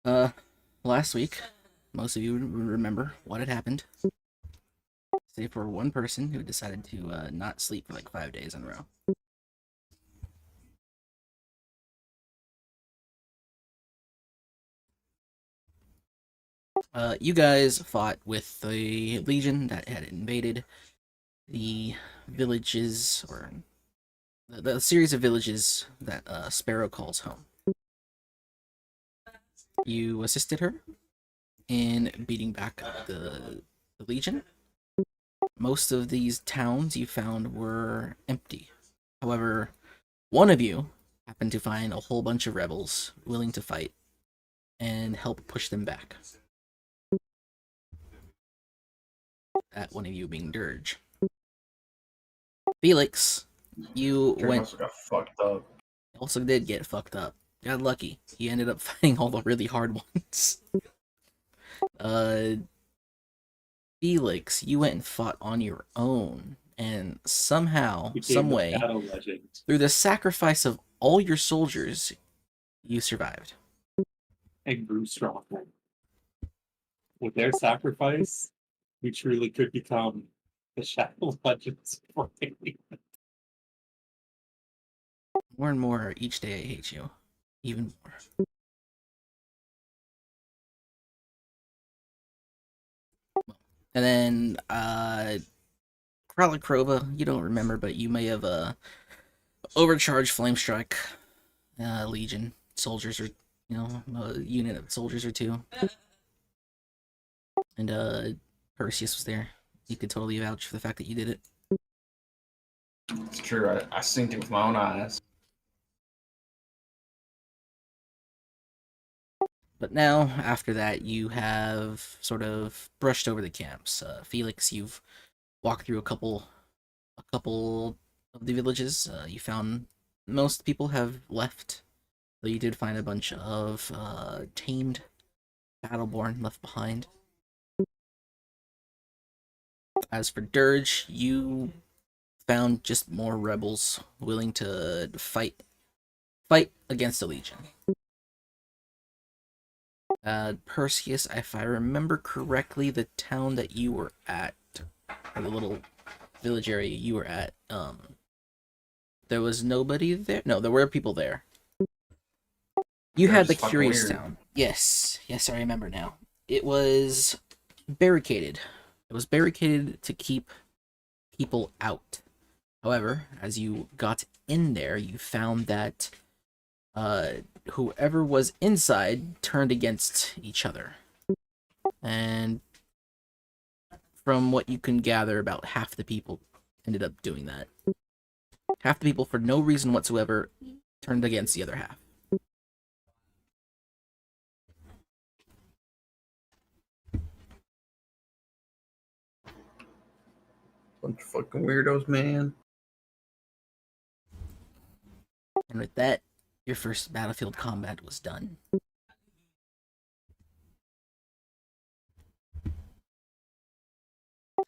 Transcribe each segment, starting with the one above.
Uh, Last week, most of you would remember what had happened, save for one person who decided to not sleep for like 5 days in a row. You guys fought with the Legion that had invaded the villages, or the series of villages that Sparrow calls home. You assisted her in beating back the Legion. Most of these towns you found were empty. However, one of you happened to find a whole bunch of rebels willing to fight and help push them back. That one of you being Dirge. Felix, you Jerry went must have got fucked up. also did get fucked up. Got lucky. He ended up fighting all the really hard ones. Uh, Felix, you went and fought on your own, and somehow, Became some the way, battle legend. through the sacrifice of all your soldiers, you survived. And grew strong. With their sacrifice, we truly could become the Shadow Legends for More and more each day I hate you. Even more. And then Kralakrova, you don't remember, but you may have overcharged Flame Strike Legion soldiers, or a unit of soldiers or two. And Perseus was there. You could totally vouch for the fact that you did it. It's true. I seen it with my own eyes. But now, after that, you have sort of brushed over the camps. Felix, you've walked through a couple of the villages. You found most people have left, though you did find a bunch of tamed Battleborn left behind. As for Dirge, you found just more rebels willing to fight against the Legion. Perseus, if I remember correctly, the town that you were at, or the little village area you were at, there was nobody there. No, there were people there. You They're had the just fucking Curious weird. Town. Yes, I remember now. It was barricaded. It was barricaded to keep people out. However, as you got in there, you found that whoever was inside turned against each other. And from what you can gather, about half the people ended up doing that. Half the people, for no reason whatsoever, turned against the other half. Bunch of fucking weirdos, man. And with that, your first battlefield combat was done.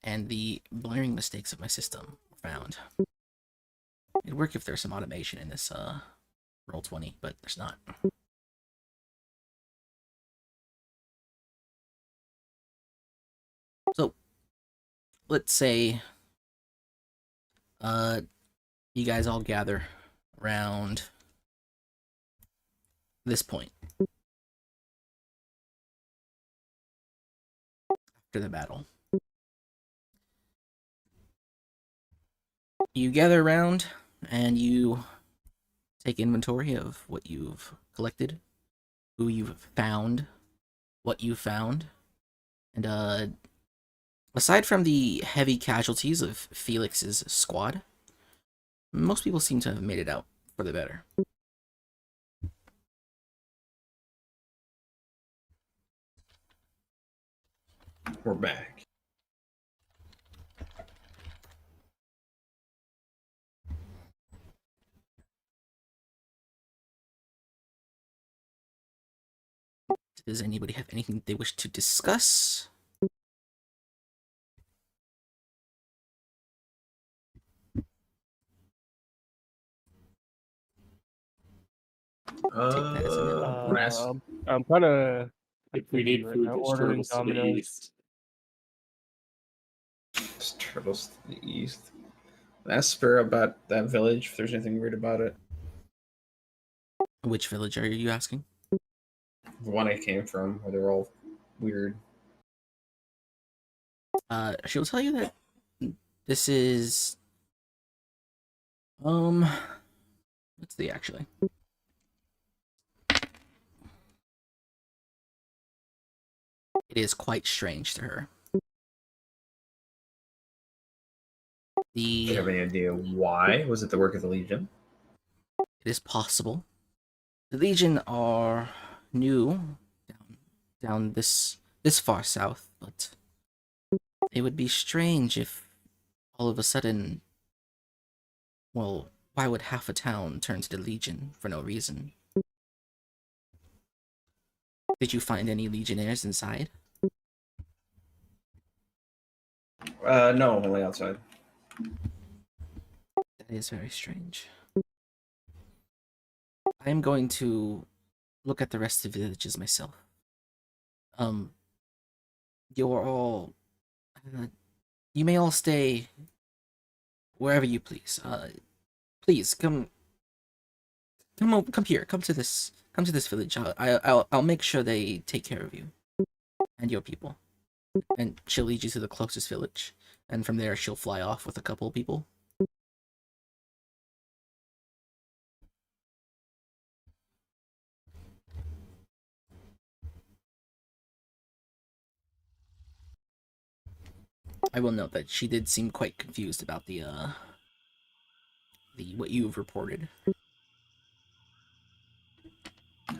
And the blaring mistakes of my system were found. It'd work if there's some automation in this Roll20, but there's not. So, let's say you guys all gather around this point after the battle. You gather around and you take inventory of what you've collected, who you've found, what you found, and aside from the heavy casualties of Felix's squad, most people seem to have made it out for the better. We're back. Does anybody have anything they wish to discuss? Take that as a no. When I asked- I'm kind of If we need right food, now, there's ordering turtles to the Domino's. east. There's turtles to the east. Ask Spur about that village if there's anything weird about it. Which village are you asking? The one I came from, where they're all weird. She'll tell you that this is let's see actually. It is quite strange to her. Do you have any idea why? Was it the work of the Legion? It is possible. The Legion are new down this far south, but it would be strange if all of a sudden, well, why would half a town turn to the Legion for no reason? Did you find any Legionnaires inside? No, only outside. That is very strange. I am going to look at the rest of the villages myself. You're all... you may all stay wherever you please. Please, come here. Come to this village. I'll make sure they take care of you and your people. And she'll lead you to the closest village, and from there she'll fly off with a couple of people. I will note that she did seem quite confused about the what you've reported.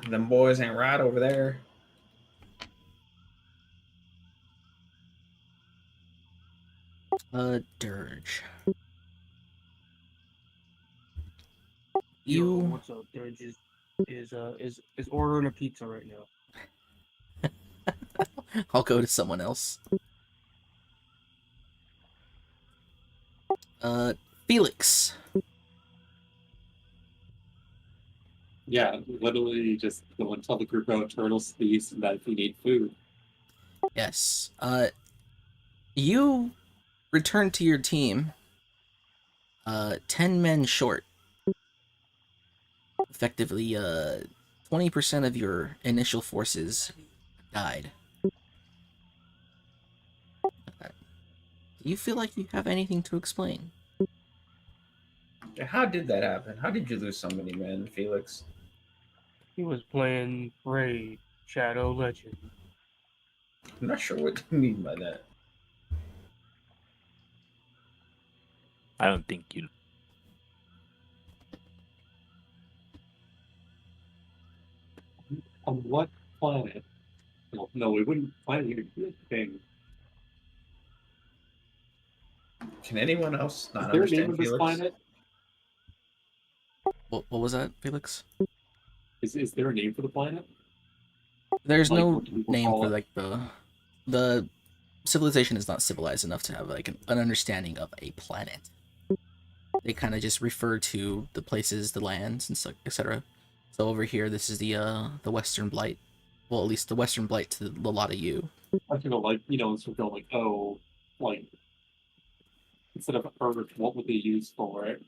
Them boys ain't right over there. Dirge. Yo, You what's up? Dirge is ordering a pizza right now. I'll go to someone else. Felix. Yeah, literally just go and tell the group about turtles to the east and that if we need food. Yes. You return to your team. 10 men short. Effectively, 20% of your initial forces died. Do you feel like you have anything to explain? How did that happen? How did you lose so many men, Felix? He was playing Raid Shadow Legend. I'm not sure what you mean by that. I don't think you. On what planet? Well, no, we wouldn't find you a thing. Can anyone else Is not there a name understand of this Felix? planet? What was that, Felix? Is there a name for the planet? There's Like, no what do people name call for it? like the civilization is not civilized enough to have like an understanding of a planet. They kind of just refer to the places, the lands, and so, etc. So over here, this is the Western Blight. Well, at least the Western Blight to the lot of you. I feel like, sort of go like, oh, like, instead of Earth, what would they use for it?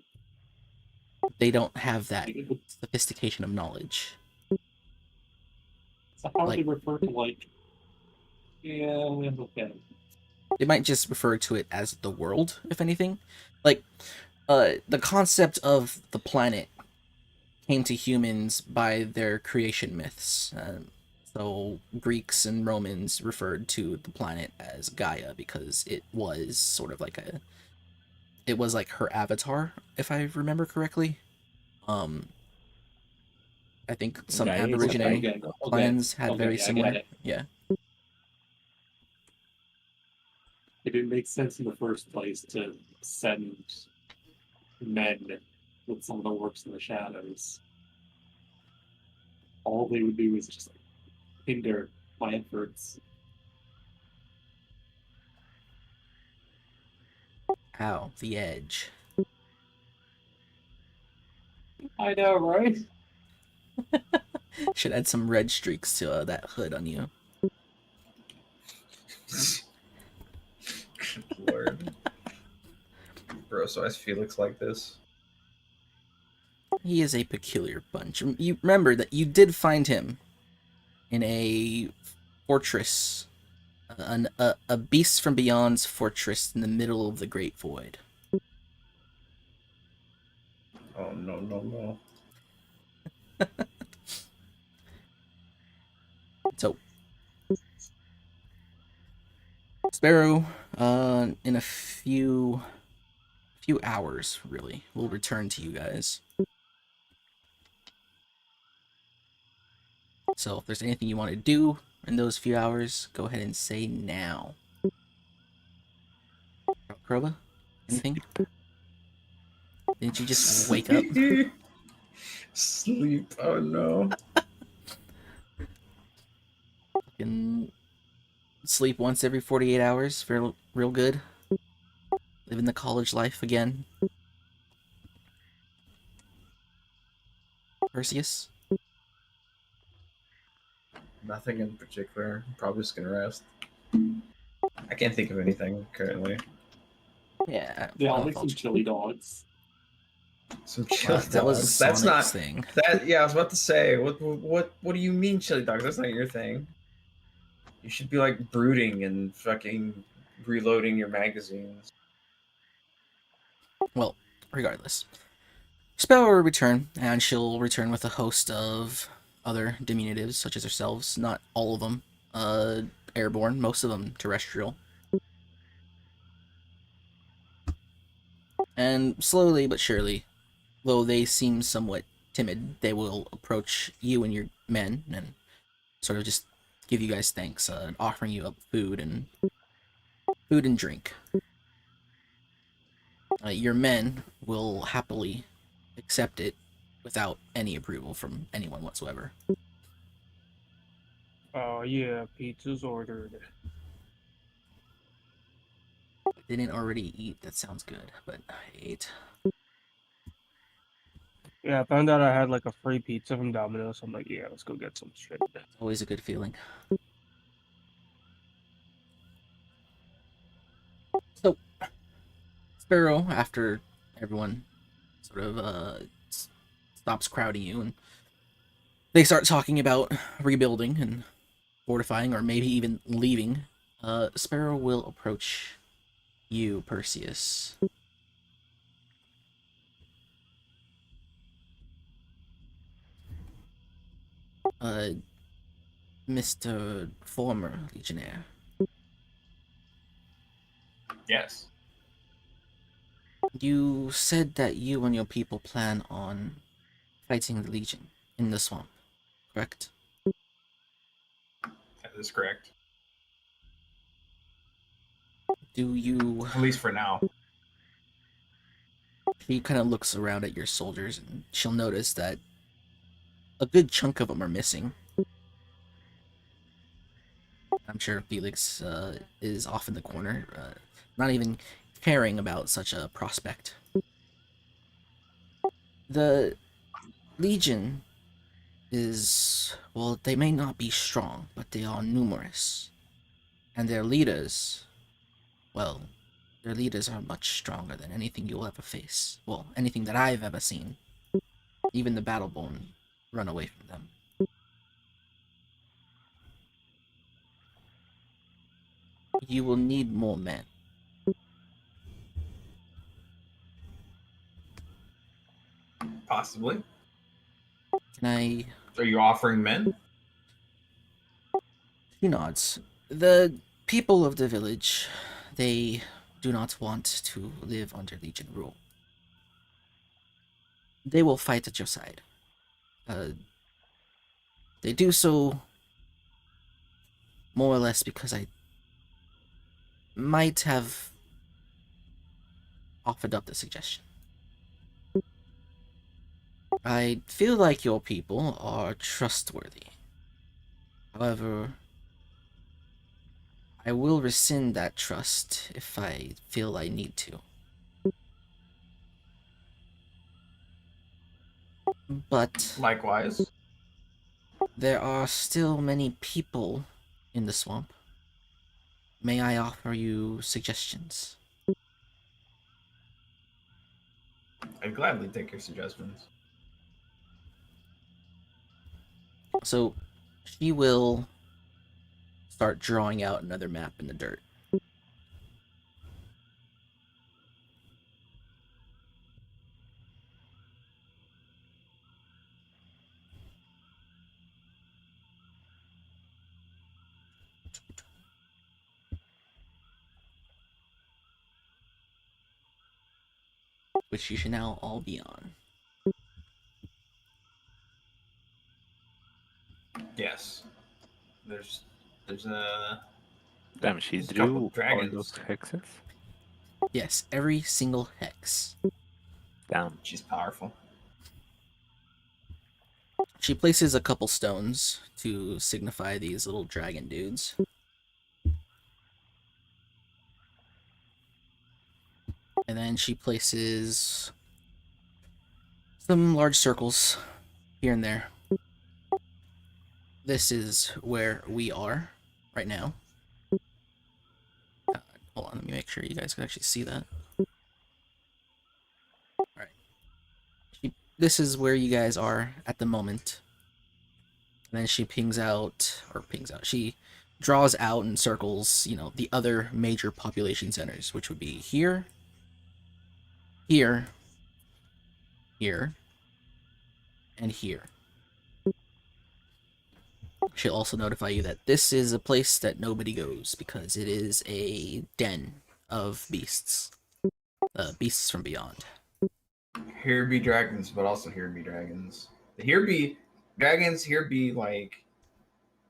They don't have that Like, it would- sophistication of knowledge. So how do Like- they refer to, like, yeah, okay. They might just refer to it as the world, if anything. Like, the concept of the planet came to humans by their creation myths. So Greeks and Romans referred to the planet as Gaia because it was sort of like it was like her avatar, if I remember correctly. I think some Gaia is Aborigine Okay, clans had okay, very I get similar. it. Yeah. It didn't make sense in the first place to send men with some of the works in the shadows. All they would do is just hinder my efforts. Ow, the edge. I know, right? Should add some red streaks to that hood on you. Good Lord. Bro, so is Felix like this? He is a peculiar bunch. You remember that you did find him in a fortress, a beast from beyond's fortress in the middle of the Great Void. Oh, no. So, Sparrow, in a few hours, really, will return to you guys. So, if there's anything you want to do in those few hours, go ahead and say now. Kroba, anything? Didn't you just wake up? Sleep. Oh no. Fucking sleep once every 48 hours, feel real good. Living the college life again. Perseus? Nothing in particular. I'm probably just gonna rest. I can't think of anything currently. Yeah. Yeah, I'll well, make some chili dogs. Some wow, chili that was dogs. That's Sonic's not thing. that. Yeah, I was about to say. What do you mean chili dogs? That's not your thing. You should be like brooding and fucking reloading your magazines. Well, regardless. Spell will return, and she'll return with a host of other diminutives, such as herself. Not all of them airborne, most of them terrestrial. And slowly but surely, though they seem somewhat timid, they will approach you and your men and sort of just give you guys thanks, offering you up food and drink. Your men will happily accept it without any approval from anyone whatsoever. Oh yeah, pizza's ordered. Didn't already eat, that sounds good, but I ate. Yeah, I found out I had like a free pizza from Domino's. I'm like, yeah, let's go get some shit. Always a good feeling. So, Sparrow, after everyone sort of stops crowding you and they start talking about rebuilding and fortifying, or maybe even leaving, Sparrow will approach you, Perseus. Mr. Former Legionnaire, Yes. you said that you and your people plan on fighting the Legion in the swamp, correct? That is correct. Do you... At least for now. She kind of looks around at your soldiers, and she'll notice that a good chunk of them are missing. I'm sure Felix is off in the corner, not even caring about such a prospect. The Legion is, well, they may not be strong, but they are numerous. And their leaders, well, their leaders are much stronger than anything you'll ever face. Well, anything that I've ever seen. Even the Battleborn run away from them. You will need more men. Possibly. Can I... Are you offering men? She nods. The people of the village, they do not want to live under Legion rule. They will fight at your side. They do so more or less because I might have offered up the suggestion. I feel like your people are trustworthy. However, I will rescind that trust if I feel I need to. But Likewise. there are still many people in the swamp. May I offer you suggestions? I'd gladly take your suggestions. So, she will start drawing out another map in the dirt. Which you should now all be on. Yes. There's a Damn, she There's a couple drew all dragons. those hexes. Yes, every single hex. Damn. she's powerful. She places a couple stones to signify these little dragon dudes. And then she places some large circles here and there. This is where we are right now. Hold on, let me make sure you guys can actually see that. Alright. This is where you guys are at the moment. And then she she draws out in circles, you know, the other major population centers, which would be here, here, here, and here. She'll also notify you that this is a place that nobody goes because it is a den of beasts. Beasts from beyond. Here be dragons, but also here be dragons. Here be dragons, here be like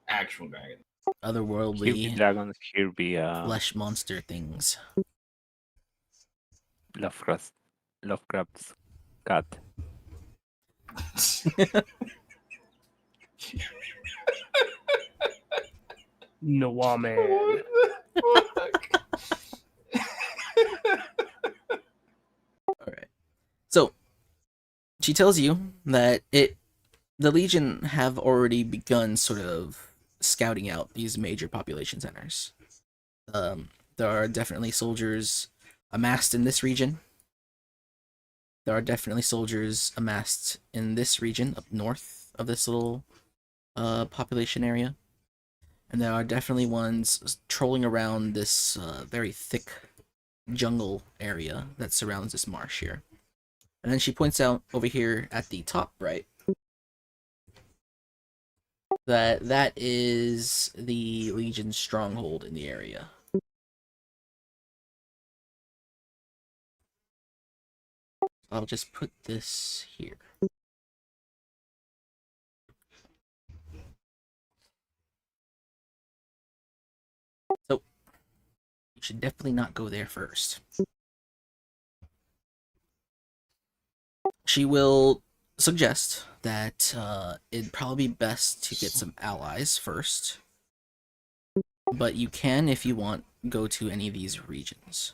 actual dragons. Here be Otherworldly dragons, here be flesh monster things. Lovecraft's cat. Noah, man. What the fuck? Alright. So, she tells you that the Legion have already begun sort of scouting out these major population centers. There are definitely soldiers amassed in this region. There are definitely soldiers amassed in this region up north of this little population area. And there are definitely ones trolling around this very thick jungle area that surrounds this marsh here. And then she points out over here at the top right that is the Legion's stronghold in the area. I'll just put this here. So, you should definitely not go there first. She will suggest that it'd probably be best to get some allies first. But you can, if you want, go to any of these regions.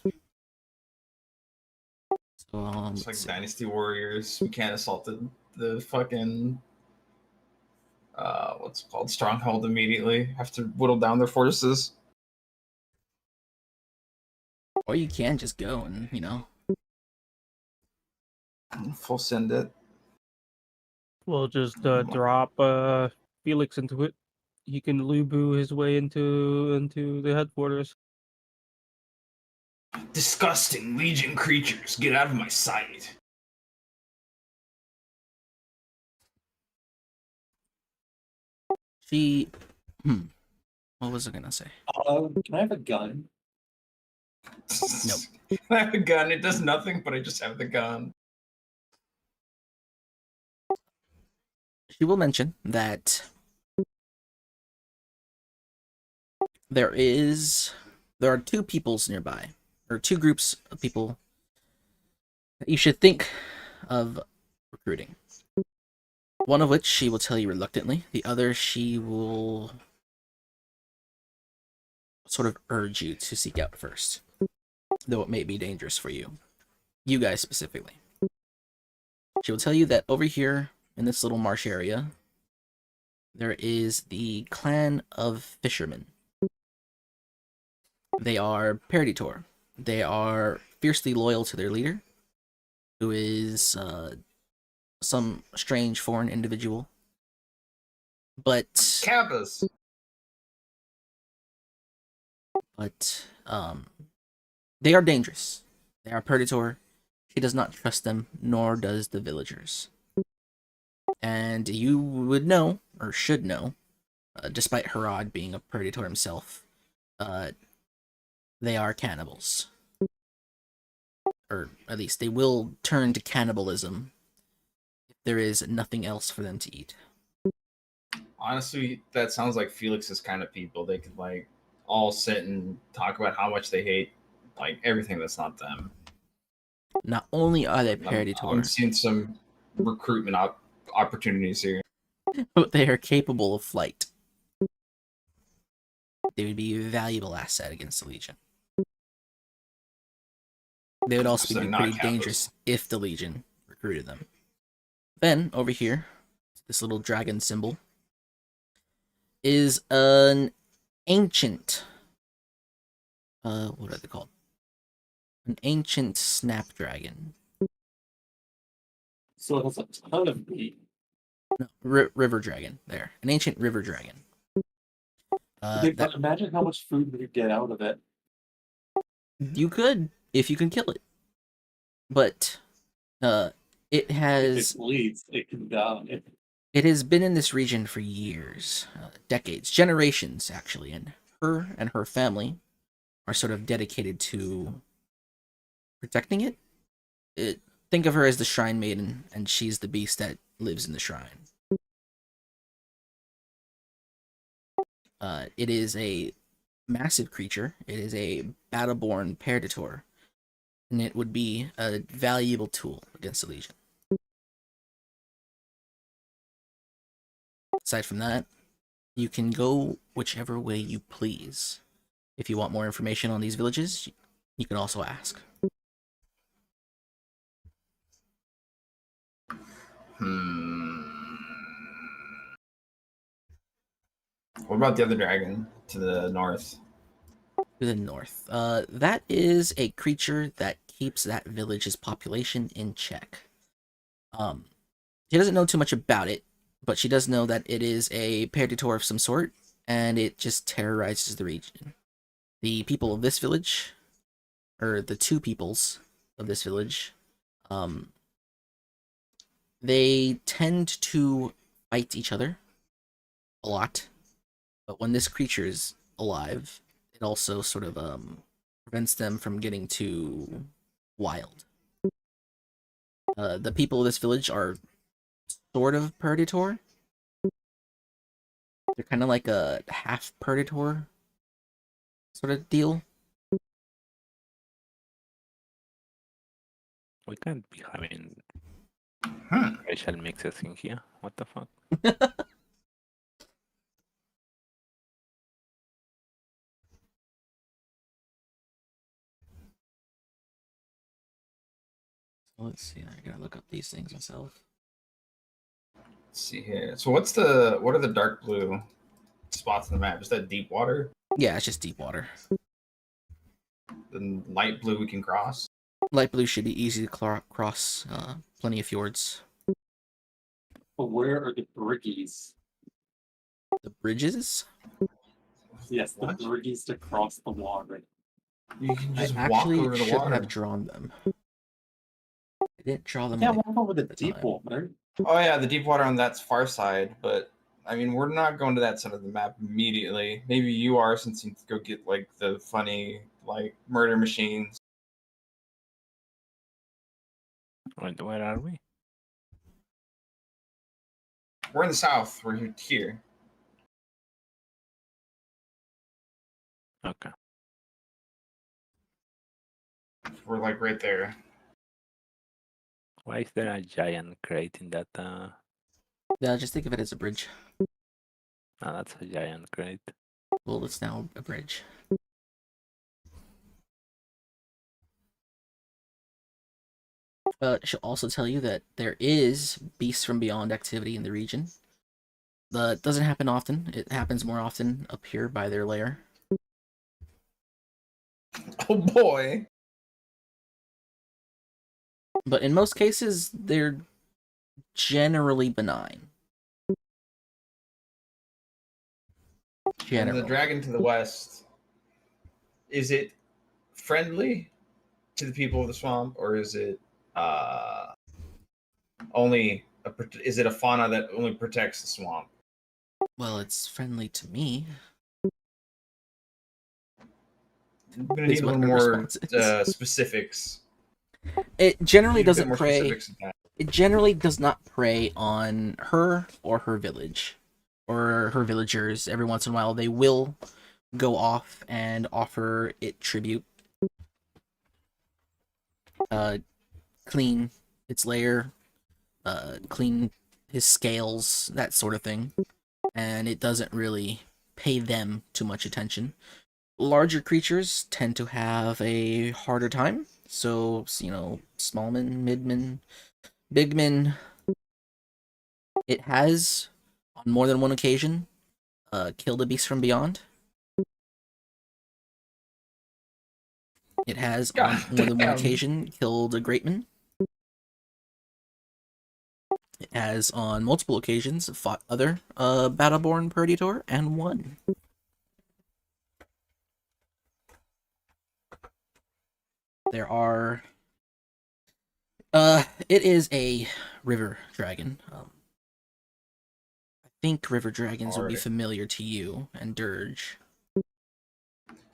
So, It's like Dynasty Warriors. We can't assault the fucking what's it called, stronghold immediately. Have to whittle down their forces. or you can just go and, you know. Full send it. We'll just drop Felix into it. He can Lubu his way into the headquarters. Disgusting Legion creatures, get out of my sight. She... What was I gonna say? Can I have a gun? Nope. I have a gun. It does nothing, but I just have the gun. She will mention that there are two peoples nearby, or two groups of people that you should think of recruiting. One of which she will tell you reluctantly, the other she will sort of urge you to seek out first, though it may be dangerous for you guys specifically. She will tell you that over here in this little marsh area, there is the Clan of Fishermen. They are Perditor. They are fiercely loyal to their leader, who is some strange foreign individual. But Campus. They are dangerous. They are Perditor. She does not trust them, nor does the villagers. And you would know, or should know, despite Harad being a Perditor himself, they are cannibals. Or at least they will turn to cannibalism if there is nothing else for them to eat. Honestly, that sounds like Felix's kind of people. They could like all sit and talk about how much they hate like everything that's not them. Not only are they I'm Perditor, seeing some recruitment opportunities here. but they are capable of flight. They would be a valuable asset against the Legion. They would also So be not pretty capitals. dangerous if the Legion recruited them. Then, over here, this little dragon symbol is an ancient... what are they called? An ancient snapdragon. So it has a ton of meat. No, river dragon. There. An ancient river dragon. But imagine how much food we could get out of it. You could, if you can kill it. But, it If has... it bleeds, it can die. It has been in this region for years, decades, generations, actually, and her family are sort of dedicated to protecting it. Think of her as the Shrine Maiden, and she's the beast that lives in the shrine. It is a massive creature. It is a Battleborn Perditor, and it would be a valuable tool against the Legion. Aside from that, you can go whichever way you please. If you want more information on these villages, you can also ask. What about the other dragon to the north? To the north. That is a creature that keeps that village's population in check. She doesn't know too much about it, but she does know that it is a Perditor of some sort, and it just terrorizes the region. The people of this village, or the two peoples of this village, they tend to fight each other a lot, but when this creature is alive, it also sort of prevents them from getting too wild. The people of this village are sort of Perditor. They're kind of like a half Perditor sort of deal. We can't be having Hmm. racial mixes in here. What the fuck? Let's see, I gotta look up these things myself. Let's see here. So what are the dark blue spots on the map? Is that deep water? Yeah, it's just deep water. The light blue we can cross. Light blue should be easy to cross. Plenty of fjords. But where are the briggies? The bridges? Yes, the What? briggies to cross the water. You can I just walk actually over the should water. have drawn them. I didn't draw them. Yeah, when walk over the the deep time. water. Oh yeah, the deep water on that's far side, but I mean we're not going to that side of the map immediately. Maybe you are since you go get like the funny like murder machines. Where are we? We're in the south. We're here. Okay. We're like right there. Why is there a giant crate in that? Yeah, just think of it as a bridge. No, that's a giant crate. Well, it's now a bridge. She'll also tell you that there is Beasts from Beyond activity in the region. It doesn't happen often. It happens more often up here by their lair. Oh boy. But in most cases, they're generally benign. And Generally. the dragon to the west, is it friendly to the people of the swamp, or is it is it a fauna that only protects the swamp? Well, it's friendly to me. I'm gonna Is need a what little her more response is. specifics. It generally Need a bit doesn't more prey. specifics of that. It generally does not prey on her or her village or her villagers. Every once in a while, they will go off and offer it tribute. Clean its lair, clean his scales, that sort of thing. And it doesn't really pay them too much attention. Larger creatures tend to have a harder time. So, smallmen, midmen, bigmen. It has, on more than one occasion, killed a beast from beyond. It has, on God more than one damn. occasion, killed a greatman. It has, on multiple occasions, fought other Battleborn Predator and won. There are... it is a river dragon. I think river dragons will be Alright. familiar to you and Dirge.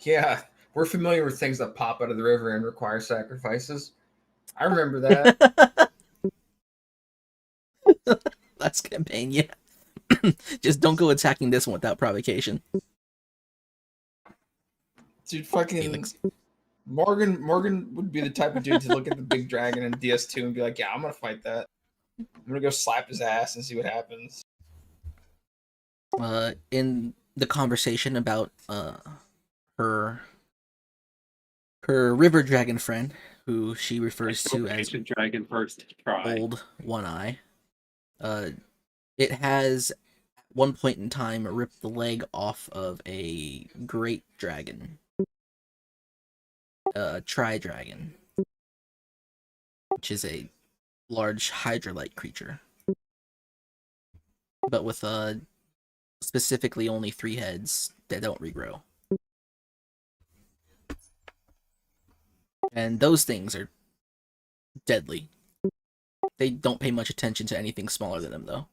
Yeah, we're familiar with things that pop out of the river and require sacrifices. I remember that. Last campaign, yeah. Just don't go attacking this one without provocation. Dude, fucking Felix. Morgan would be the type of dude to look at the big dragon in DS2 and be like, yeah, I'm gonna fight that. I'm gonna go slap his ass and see what happens. In the conversation about her river dragon friend, who she refers to as Ancient dragon first try. Old One Eye, it has at one point in time ripped the leg off of a great dragon, tri-dragon, which is a large hydra-like creature, but with specifically only 3 heads that don't regrow. And those things are deadly. They don't pay much attention to anything smaller than them, though.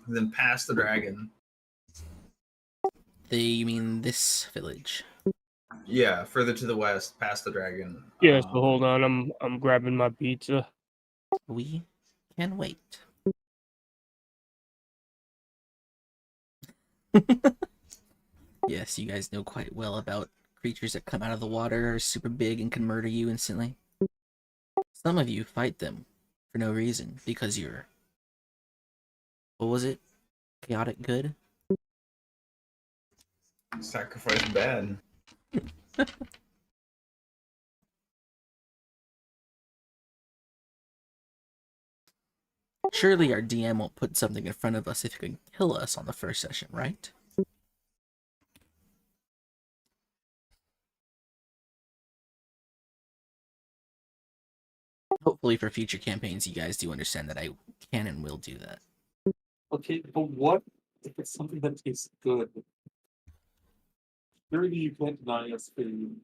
And then past the dragon. You mean this village? Yeah, further to the west, past the dragon. Yeah, so hold on, I'm grabbing my pizza. We can wait. Yes, you guys know quite well about creatures that come out of the water, are super big, and can murder you instantly. Some of you fight them for no reason, because you're... What was it? Chaotic good? Sacrifice bad. Surely our DM won't put something in front of us if it can kill us on the first session, right? Hopefully for future campaigns you guys do understand that I can and will do that. Okay, but what if it's something that tastes good? Surely you can't deny us food.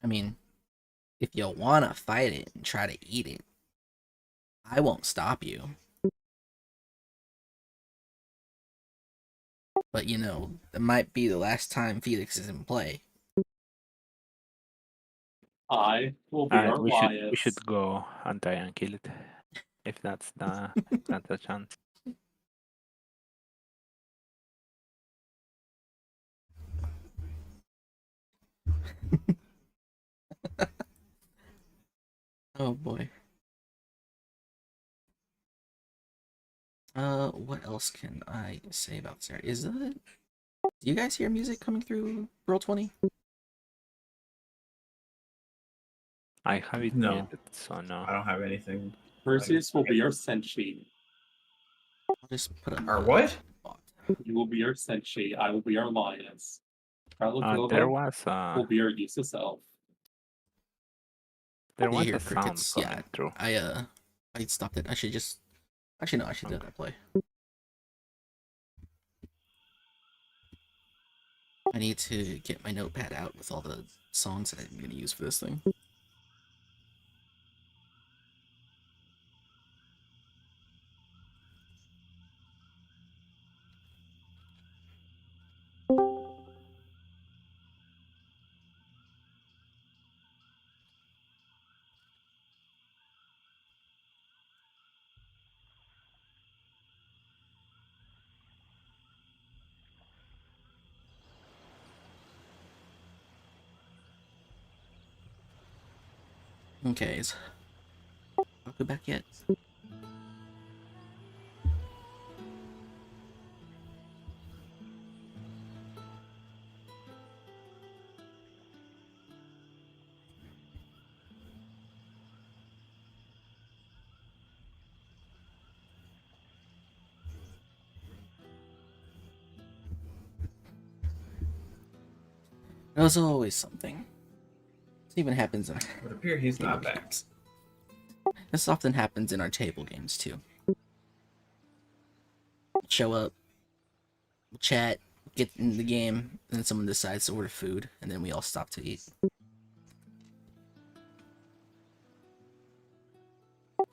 I mean, if you want to fight it and try to eat it, I won't stop you. But that might be the last time Felix is in play. I will be Alright, our we should bias. go and try and kill it. If that's the chance. Oh boy. What else can I say about Sarah? Do you guys hear music coming through Roll20? I have it No. muted, so no. I don't have anything. Perseus will be your Senshi. I'll just put a Or what? bot. You will be your Senshi. I will be your Linus. Carlo There Globo was will be your Useless Elf. there You was hear a sound crickets? coming Yeah, through. I stopped it. I should just. Actually, no. I should let that play. I need to get my notepad out with all the songs that I'm going to use for this thing. Okay, is Baku back yet? There's always something. This even happens in It would appear he's not back. This often happens in our table games too. Show up, chat, get in the game, and then someone decides to order food, and then we all stop to eat.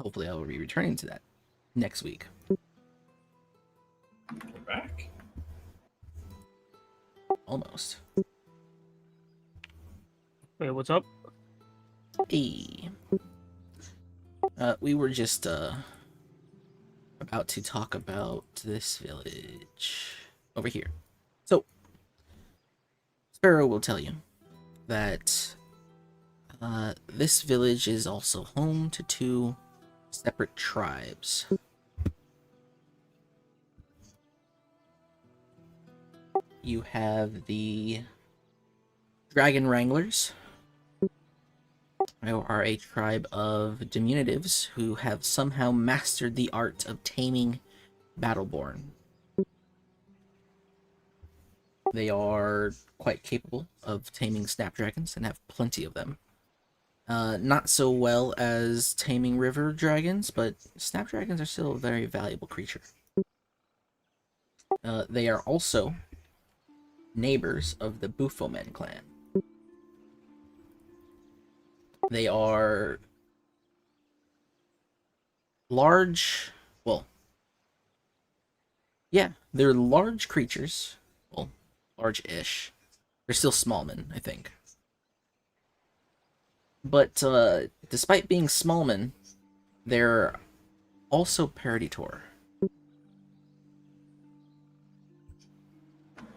Hopefully I will be returning to that next week. We're back. Almost. Wait, what's up? Hey. We were just about to talk about this village over here. So, Sparrow will tell you that this village is also home to two separate tribes. You have the Dragon Wranglers, who are a tribe of diminutives who have somehow mastered the art of taming Battleborn. They are quite capable of taming snapdragons and have plenty of them. Not so well as taming river dragons, but snapdragons are still a very valuable creature. They are also neighbors of the Bufomen clan. They are large, well, yeah, they're large creatures. Well, large-ish. They're still smallmen, I think. But despite being smallmen, they're also Paraditor.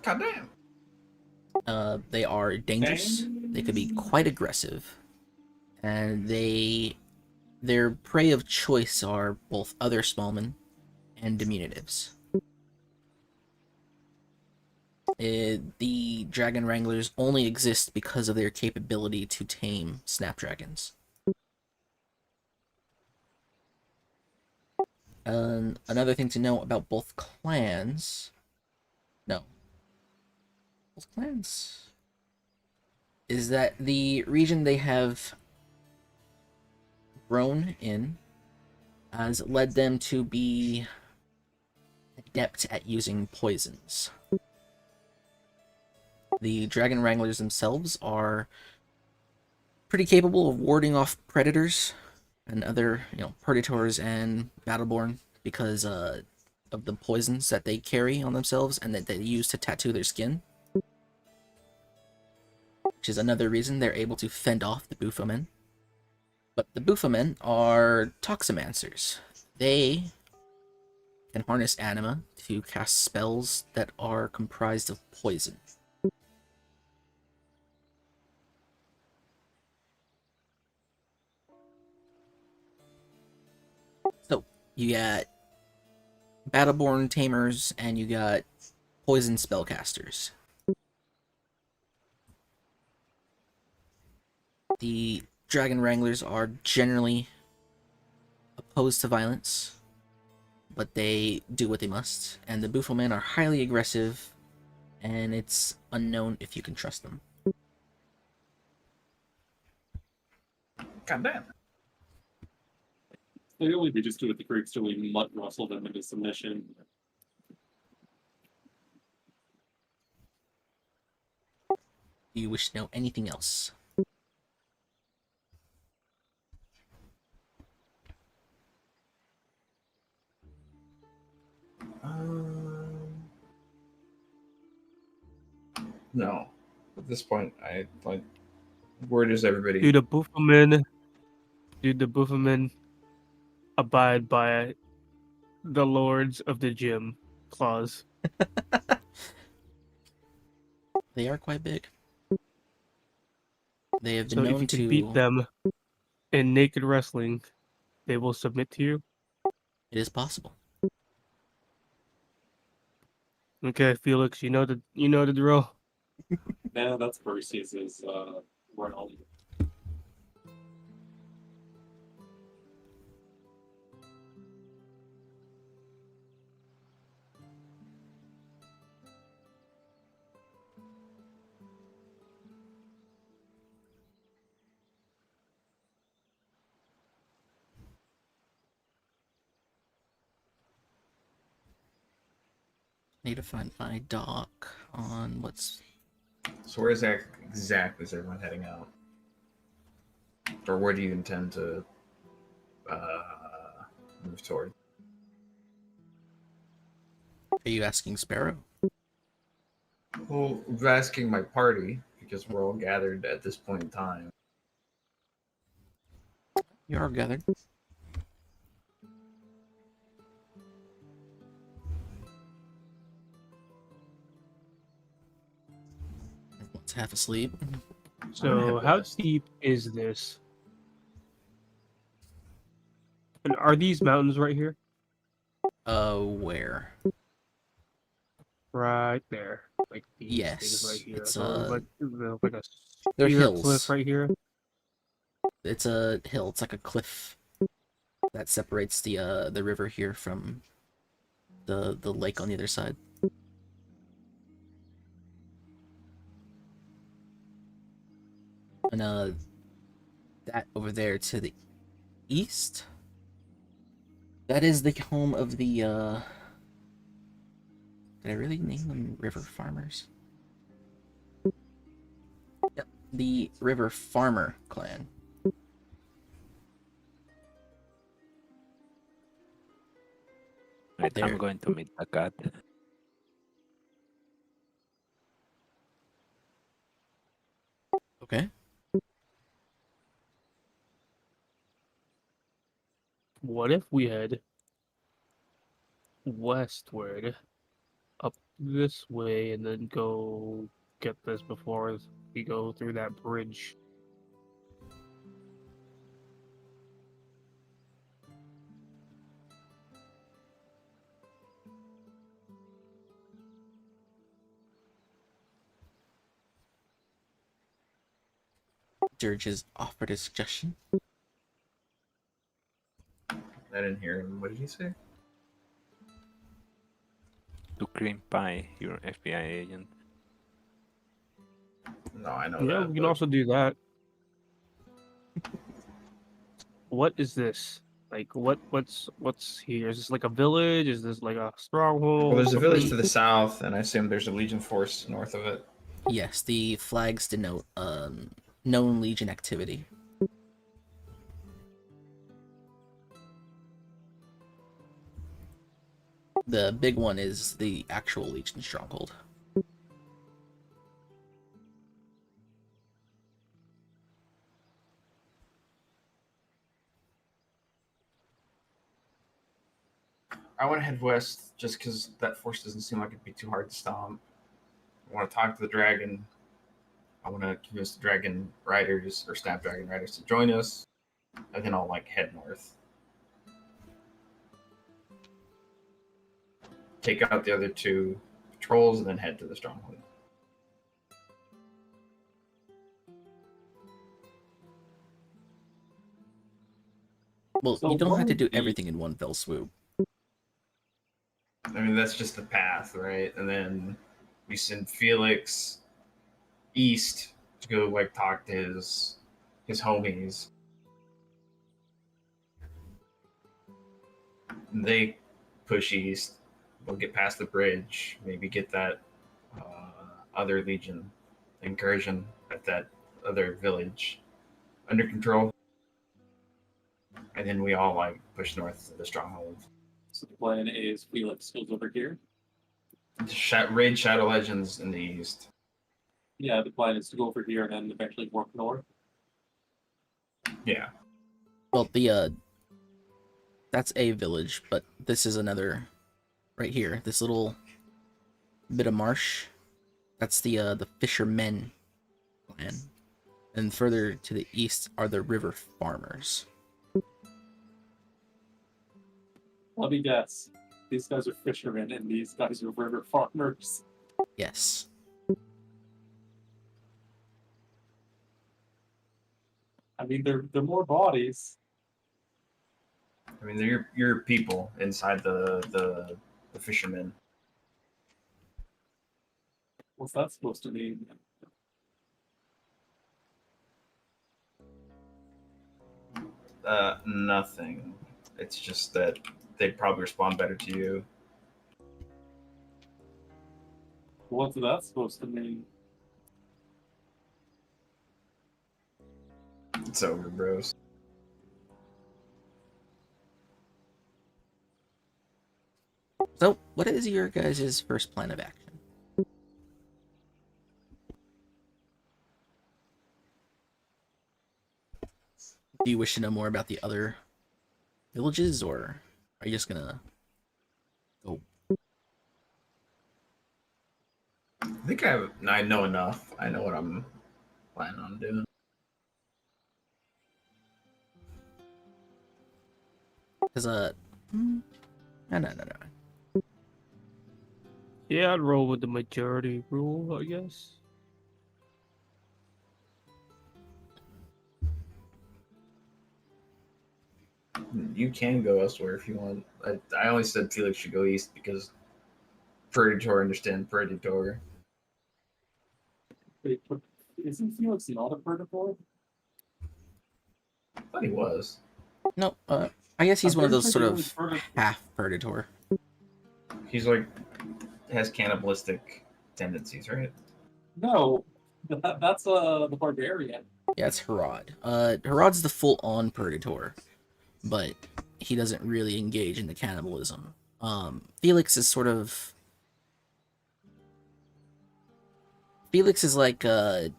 Goddamn. They are dangerous. They could be quite aggressive. And their prey of choice are both other smallmen and diminutives. The Dragon Wranglers only exist because of their capability to tame snapdragons. Another thing to know about both clans... No. Both clans... is that the region they have grown in has led them to be adept at using poisons. The Dragon Wranglers themselves are pretty capable of warding off predators and other, predators and Battleborn because of the poisons that they carry on themselves and that they use to tattoo their skin. Which is another reason they're able to fend off the Bufomen. But the Bufomen are Toximancers. They can harness anima to cast spells that are comprised of poison. So, you got Battleborn Tamers and you got Poison Spellcasters. The Dragon Wranglers are generally opposed to violence, but they do what they must. And the Booflemen are highly aggressive, and it's unknown if you can trust them. God damn. Clearly, we just do what the Greeks do. We mud rustle them into submission. Do you wish to know anything else? No. At this point, I like. Where does everybody? Do the Booflemen abide by the lords of the gym clause? They are quite big. They have been So if known you can to. beat them in naked wrestling, they will submit to you. It is possible. Okay, Felix, you know the drill. Yeah, that's Perseus's realm. Need to find my dock on what's. So where is that exactly? Is everyone heading out, or where do you intend to move toward? Are you asking Sparrow? Well, I'm asking my party because we're all gathered at this point in time. You are gathered. Everyone's half asleep. So head how west. deep is this? And are these mountains right here? Where? Right there, like these Yes, things right here. it's, So like a they're sheer hills. cliff right here. It's a hill. It's like a cliff that separates the river here from the lake on the other side. And that over there to the east, that is the home of the did I really name them River Farmers? Yep, the River Farmer clan. Wait, There. I'm going to meet the cat. Okay. What if we head westward, up this way, and then go get this before we go through that bridge? Dirge has offered a suggestion. I didn't hear him. What did he say? To cream pie your FBI agent. No, I know Yeah, that. we can but also do that. What is this? Like, what's here? Is this like a village? Is this like a stronghold? Well, there's a village to Something? the south, and I assume there's a Legion force north of it. Yes, the flags denote known Legion activity. The big one is the actual Legion stronghold. I want to head west just because that force doesn't seem like it'd be too hard to stomp. I want to talk to the dragon. I want to convince the dragon riders or snapdragon riders to join us, and then I'll like head north. Take out the other two patrols and then head to the stronghold. Well, So you don't what have to would do be- everything in one fell swoop. I mean, that's just the path, right? And then we send Felix east to go like talk to his homies. They push east. We'll get past the bridge. Maybe get that other legion incursion at that other village under control, and then we all like push north to the stronghold. So the plan is Felix goes over here. Raid Shadow Legends in the east. Yeah, the plan is to go over here and then eventually work north. Yeah. Well, that's a village, but this is another right here. This little bit of marsh. That's the fishermen clan. And further to the east are the river farmers. Let me guess. These guys are fishermen and these guys are river farmers. Yes. I mean, they're more bodies. I mean, they're your people inside the fishermen. What's that supposed to mean? Nothing. It's just that they'd probably respond better to you. What's that supposed to mean? It's over, bros. So, what is your guys' first plan of action? Do you wish to know more about the other villages, or are you just gonna go? I think I know enough. I know what I'm planning on doing. Because no. Yeah, I'd roll with the majority rule, I guess. You can go elsewhere if you want. I only said Felix should go east because Predator understand Predator. Wait, but isn't Felix not a predator? I thought he was. No, I guess he's I'm one of pretty those sure sort he of was predator. half predator. He's like has cannibalistic tendencies, right? No, that's the barbarian. Yeah, it's Harad. Harad's the full-on predator, but he doesn't really engage in the cannibalism. Felix is sort of... Felix is like a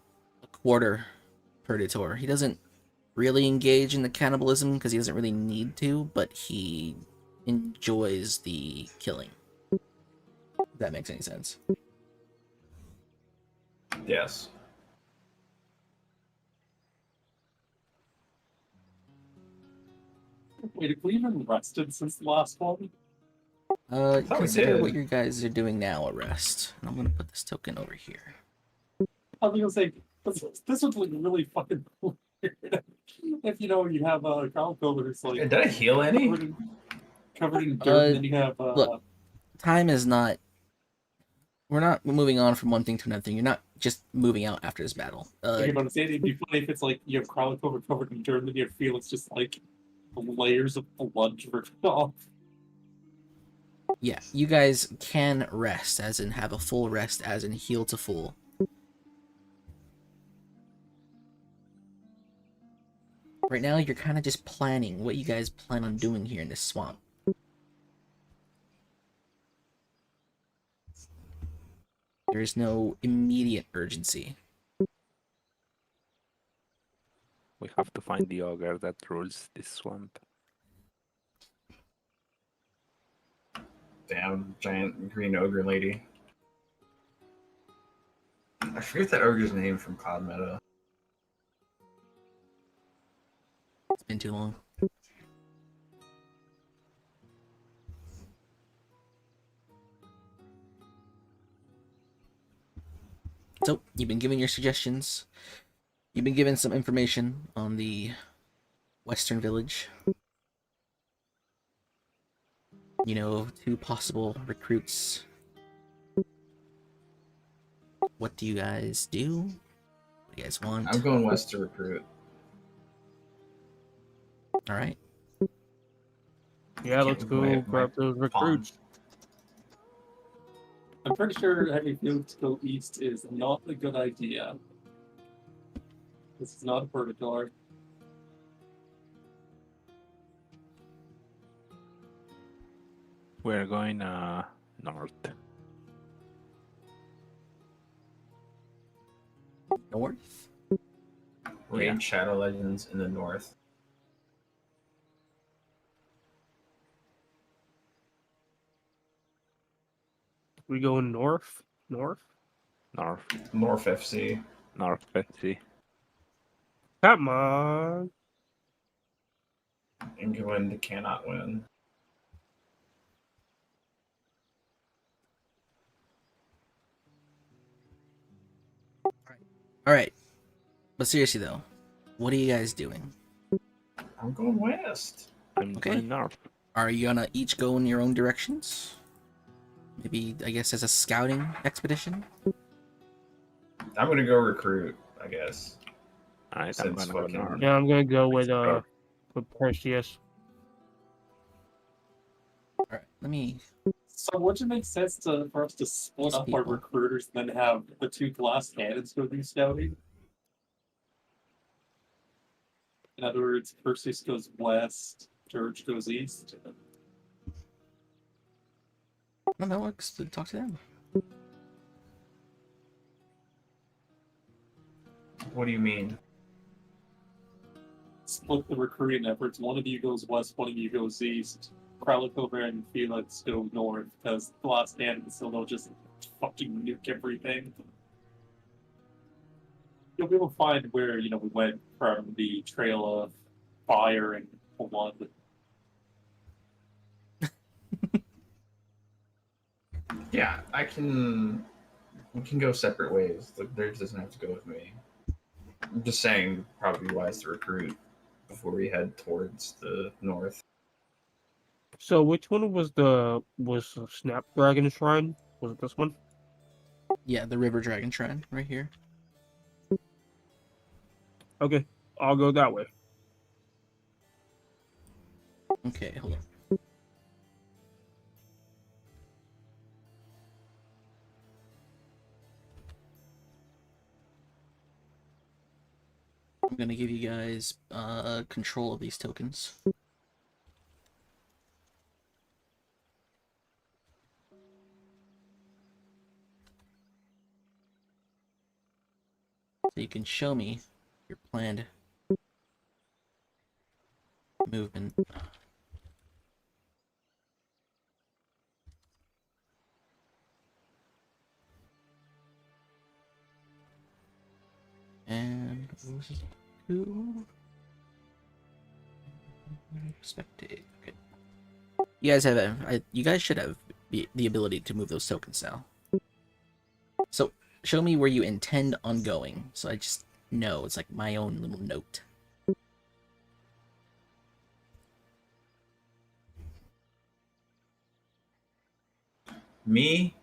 quarter predator. He doesn't really engage in the cannibalism because he doesn't really need to, but he enjoys the killing. If that makes any sense. Yes. Wait, have we even rested since the last one? thought we Consider did. what you guys are doing now a rest. And I'm gonna put this token over here. I was gonna say this would look really fucking weird if you have a crown who's like Did I heal any? covered in dirt, and then you have Look, time is not... We're not moving on from one thing to another thing. You're not just moving out after this battle. okay, but I'm saying it'd be funny if it's like you have crown covered in dirt, and then you have Felix just like layers of blood dripping off. Yeah, you guys can rest, as in have a full rest, as in heal to full. Right now, you're kind of just planning what you guys plan on doing here in this swamp. There is no immediate urgency. We have to find the ogre that rules this swamp. Damn giant green ogre lady. I forget that ogre's name from Cloud Meadow. It's been too long. So, you've been given your suggestions. You've been given some information on the Western Village. you know, 2 possible recruits. What do you guys do? What do you guys want? I'm going west to recruit. All right. Yeah, Can't let's move go my grab those pawn. recruits. I'm pretty sure having field to go east is not a good idea. This is not a purgatory. We're going north. North? Raid Yeah. Shadow Legends in the north. We going north? North? North. North FC. North FC. Come on. England cannot win. All right. But seriously though, what are you guys doing? I'm going west. I'm Okay. going north. Are you gonna each go in your own directions? Maybe, I guess, as a scouting expedition? I'm gonna go recruit, I guess. Alright, I'm Since gonna go fucking- north. Yeah, I'm gonna go with Oh. Perseus. All right. Let me. So would it make sense for us to split These up our people. recruiters and then have the 2 glass cannons go do scouting? In other words, Perseus goes west, George goes east. No, that works. Talk to them. What do you mean? Split the recruiting efforts. One of you goes west, one of you goes east. Kralikover and Felix go north because the last cannons, so they'll just fucking nuke everything. You'll be able to find where, we went from the trail of fire and blood. Yeah, we can go separate ways. Like, theirs doesn't have to go with me. I'm just saying, probably wise to recruit before we head towards the north. So which one was the Snapdragon Shrine? Was it this one? Yeah, the River Dragon Shrine right here. Okay, I'll go that way. Okay, hold on. I'm gonna give you guys control of these tokens. So you can show me your planned movement. And what was this? 2 spectate. Okay. You guys have you guys should have the ability to move those tokens now. So show me where you intend on going. So I just know it's like my own little note. Me?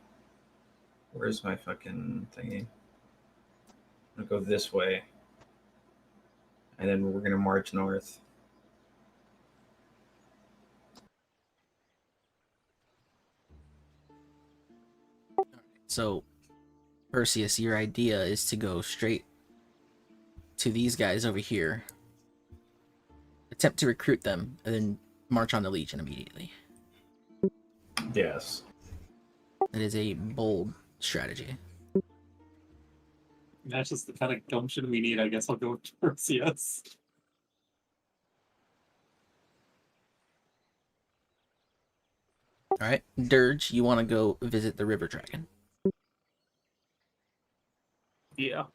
Where's my fucking thingy? I'm gonna go this way. And then we're gonna march north. So Perseus, your idea is to go straight to these guys over here, attempt to recruit them, and then march on the Legion immediately. Yes. That is a bold strategy. That's just the kind of gumption we need. I guess I'll go with Perseus. Alright, Dirge, you want to go visit the River Dragon. Yeah.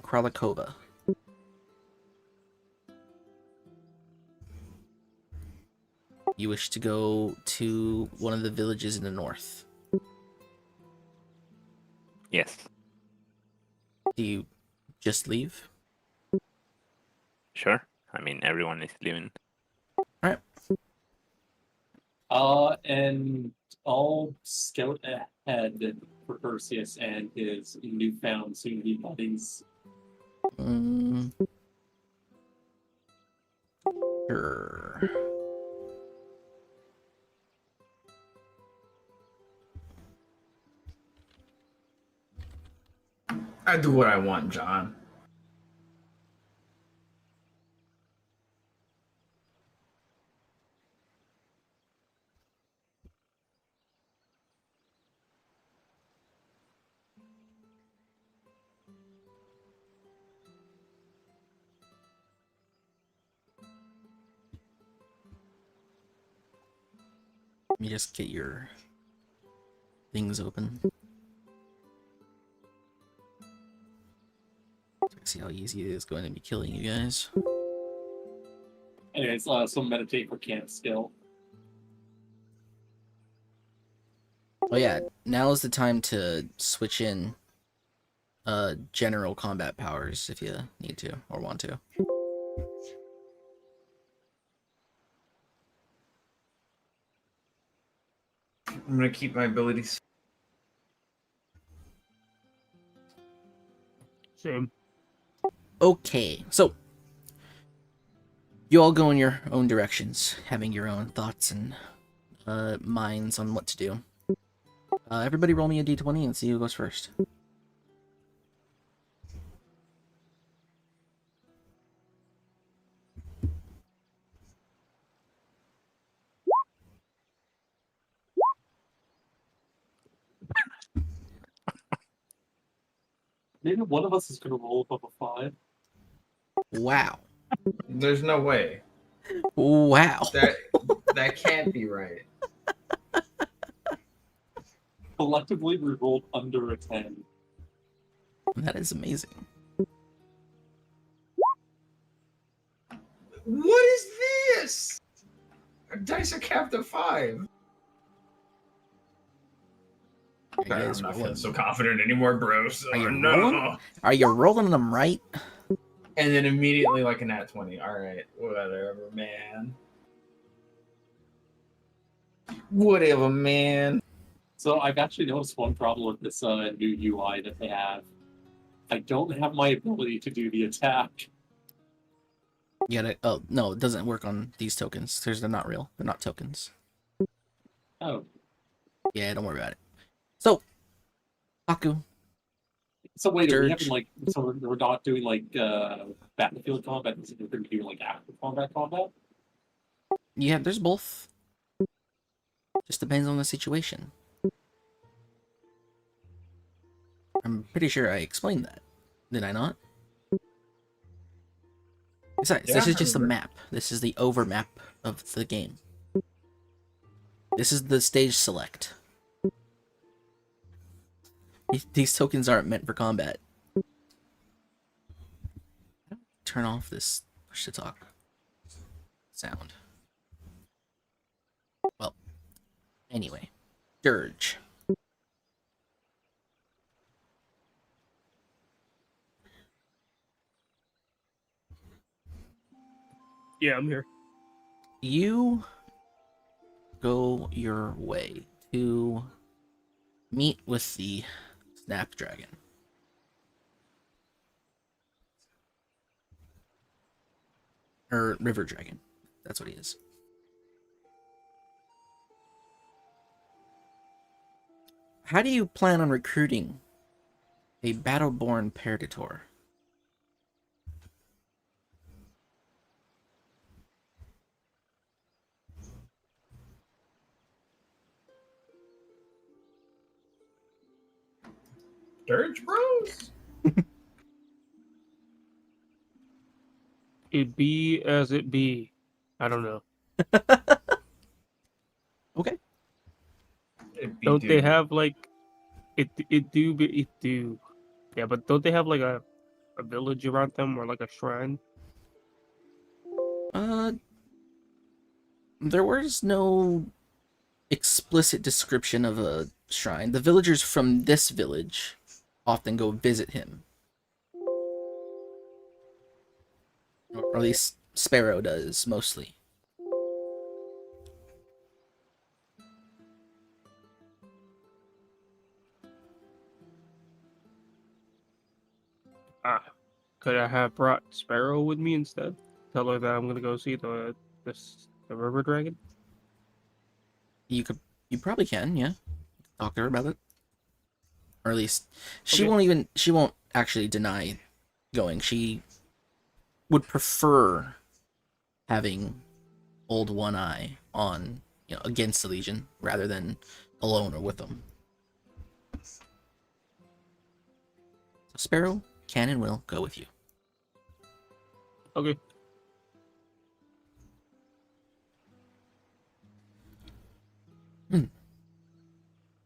Kralikova. You wish to go to one of the villages in the north. Yes. Do you just leave? Sure. I mean, everyone is leaving. Alright. And I'll scout ahead for Perseus and his newfound soon-to-be buddies. Sure. I do what I want, John. Let me just get your things open. See how easy it is going to be killing you guys. Anyways, so meditate for camp skill. Oh yeah, now is the time to switch in general combat powers if you need to or want to. I'm gonna keep my abilities. Same. Okay, so you all go in your own directions, having your own thoughts and minds on what to do. Everybody roll me a d20 and see who goes first. Maybe one of us is going to roll above a 5. Wow. There's no way. Wow. That can't be right. Collectively, we rolled under a 10. That is amazing. What is this? Dice are capped at 5. Are you I'm guys not rolling? feeling so confident anymore, bro. So Are you no. rolling? Are you rolling them right? And then immediately like a nat 20. All right, whatever, man. Whatever, man. So I've actually noticed one problem with this new UI that they have. I don't have my ability to do the attack. You gotta. Oh no, it doesn't work on these tokens. They're not real. They're not tokens. Oh, Yeah, don't worry about it. So, Haku. so wait, are we Dirge. having like, so we're not doing like battlefield combat? We're going to do like active combat? Yeah, there's both. Just depends on the situation. I'm pretty sure I explained that. Did I not? Besides, Yeah, this is I just a remember. map. This is the overmap of the game. This is the stage select. These tokens aren't meant for combat. Turn off this push to talk sound. Well, anyway. Dirge. Yeah, I'm here. You go your way to meet with the Snapdragon. Or River Dragon. That's what he is. How do you plan on recruiting a Battleborn Predator? Dirge Bros? It be as it be. I don't know. Okay. It'd be Don't they dude. have like it? It do be it do. Yeah, but don't they have like a village around them or like a shrine? There was no explicit description of a shrine. The villagers from this village often go visit him. Or at least Sparrow does, mostly. Could I have brought Sparrow with me instead? Tell her that I'm gonna go see the river dragon. You probably can, yeah. Talk to her about it. Or at least she Okay. won't actually deny going. She would prefer having Old One Eye on, against the Legion rather than alone or with them. So Sparrow can and will go with you. Okay.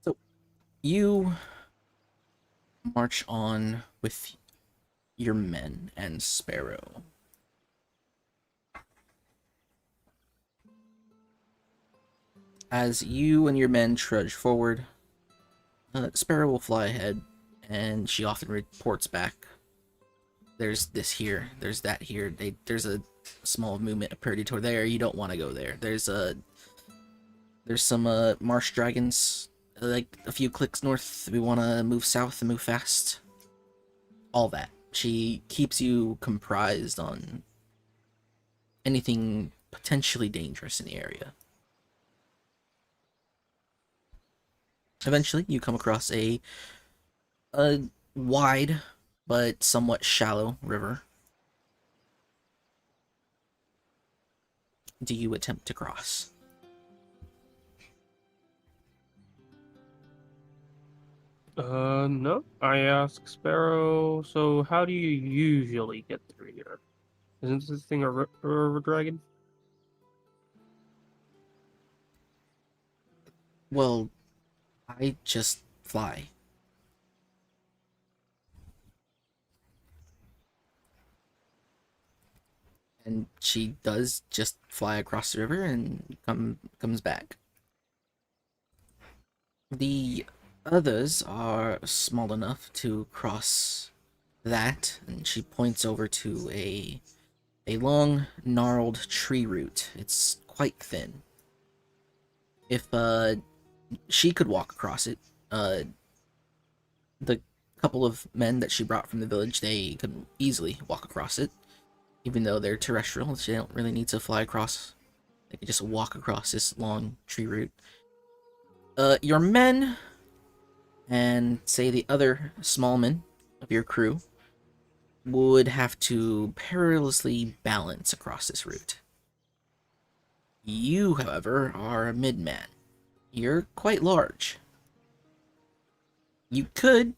So you march on with your men and Sparrow. As you and your men trudge forward, Sparrow will fly ahead, and she often reports back. There's this here, there's that here. There's a small movement of Purgator there. You don't want to go there. There's some marsh dragons, like a few clicks north. We want to move south and move fast. All that. She keeps you comprised on anything potentially dangerous in the area. Eventually, you come across a wide but somewhat shallow river. Do you attempt to cross? No. I ask Sparrow, so how do you usually get through here? Isn't this thing a river dragon? Well, I just fly. And she does just fly across the river and comes back. The others are small enough to cross that, and she points over to a long, gnarled tree root. It's quite thin. If she could walk across it, the couple of men that she brought from the village, they could easily walk across it. Even though they're terrestrial, they don't really need to fly across. They could just walk across this long tree root. Your men and, say, the other small men of your crew would have to perilously balance across this route. You, however, are a mid-man. You're quite large. You could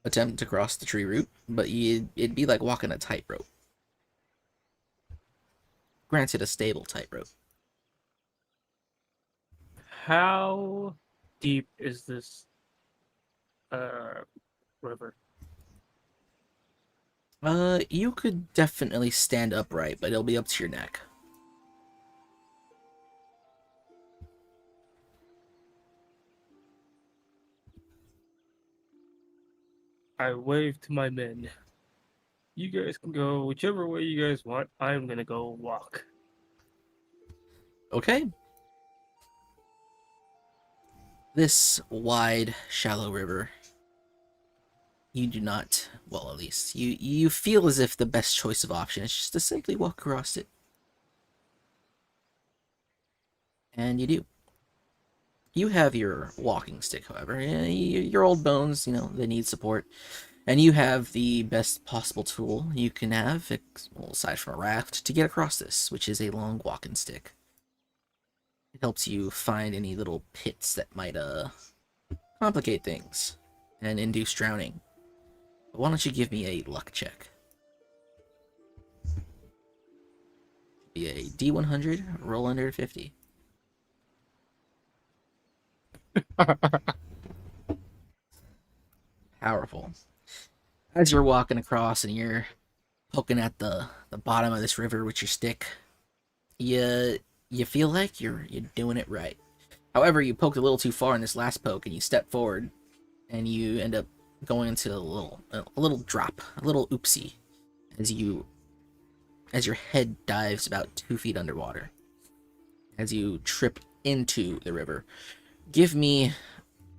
attempt to cross the tree root, but it'd be like walking a tightrope. Granted, a stable tightrope. How deep is this river? You could definitely stand upright, but it'll be up to your neck. I wave to my men. You guys can go whichever way you guys want. I'm gonna go walk. Okay. This wide, shallow river, you do not, well, at least, you feel as if the best choice of option is just to simply walk across it. And you do. You have your walking stick, however. Your old bones, they need support. And you have the best possible tool you can have, well, aside from a raft, to get across this, which is a long walking stick. It helps you find any little pits that might, complicate things and induce drowning. But why don't you give me a luck check? Be a D100, roll under 50. Powerful. As you're walking across and you're poking at the bottom of this river with your stick, you feel like you're doing it right. However, you poked a little too far in this last poke, and you step forward, and you end up going into a little drop, a little oopsie, as your head dives about 2 feet underwater. As you trip into the river, give me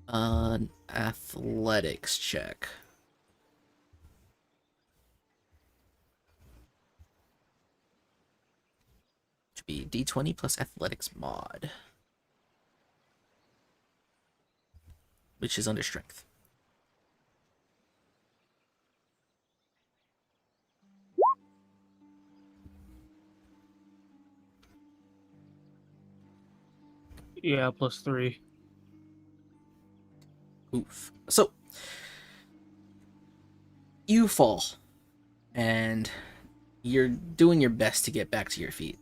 an athletics check. Should be D20 plus athletics mod, which is under strength. Yeah, +3. Oof. So you fall, and you're doing your best to get back to your feet,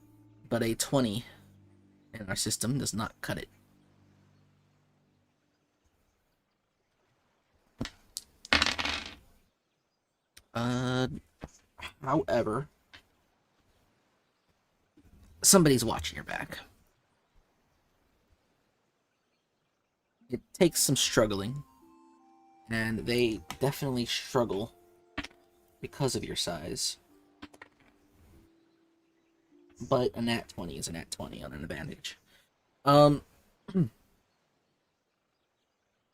but a 20 in our system does not cut it. However, somebody's watching your back. It takes some struggling, and they definitely struggle because of your size. But a nat 20 is a nat 20 on an advantage.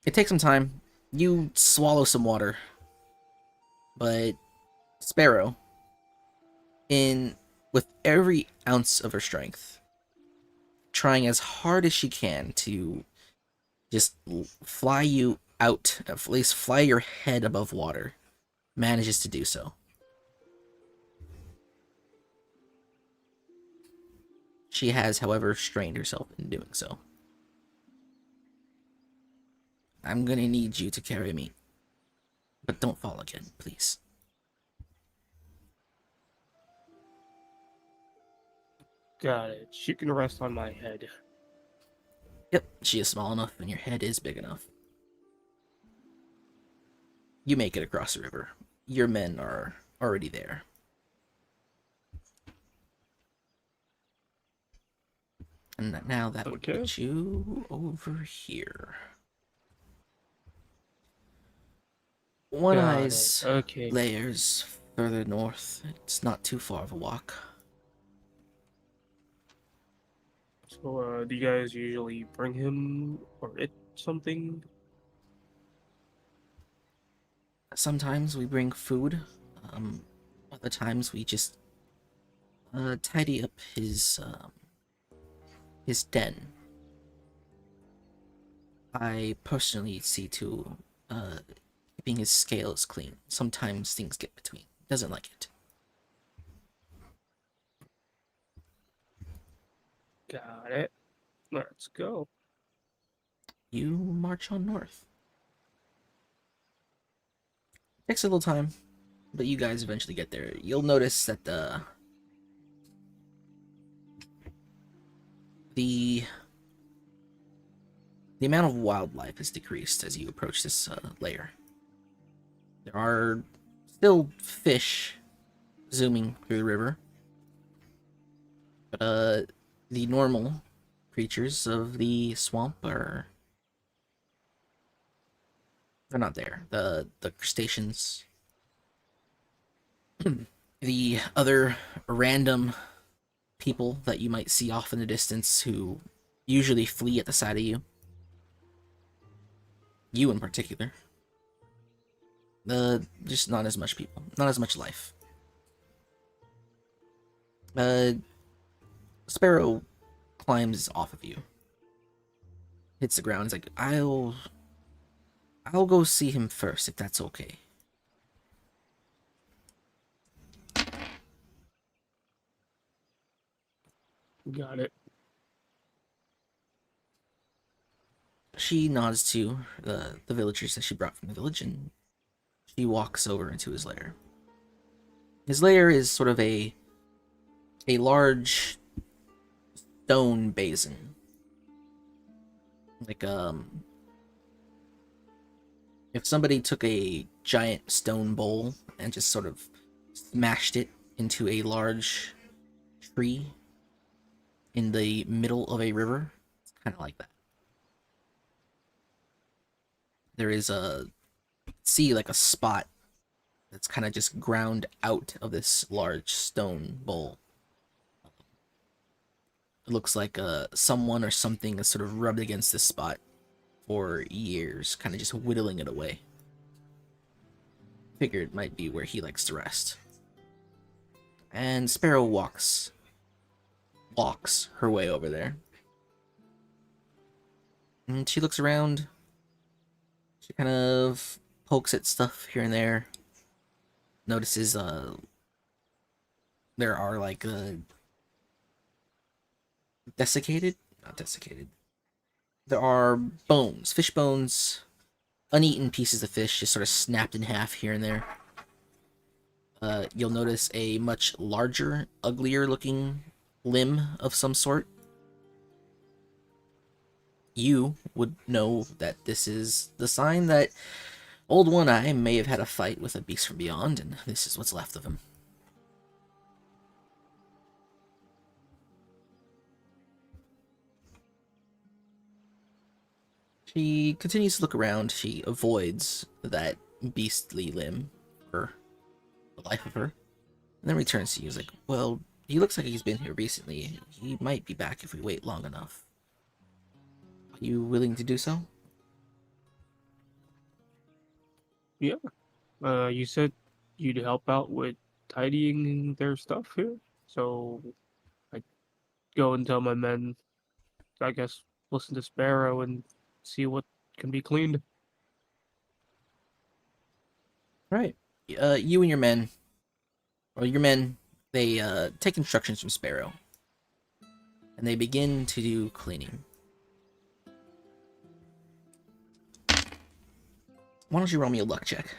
It takes some time. You swallow some water, but Sparrow, with every ounce of her strength, trying as hard as she can to just fly you out, at least fly your head above water, manages to do so. She has, however, strained herself in doing so. I'm gonna need you to carry me, but don't fall again, please. Got it. She can rest on my head. Yep, she is small enough, and your head is big enough. You make it across the river. Your men are already there. And now that would Okay. put you over here. One Got Eye's it. Okay. layers further north. It's not too far of a walk. So, do you guys usually bring him or it something? Sometimes we bring food. Other times we just tidy up his den. I personally see to keeping his scales clean. Sometimes things get between. Doesn't like it. Got it. Let's go. You march on north. Takes a little time, but you guys eventually get there. You'll notice that the amount of wildlife has decreased as you approach this layer. There are still fish zooming through the river, but the normal creatures of the swamp they're not there. The crustaceans, the other random people that you might see off in the distance who usually flee at the sight of you. You in particular. Just not as much people. Not as much life. Sparrow climbs off of you. Hits the ground. He's like, I'll go see him first, if that's okay. Got it. She nods to the villagers that she brought from the village, and she walks over into his lair. His lair is sort of a large stone basin. Like, if somebody took a giant stone bowl and just sort of smashed it into a large tree in the middle of a river, it's kind of like that. There is a spot that's kind of just ground out of this large stone bowl. It looks like someone or something has sort of rubbed against this spot for years, kind of just whittling it away. Figured it might be where he likes to rest. And Sparrow walks walks her way over there. And she looks around. She kind of pokes at stuff here and there. Notices there are like not desiccated. There are bones, fish bones, uneaten pieces of fish just sort of snapped in half here and there. You'll notice a much larger, uglier looking limb of some sort. You would know that this is the sign that Old One-Eye may have had a fight with a beast from beyond, and this is what's left of him. She continues to look around. She avoids that beastly limb for the life of her, and then returns to you. He's like, well, he looks like he's been here recently. He might be back if we wait long enough. Are you willing to do so? You said you'd help out with tidying their stuff here, so I go and tell my men. I guess listen to Sparrow and see what can be cleaned. Right. You and your men, they take instructions from Sparrow, and they begin to do cleaning. Why don't you roll me a luck check?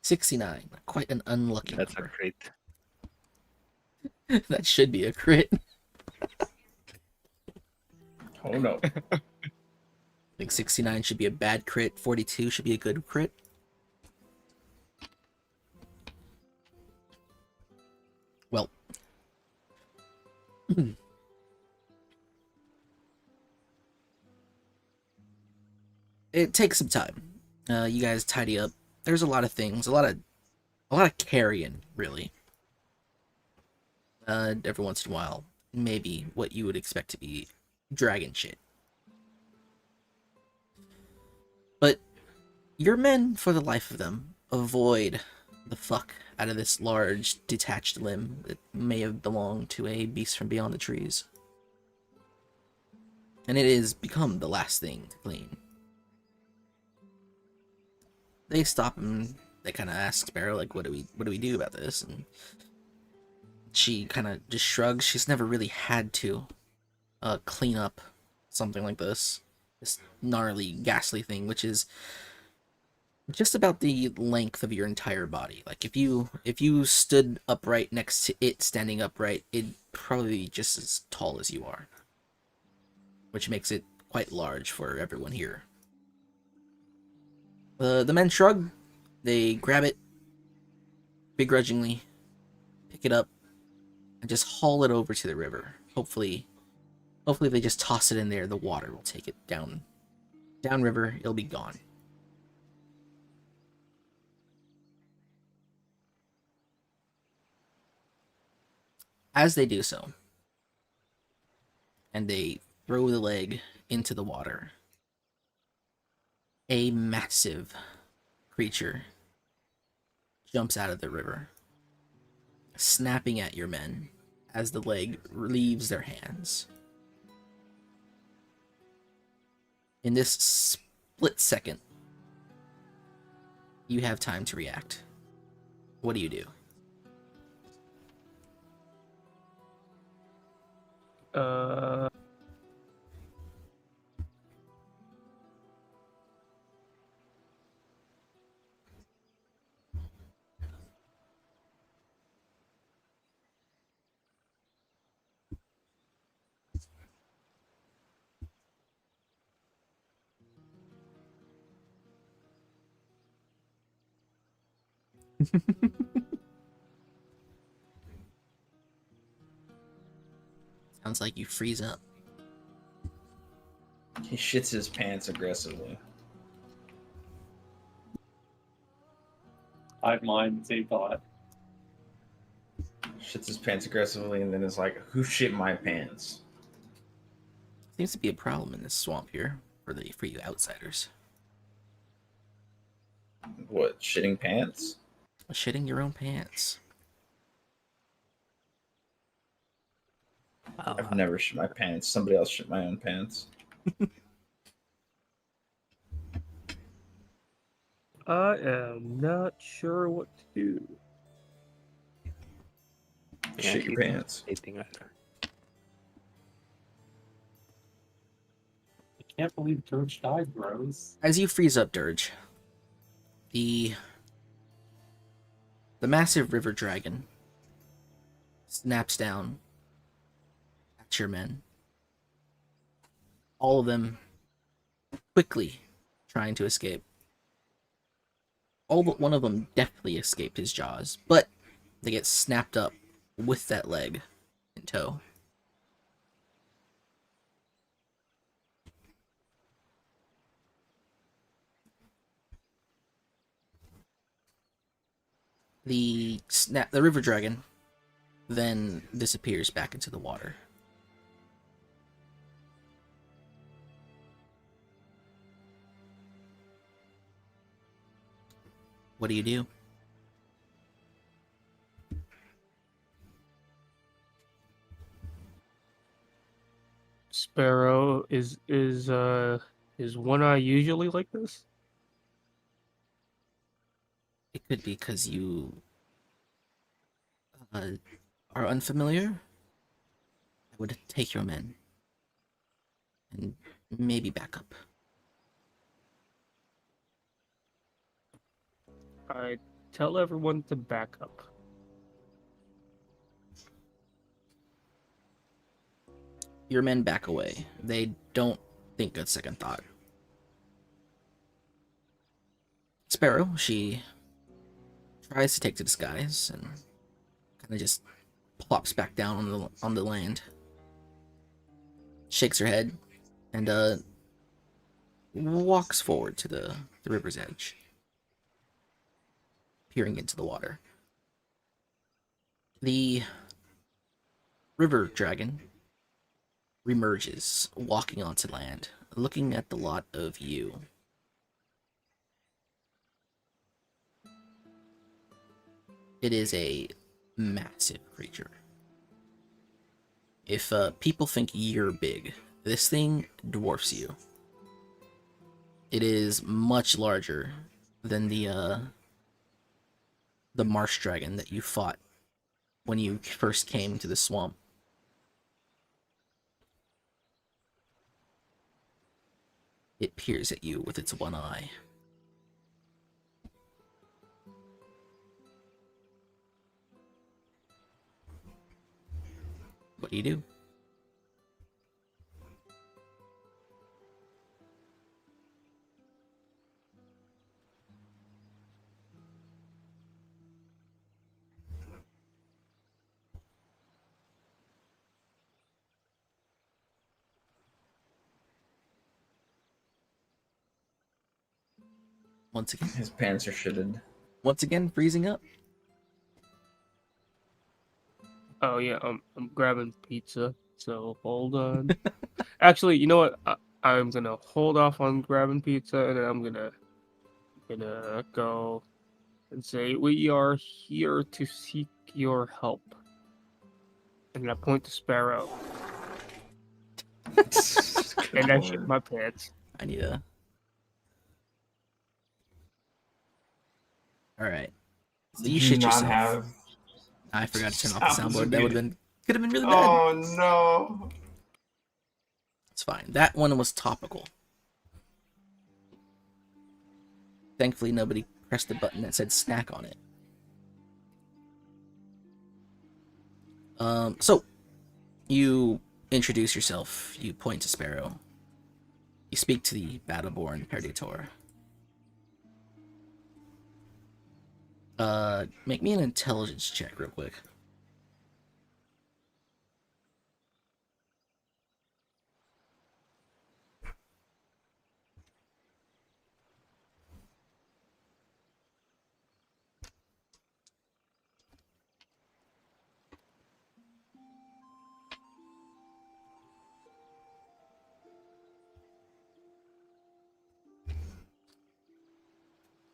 $69. Quite an unlucky That's a number. crit. That should be a crit. Oh no. I think 69 should be a bad crit. 42 should be a good crit. Well. It takes some time. You guys tidy up. There's a lot of things, a lot of carrying, really. Every once in a while, maybe what you would expect to be dragon shit. But your men, for the life of them, avoid the fuck out of this large, detached limb that may have belonged to a beast from beyond the trees. And it has become the last thing to clean. They stop and they kind of ask Sparrow, like, what do we do about this? And she kind of just shrugs. She's never really had to clean up something like this gnarly, ghastly thing, which is just about the length of your entire body. Like if you stood upright next to it standing upright, it'd probably be just as tall as you are, which makes it quite large for everyone here. The men shrug. They grab it begrudgingly, pick it up, and just haul it over to the river. Hopefully they just toss it in there. The water will take it downriver. It'll be gone. As they do so, and they throw the leg into the water, a massive creature jumps out of the river, snapping at your men as the leg leaves their hands. In this split second, you have time to react. What do you do? Sounds like you freeze up. He shits his pants aggressively. I have mine, same thought. Shits his pants aggressively and then is like, who shit my pants? Seems to be a problem in this swamp here for you outsiders. What, shitting pants? Shitting your own pants. I've never shit my pants. Somebody else shit my own pants. I am not sure what to do. Shit your pants. Anything I can't believe George died, bros. As you freeze up, Dirge, the massive river dragon snaps down at your men. All of them quickly trying to escape. All but one of them deftly escaped his jaws, but they get snapped up with that leg in tow. The river dragon then disappears back into the water. What do you do? Sparrow is One Eye usually like this? It could be because you are unfamiliar. I would take your men and maybe back up. I tell everyone to back up. Your men back away. They don't think a second thought. Sparrow, she tries to take to the skies and kind of just plops back down on the land. Shakes her head and walks forward to the river's edge, peering into the water. The river dragon remerges, walking onto land, looking at the lot of you. It is a massive creature. If people think you're big, this thing dwarfs you. It is much larger than the marsh dragon that you fought when you first came to the swamp. It peers at you with its one eye. What do you do? Once again, His pants are shitted. freezing up. Oh yeah, I'm grabbing pizza. So hold on. Actually, you know what? I'm gonna hold off on grabbing pizza, and then I'm gonna go and say we are here to seek your help. And I point to Sparrow, and I shit my pants. I need a. Alright. So you Do shit not yourself. have. I forgot to turn off the Sounds soundboard. That good. could have been really bad. Oh no! It's fine. That one was topical. Thankfully, nobody pressed the button that said snack on it. So you introduce yourself. You point to Sparrow. You speak to the Battleborn Perditor. Make me an intelligence check real quick.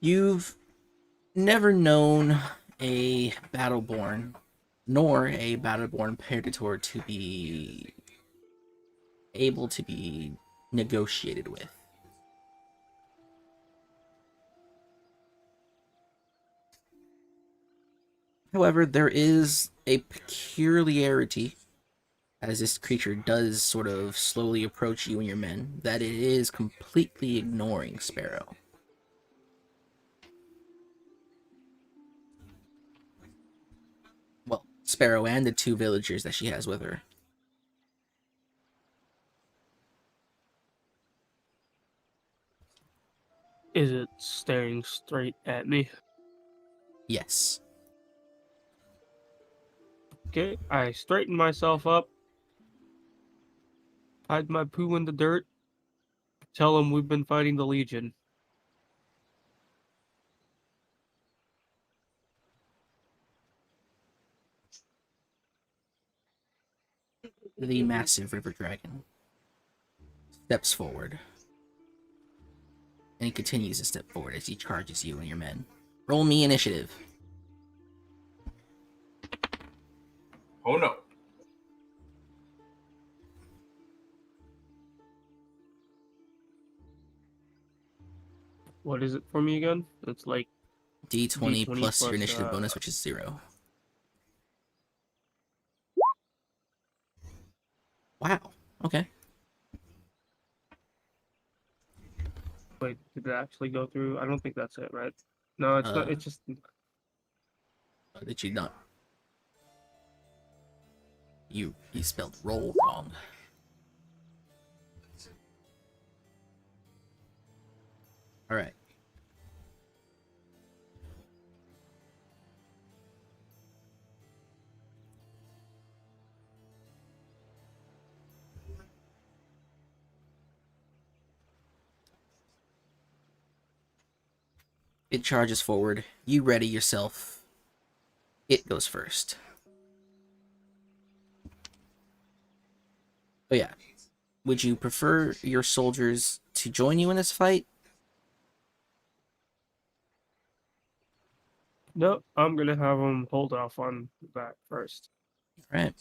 You've never known a Battleborn, nor a Battleborn Predator to be able to be negotiated with. However, there is a peculiarity, as this creature does sort of slowly approach you and your men, that it is completely ignoring Sparrow. Well, Sparrow and the 2 villagers that she has with her. Is it staring straight at me? Yes. Okay, I straighten myself up, hide my poo in the dirt, tell him we've been fighting the Legion. The massive river dragon steps forward. And he continues to step forward as he charges you and your men. Roll me initiative. Oh no. What is it for me again? It's like D20 D20 plus your plus, initiative bonus, which is 0. Wow. Okay. wait, did it actually go through? I don't think that's it, right? No, it's not. It's just Did you not? You spelled roll wrong. Alright. It charges forward. You ready yourself. It goes first. Oh yeah. Would you prefer your soldiers to join you in this fight? no. I'm gonna have him hold off on that first. Alright.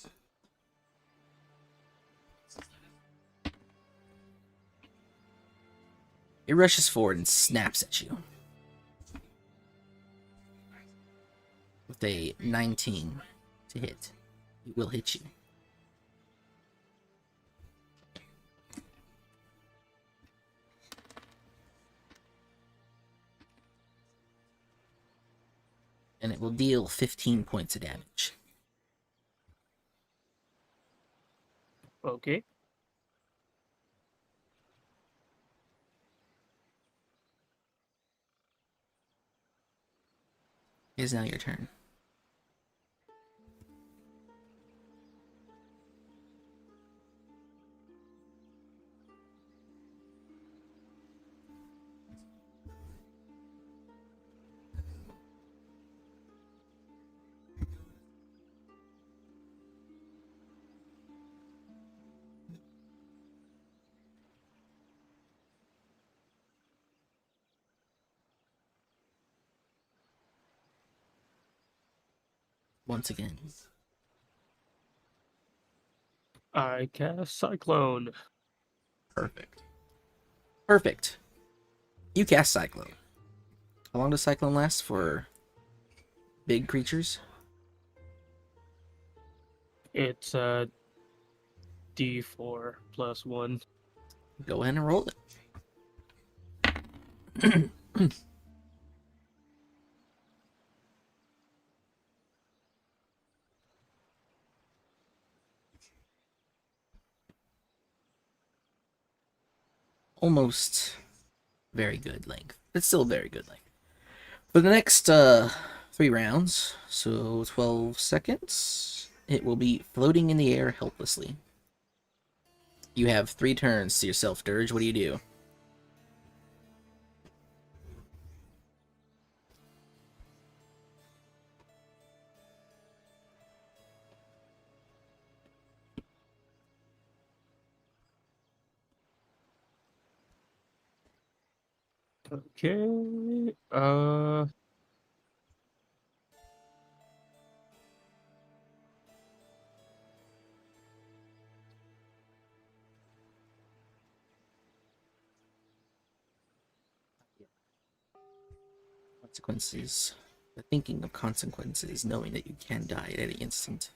It rushes forward and snaps at you. With a 19 to hit. It will hit you. And it will deal 15 points of damage. Okay. It is now your turn. Once again. I cast Cyclone. Perfect. Perfect. You cast Cyclone. How long does Cyclone last for big creatures? It's D4 plus 1. Go ahead and roll it. Almost very good length. It's still very good length. For the next 3 rounds, so 12 seconds, it will be floating in the air helplessly. You have 3 turns to yourself, Dirge. What do you do? Okay. Consequences. The thinking of consequences, knowing that you can die at any instant,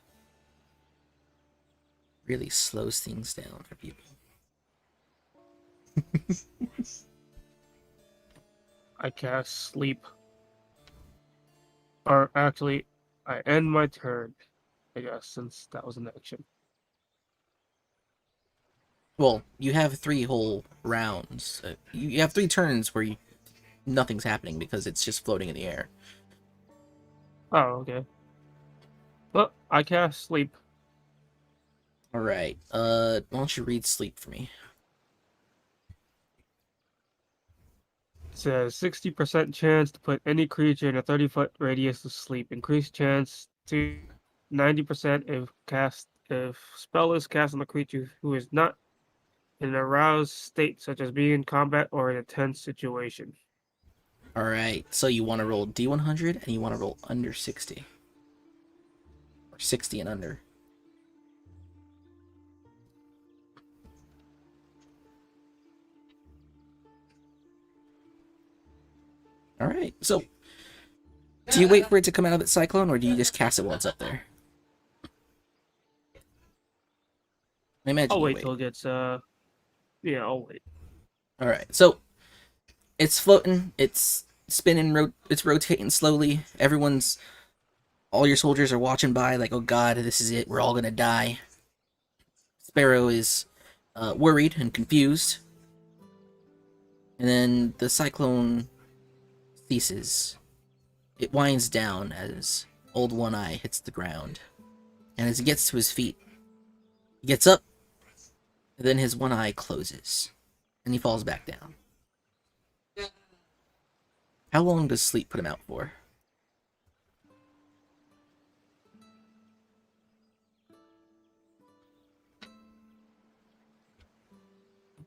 really slows things down for people. I cast sleep. Or actually, I end my turn, I guess, since that was an action. Well, you have 3 whole rounds. You have 3 turns where nothing's happening because it's just floating in the air. Oh, okay. Well, I cast sleep. Alright, why don't you read sleep for me? It says 60% chance to put any creature in a 30-foot radius to sleep. Increased chance to 90% if spell is cast on a creature who is not in an aroused state, such as being in combat or in a tense situation. Alright, so you want to roll D100 and you want to roll under 60. Or 60 and under. Alright, so do you wait for it to come out of its cyclone or do you just cast it while it's up there? I imagine I'll you wait till it gets, yeah, I'll wait. Alright, so it's floating, it's spinning, it's rotating slowly. All your soldiers are watching by like, oh god, this is it, we're all gonna die. Sparrow is worried and confused. And then the cyclone ceases. It winds down as Old One Eye hits the ground. And as he gets to his feet, he gets up, and then his one eye closes. And he falls back down. How long does sleep put him out for?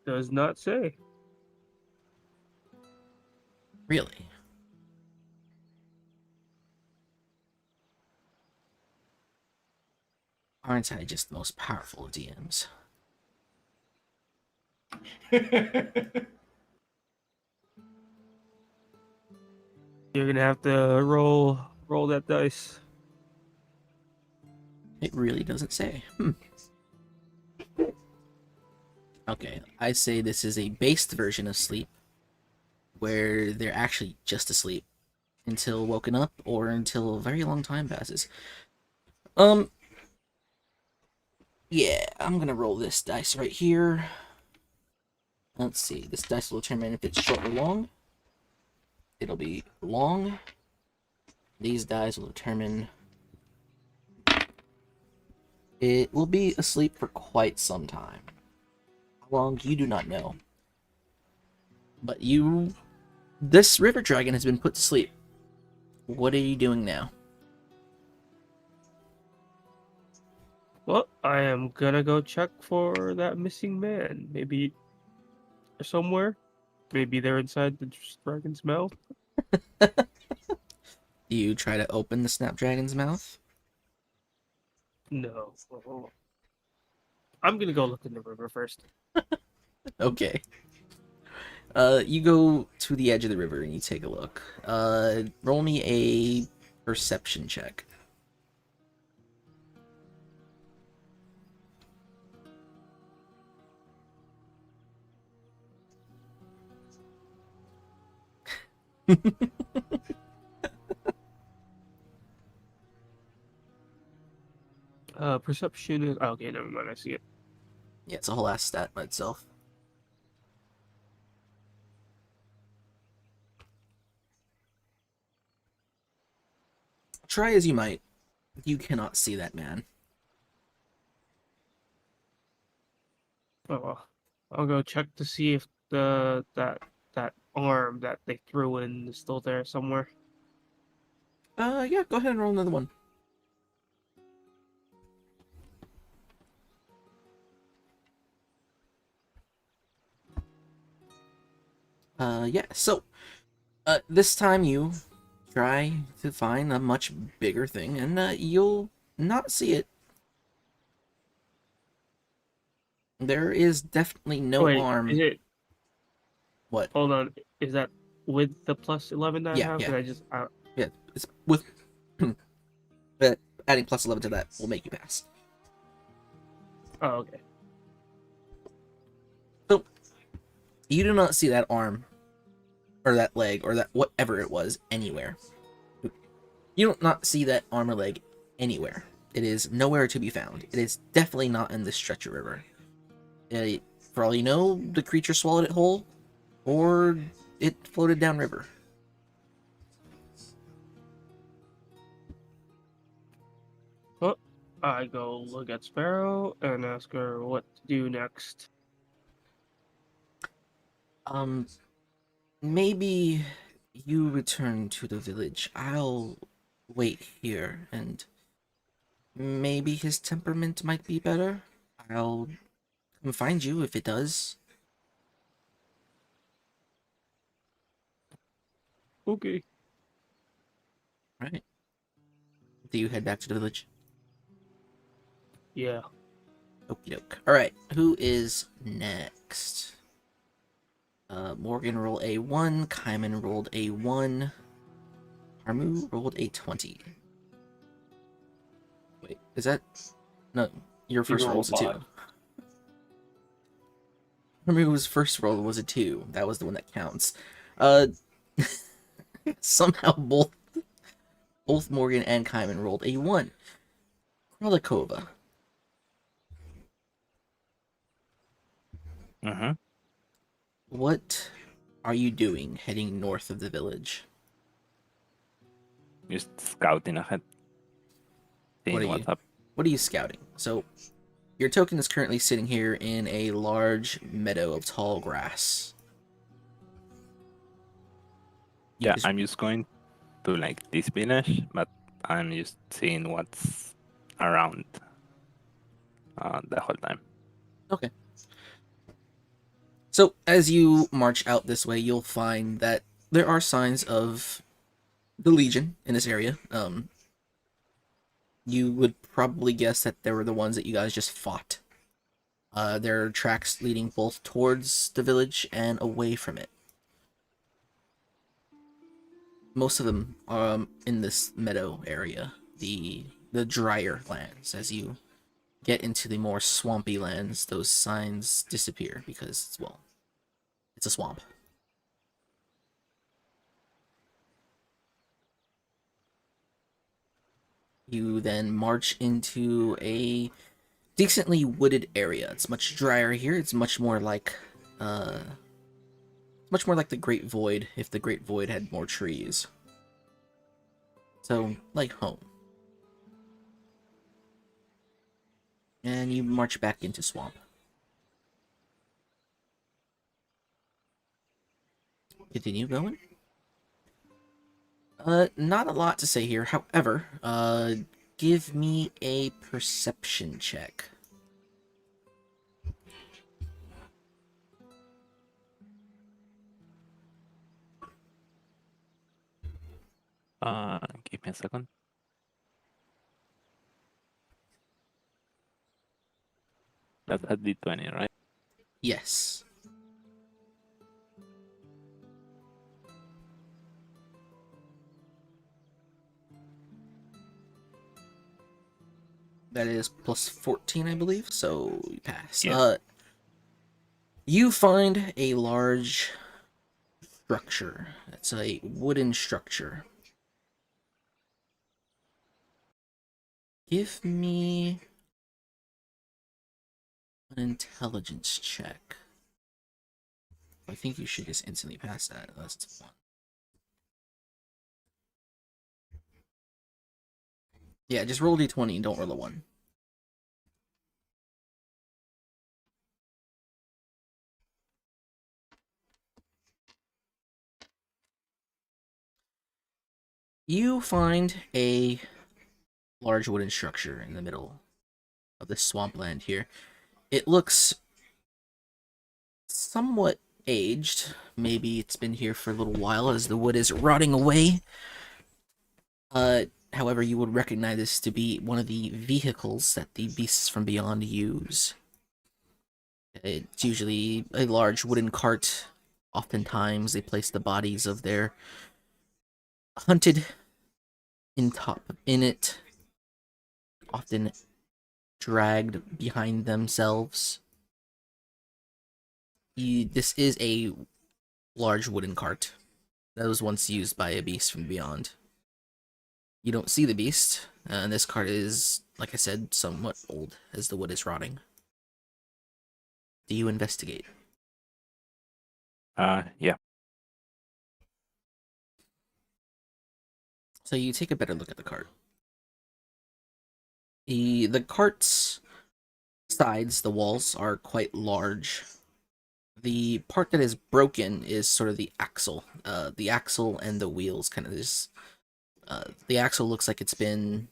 Does not say. Really? Aren't I just the most powerful of DMs? You're gonna have to roll that dice. It really doesn't say. Okay, I say this is a based version of sleep, where they're actually just asleep until woken up or until a very long time passes. Yeah, I'm gonna roll this dice right here. Let's see, this dice will determine if it's short or long. It'll be long. These dice will determine it will be asleep for quite some time. How long, you do not know. But this river dragon has been put to sleep. What are you doing now? Well, I am gonna go check for that missing man. Maybe somewhere. Maybe they're inside the dragon's mouth. Do you try to open the snapdragon's mouth? No. I'm gonna go look in the river first. Okay. You go to the edge of the river and you take a look. Roll me a perception check. Perception is okay. Never mind. I see it. Yeah, it's a whole ass stat by itself. Try as you might, you cannot see that man. Oh, well. I'll go check to see if that arm that they threw in is still there somewhere. Yeah, go ahead and roll another one. Yeah, so this time you try to find a much bigger thing, and you'll not see it. There is definitely no Wait, arm. is it? What? Hold on. Is that with the plus 11 that I Yeah, have? yeah. 'Cause I just Yeah, it's with but adding plus 11 to that will make you pass. oh, okay. So you do not see that arm or that leg or that whatever it was anywhere. You do not see that arm or leg anywhere. It is nowhere to be found. It is definitely not in this stretch of river. For all you know, the creature swallowed it whole, or it floated downriver. Well, I go look at Sparrow and ask her what to do next. Maybe you return to the village. I'll wait here, and maybe his temperament might be better. I'll come find you if it does. Okay. Right. Do you head back to the village? Yeah. Okie doke. Alright, who is next? Morgan rolled a 1, Kaiman rolled a 1, Harmu rolled a 20. Wait, is that... No, your first roll was a 2. rolled Harmu's first roll was a 2. That was the one that counts. Uh, somehow both Morgan and Kaiman rolled a 1. Kralikova. Mm-hmm. What are you doing heading north of the village? Just scouting ahead. What Seeing are what's you- up. What are you scouting? So, your token is currently sitting here in a large meadow of tall grass. Yeah, Is- I'm just going to like this village, but I'm just seeing what's around the whole time. Okay. So, as you march out this way, you'll find that there are signs of the Legion in this area. You would probably guess that they were the ones that you guys just fought. There are tracks leading both towards the village and away from it. Most of them are in this meadow area, the drier lands. As you get into the more swampy lands, those signs disappear because, well, it's a swamp. You then march into a decently wooded area. It's much drier here. It's much more like the Great Void if the Great Void had more trees. So, like home. And you march back into swamp. Continue going. Not a lot to say here. However, give me a perception check. Give me a second. That's a D20, right? Yes. That is plus 14, I believe, so you pass. Yeah. You find a large structure. It's a wooden structure. Give me an intelligence check. I think you should just instantly pass that, unless it's 1. Yeah, just roll a d20 and don't roll a 1. You find a large wooden structure in the middle of the swampland here. It looks somewhat aged. Maybe it's been here for a little while as the wood is rotting away. However, you would recognize this to be one of the vehicles that the beasts from beyond use. It's usually a large wooden cart. Oftentimes, they place the bodies of their hunted in it, often dragged behind themselves. This is a large wooden cart that was once used by a beast from beyond. You don't see the beast, and this cart is, like I said, somewhat old as the wood is rotting. Do you investigate? Yeah. So you take a better look at the cart. The cart's sides, the walls, are quite large. The part that is broken is sort of the axle. The axle and the wheels kind of just... the axle looks like it's been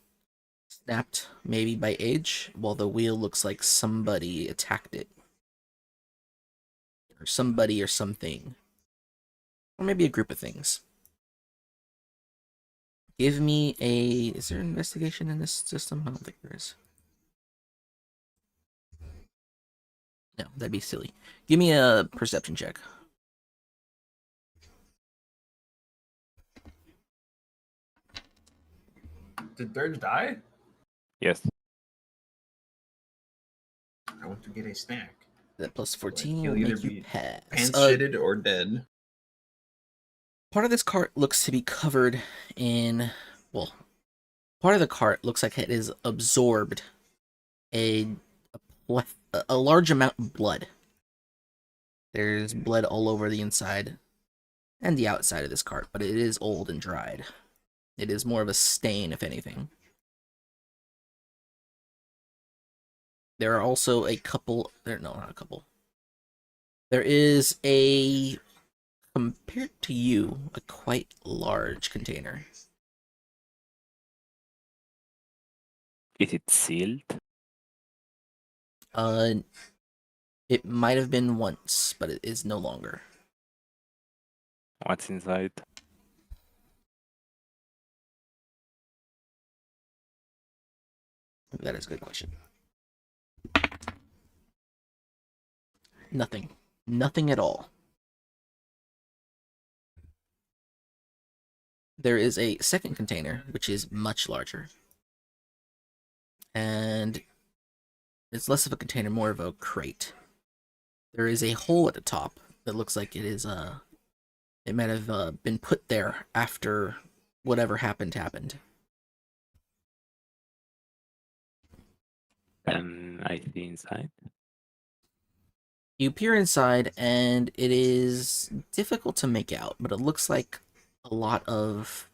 snapped, maybe by age, while the wheel looks like somebody attacked it. Or somebody or something. Or maybe a group of things. Give me a... Is there an investigation in this system? I don't think there is. No, that'd be silly. Give me a perception check. Did Dirge die? Yes. I want to get a snack. That plus 14 he'll will either make you be pass. Pants shitted or dead. Part of this cart looks to be covered in... Well, part of the cart looks like it is absorbed a large amount of blood. There's blood all over the inside and the outside of this cart, but it is old and dried. It is more of a stain, if anything. There are also a couple... No, not a couple. There is a... Compared to you, a quite large container. Is it sealed? It might have been once, but it is no longer. What's inside? That is a good question. Nothing. Nothing at all. There is a second container, which is much larger. And it's less of a container, more of a crate. There is a hole at the top that looks like it is, it might have been put there after whatever happened. Can I see inside? You peer inside, and it is difficult to make out, but it looks like a lot of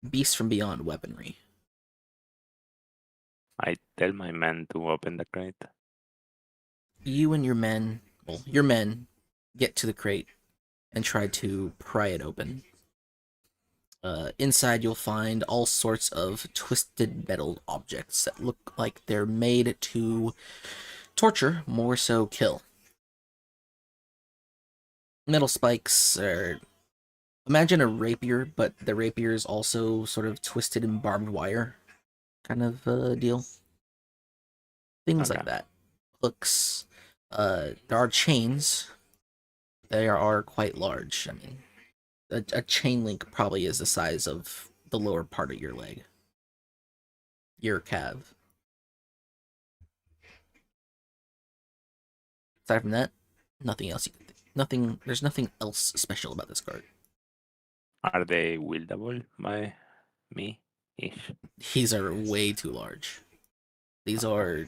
Beasts from Beyond weaponry. I tell my men to open the crate. You and your men, well, your men, get to the crate and try to pry it open. Inside, you'll find all sorts of twisted metal objects that look like they're made to torture, more so kill. Metal spikes are... Imagine a rapier, but the rapier is also sort of twisted in barbed wire kind of deal. Things like Okay. that. Hooks. There are chains. They are quite large. I mean, a chain link probably is the size of the lower part of your leg. Your calf. Aside from that, nothing else. Nothing. There's nothing else special about this card. Are they wieldable by me? Ish. These are way too large. These are...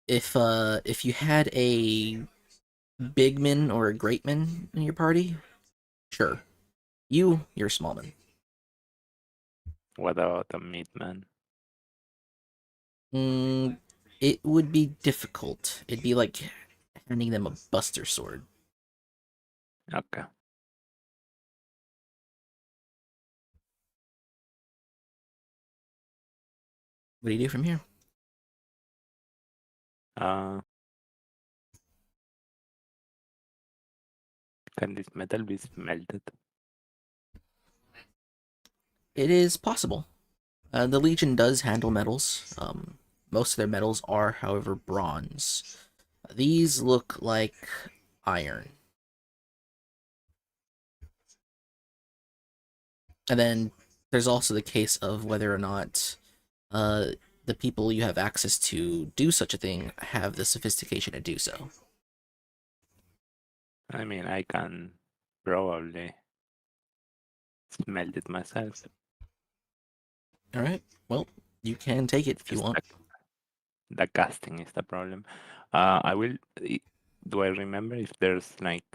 If you had a bigman or a greatman in your party, sure. You're a smallman. What about a meatman? It would be difficult. It'd be like handing them a buster sword. Okay. What do you do from here? Uh, Can this metal be smelted? It is possible. The Legion does handle metals. Most of their metals are, however, bronze. These look like iron. And then there's also the case of whether or not the people you have access to do such a thing have the sophistication to do so. I mean, I can probably smelt it myself. Alright, well, you can take it if you Just want. the casting is the problem. I will. Do I remember if there's like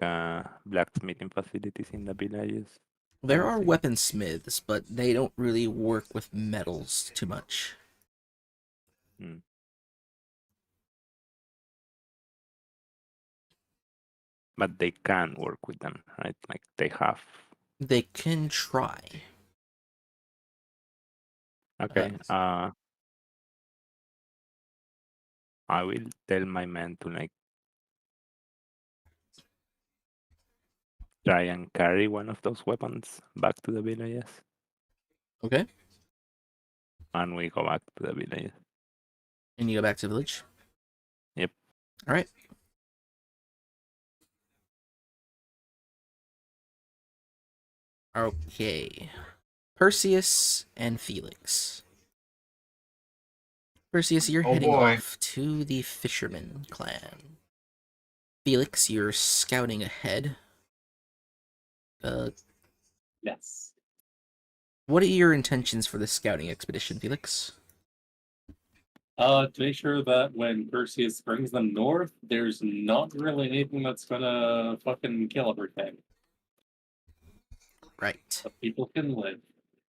blacksmithing facilities in the villages? There Let's are see. weaponsmiths, but they don't really work with metals too much. But they can work with them, right? Like they have. They can try. Okay. I will tell my men to like try and carry one of those weapons back to the villages, Okay. and we go back to the villages. And you go back to the village? Yep. Alright. Okay. Perseus and Felix. Perseus, you're Oh, heading boy. off to the Fisherman clan. Felix, you're scouting ahead. Yes. What are your intentions for this scouting expedition, Felix? To make sure that when Perseus brings them north, there's not really anything that's gonna fucking kill everything. Right. So people can live.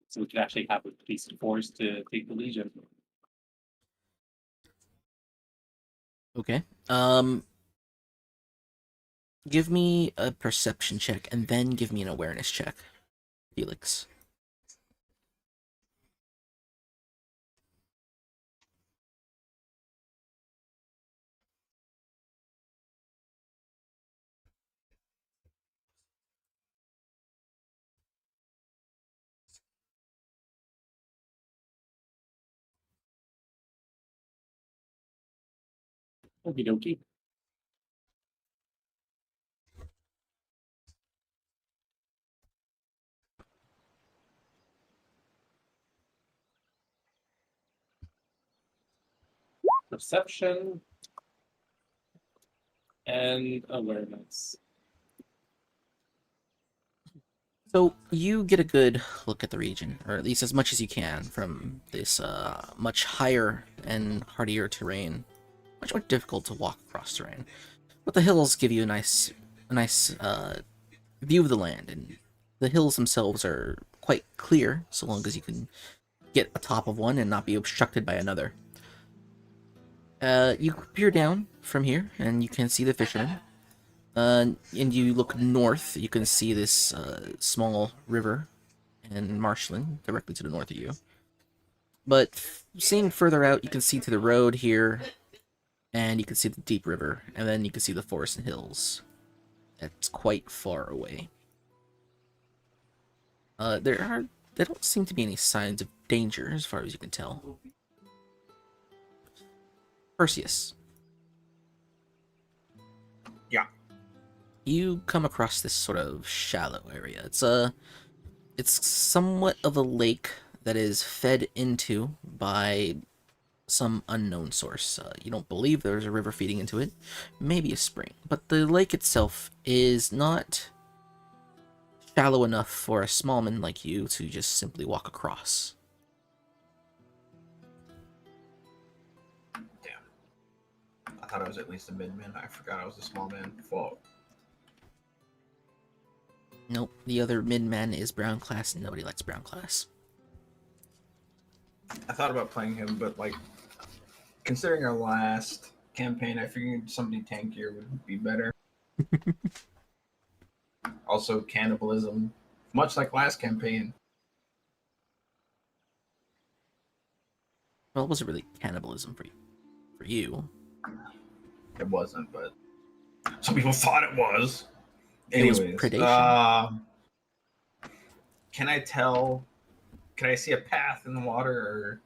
So we can actually have a decent force to take the Legion. Okay. Give me a perception check and then give me an awareness check, Felix. Okie dokie. Perception and awareness. So you get a good look at the region, or at least as much as you can from this much higher and hardier terrain. Much more difficult to walk across terrain. But the hills give you a nice view of the land, and the hills themselves are quite clear, so long as you can get atop of one and not be obstructed by another. You peer down from here, and you can see the fishermen. And you look north, you can see this small river and marshland directly to the north of you. But seeing further out, you can see to the road here, and you can see the deep river, and then you can see the forest and hills. That's quite far away. There don't seem to be any signs of danger as far as you can tell. Perseus. Yeah. You come across this sort of shallow area. It's somewhat of a lake that is fed into by some unknown source. You don't believe there's a river feeding into it, maybe a spring, but the lake itself is not shallow enough for a smallman like you to just simply walk across. I thought I was at least a mid-man. I forgot I was a small man. Fault. Nope, the other mid-man is brown class, and nobody likes brown class. I thought about playing him, but like, considering our last campaign, I figured somebody tankier would be better. Also, cannibalism, much like last campaign. Well, it wasn't really cannibalism for you. It wasn't, but some people thought it was. It was Anyways, predation. can I tell? Can I see a path in the water?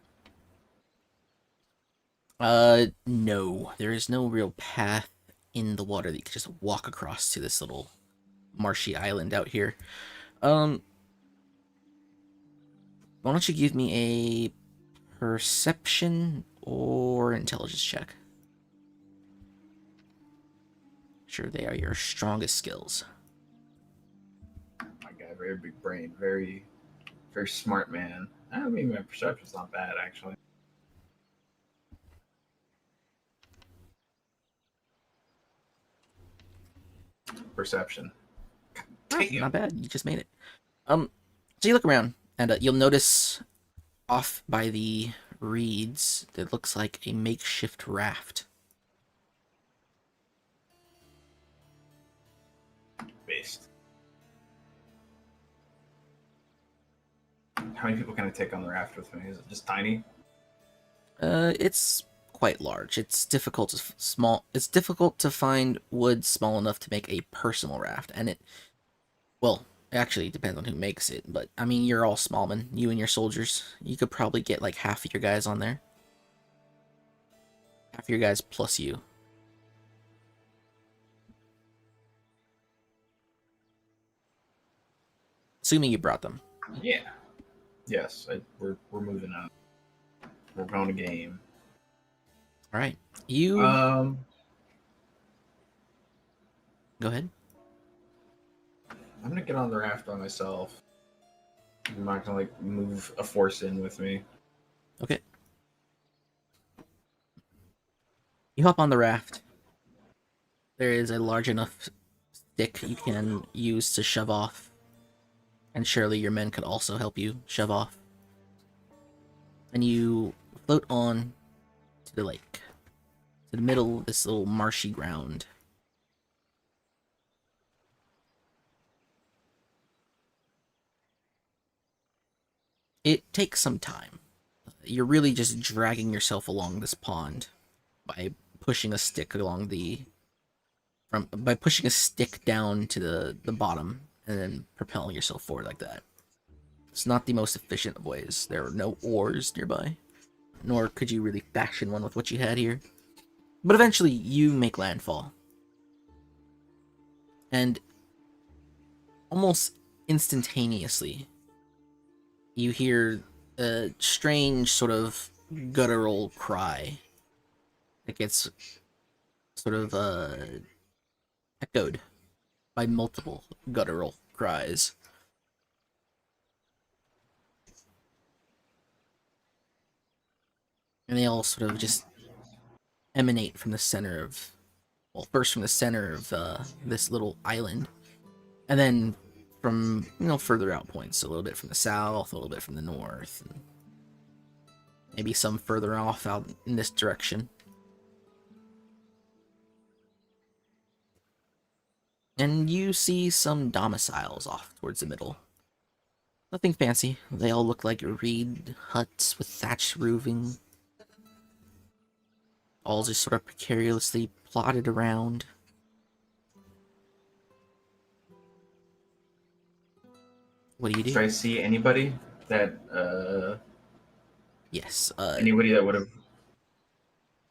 No. There is no real path in the water that you could just walk across to this little marshy island out here. Why don't you give me a perception or intelligence check? Sure, they are your strongest skills. My guy, very big brain, very, very smart man. I mean, my perception's not bad actually. Perception. Damn. Not bad. You just made it. So you look around, and you'll notice off by the reeds that looks like a makeshift raft. Based. How many people can I take on the raft with me? Is it just tiny? It's quite large. It's difficult to find wood small enough to make a personal raft, and well, actually, it depends on who makes it. But I mean, you're all smallmen, you and your soldiers. You could probably get like half of your guys on there. Half of your guys plus you. Assuming you brought them. Yeah. Yes, we're moving on. We're going to game. All right, you Um, go ahead. I'm gonna get on the raft by myself. I'm not gonna like move a force in with me. Okay. You hop on the raft. There is a large enough stick you can use to shove off. And surely your men could also help you shove off. And you float on to the lake. To the middle of this little marshy ground. It takes some time. You're really just dragging yourself along this pond by pushing a stick along by pushing a stick down to the bottom and then propelling yourself forward like that. It's not the most efficient of ways. There are no oars nearby, nor could you really fashion one with what you had here. But eventually, you make landfall. And almost instantaneously, you hear a strange sort of guttural cry that gets sort of echoed by multiple guttural cries. And they all sort of just emanate from the center of, well, first from the center of this little island, and then from, further out points, a little bit from the south, a little bit from the north, and maybe some further off out in this direction. And you see some domiciles off towards the middle. Nothing fancy. They all look like reed huts with thatched roofing. All just sort of precariously plotted around. What do you do? Do I see anybody that Yes. anybody that would have?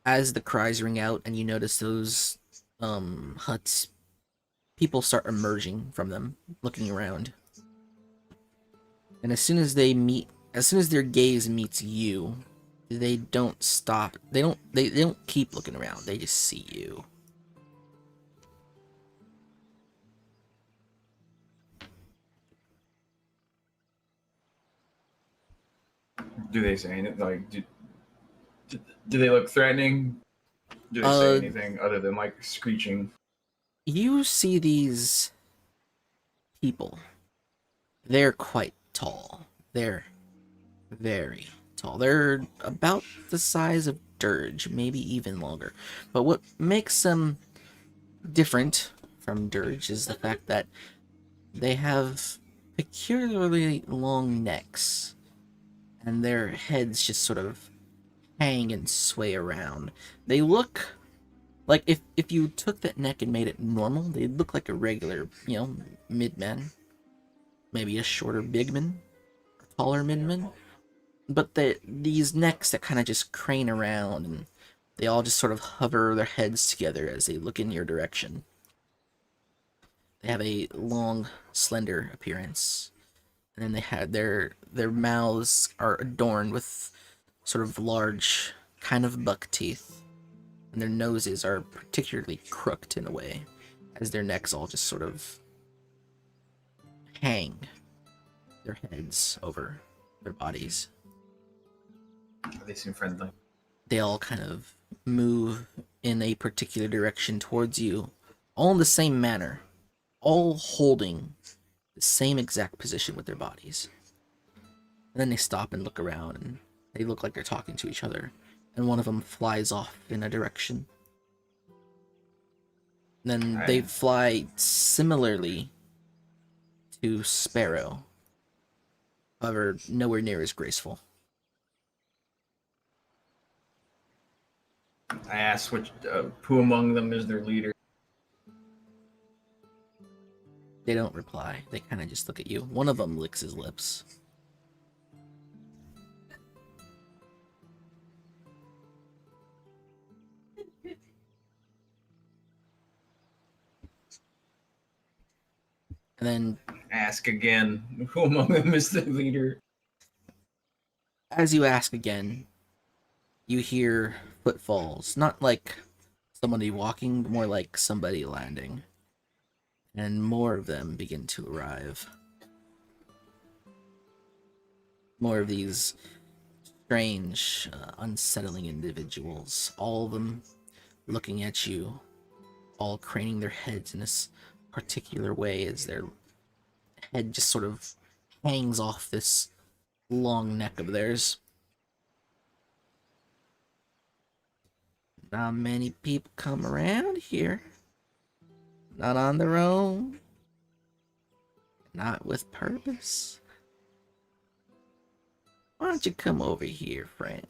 As the cries ring out and you notice those huts, people start emerging from them, looking around. And as soon as their gaze meets you, they don't stop. They don't keep looking around. They just see you. Do they say anything? Like, do they look threatening? Do they say anything other than like screeching? You see these people. They're quite tall. They're very tall. They're about the size of Dirge, maybe even longer. But what makes them different from Dirge is the fact that they have peculiarly long necks, and their heads just sort of hang and sway around. They look Like if you took that neck and made it normal, they'd look like a regular, midman. Maybe a shorter bigman, taller midman. But these necks that kind of just crane around, and they all just sort of hover their heads together as they look in your direction. They have a long, slender appearance, and then they had their mouths are adorned with sort of large, kind of buck teeth, and their noses are particularly crooked in a way, as their necks all just sort of hang their heads over their bodies. They seem friendly. They all kind of move in a particular direction towards you, all in the same manner, all holding the same exact position with their bodies. And then they stop and look around, and they look like they're talking to each other, and one of them flies off in a direction. Then they fly similarly to Sparrow, however, nowhere near as graceful. I asked who among them is their leader. They don't reply. They kind of just look at you. One of them licks his lips. And then, Ask again, who among them is the leader? as you ask again, you hear footfalls. Not like somebody walking, but more like somebody landing. And more of them begin to arrive. More of these strange, unsettling individuals. All of them looking at you, all craning their heads in this particular way as their head just sort of hangs off this long neck of theirs. Not many people come around here. Not on their own. Not with purpose. Why don't you come over here, friend?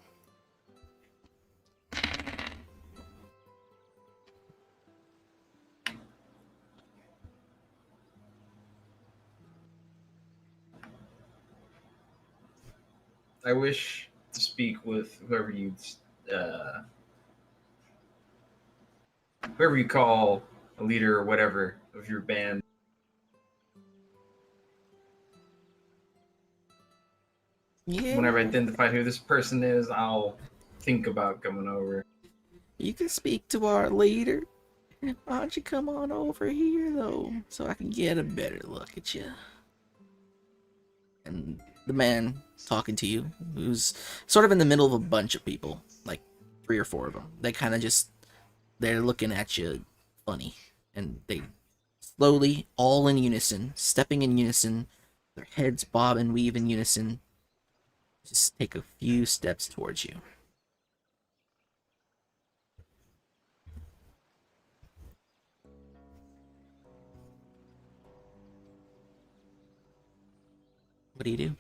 I wish to speak with whoever you call a leader or whatever of your band. Yeah. When I've identified who this person is, I'll think about coming over. You can speak to our leader. Why don't you come on over here, though, so I can get a better look at you? And the man talking to you, who's sort of in the middle of a bunch of people, like 3 or 4 of them, they kind of just, they're looking at you funny. And they slowly, all in unison, stepping in unison, their heads bob and weave in unison, just take a few steps towards you. What do you do?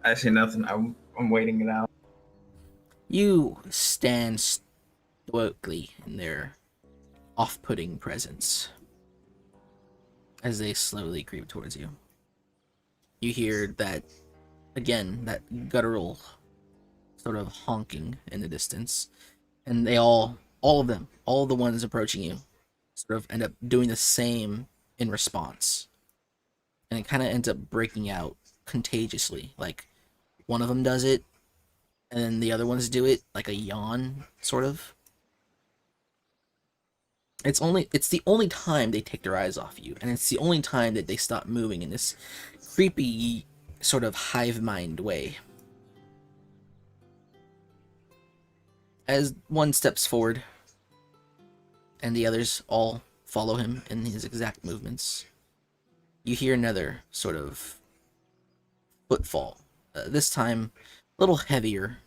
I say nothing. I'm waiting it out. You stand stoically in their off-putting presence as they slowly creep towards you. You hear that, again, that guttural sort of honking in the distance, and they all of them, all the ones approaching you, sort of end up doing the same in response. And it kind of ends up breaking out contagiously. Like, one of them does it, and then the other ones do it, like a yawn, sort of. It's the only time they take their eyes off you, and it's the only time that they stop moving in this creepy, sort of hive mind way. As one steps forward, and the others all follow him in his exact movements, you hear another sort of footfall. This time, a little heavier,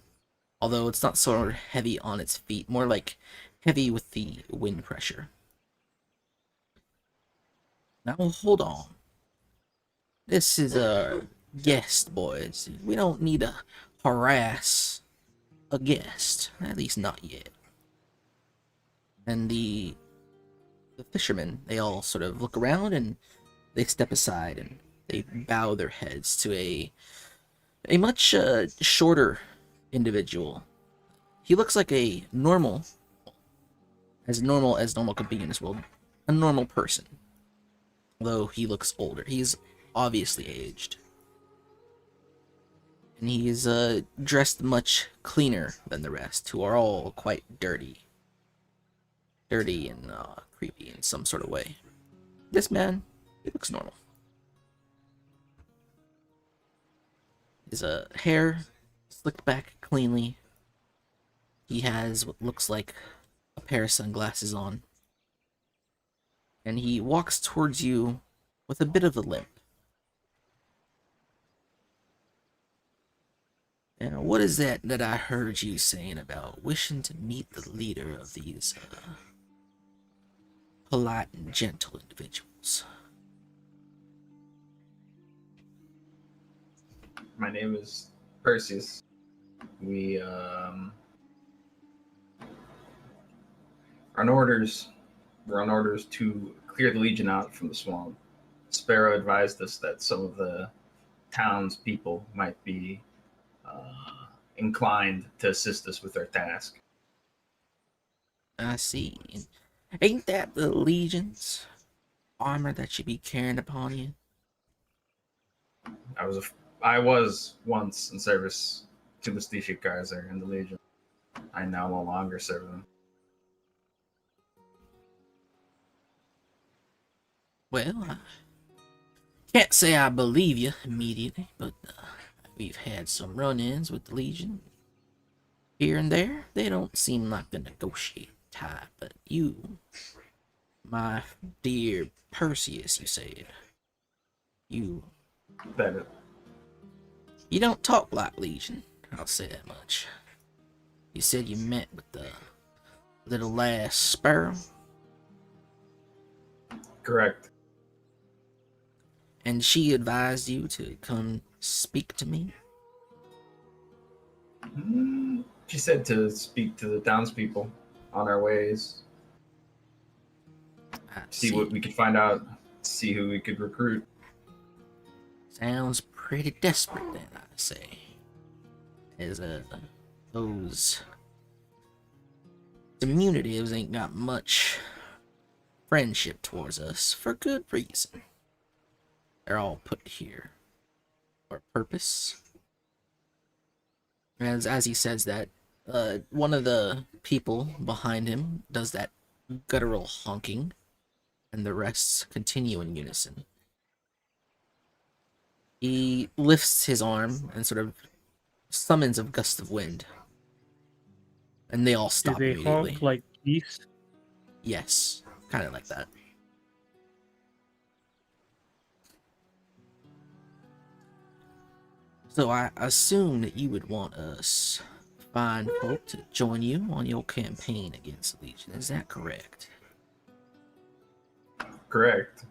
although it's not sort of heavy on its feet, more like heavy with the wind pressure. Now hold on. This is a guest, boys. We don't need to harass a guest, at least not yet. And the fishermen, they all sort of look around and they step aside and they bow their heads to a much shorter individual. He looks like a normal as normal could be in this world, a normal person. Although he looks older, he's obviously aged. And he's dressed much cleaner than the rest, who are all quite dirty. Dirty and creepy in some sort of way. This man, he looks normal. His hair slicked back cleanly. He has what looks like a pair of sunglasses on. And he walks towards you with a bit of a limp. Now, what is that I heard you saying about wishing to meet the leader of these polite and gentle individuals? My name is Perseus. We're on orders to clear the Legion out from the swamp. Sparrow advised us that some of the townspeople might be inclined to assist us with our task. I see. Ain't that the Legion's armor that should be carrying upon you? I was once in service to the Stisha Kaiser and the Legion. I now no longer serve them. Well, I can't say I believe you immediately, but we've had some run-ins with the Legion here and there. They don't seem like the negotiating type, but you, my dear Perseus, you said, you don't talk like Legion, I'll say that much. You said you met with the little lass Sparrow? Correct. And she advised you to come speak to me? She said to speak to the townspeople on our ways, see what we could find out, see who we could recruit. Sounds pretty desperate then, I say. As those diminutives ain't got much friendship towards us, for good reason. They're all put here for a purpose. As he says that, one of the people behind him does that guttural honking, and the rest continue in unison. He lifts his arm and sort of summons a gust of wind, and they all stop Do they immediately. honk like geese? Yes, kind of like that. So I assume that you would want us fine folk to join you on your campaign against the Legion. Is that correct? Correct.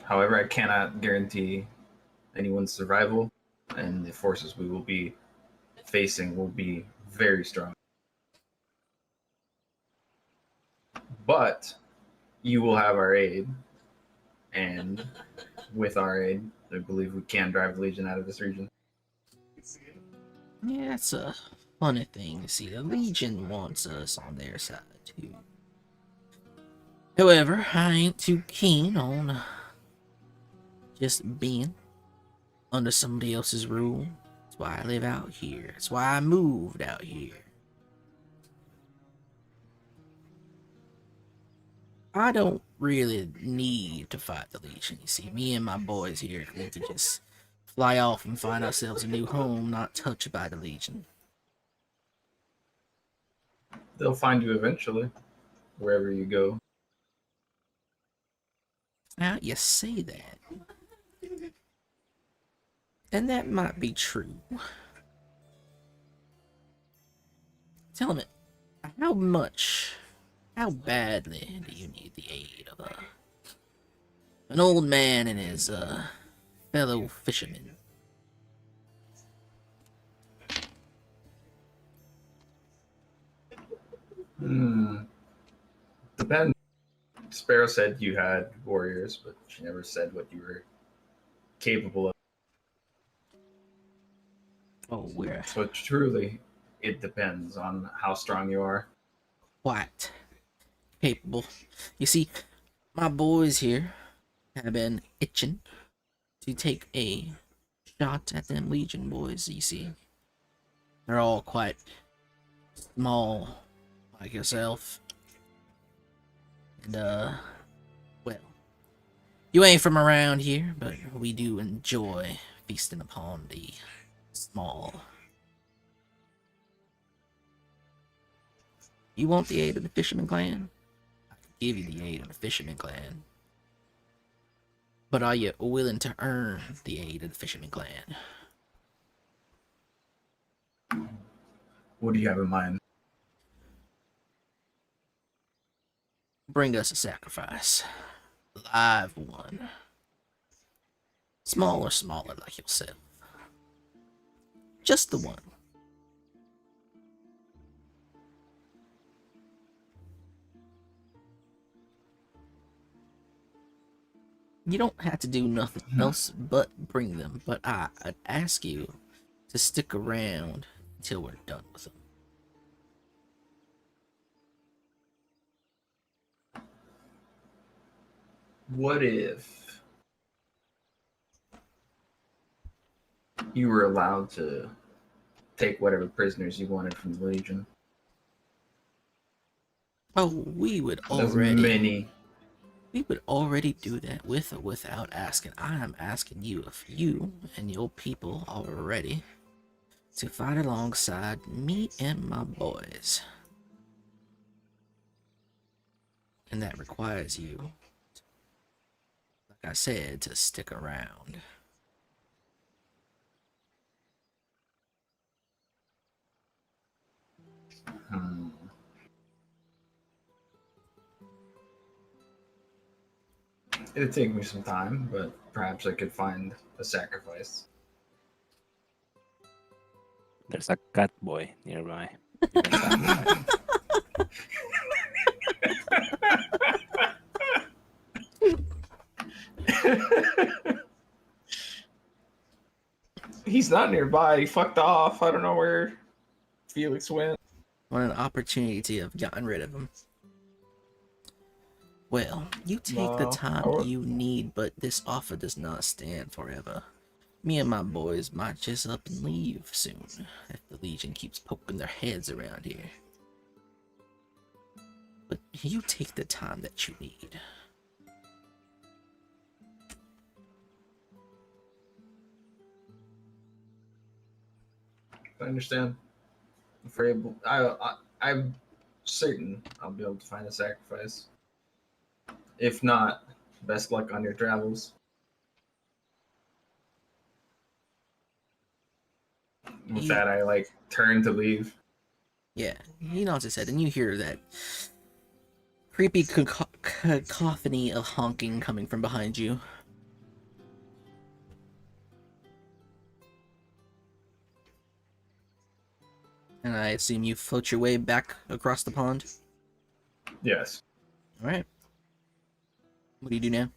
However, I cannot guarantee anyone's survival, and the forces we will be facing will be very strong. But you will have our aid, and with our aid, I believe we can drive the Legion out of this region. Yeah, it's a funny thing to see. The Legion wants us on their side, too. However, I ain't too keen on just being under somebody else's rule. That's why I live out here. That's why I moved out here. I don't really need to fight the Legion. You see, me and my boys here, we could just fly off and find ourselves a new home, not touched by the Legion. They'll find you eventually, wherever you go. Now, you say that. And that might be true. Tell me, how badly do you need the aid of an old man and his fellow fishermen? Then Sparrow said you had warriors, but she never said what you were capable of. Oh, we're So truly, it depends on how strong you are. quite capable. You see, my boys here have been itching to take a shot at them Legion boys, you see. They're all quite small, like yourself. And, well, you ain't from around here, but we do enjoy feasting upon the small. You want the aid of the Fisherman Clan? I can give you the aid of the Fisherman Clan. But are you willing to earn the aid of the Fisherman Clan? What do you have in mind? Bring us a sacrifice. Live one. Smaller, smaller like yourself. Just the one. You don't have to do nothing else but bring them, but I'd ask you to stick around until we're done with them. What if you were allowed to take whatever prisoners you wanted from the Legion? Oh, we would There's already many. we would already do that with or without asking. I'm asking you if you and your people are ready to fight alongside me and my boys. And that requires you, like I said, to stick around. Hmm. It'd take me some time, but perhaps I could find a sacrifice. There's a cat boy nearby. You can sacrifice. He's not nearby. He fucked off. I don't know where Felix went. What an opportunity to have gotten rid of him. Well, you take the No, time I would- you need, but this offer does not stand forever. Me and my boys might just up and leave soon if the Legion keeps poking their heads around here. But you take the time that you need. I understand. I'm certain I'll be able to find a sacrifice. If not, best luck on your travels. With that, I turn to leave. Yeah, he nods his head, and you hear that creepy cacophony of honking coming from behind you. And I assume you float your way back across the pond. Yes. All right. What do you do now?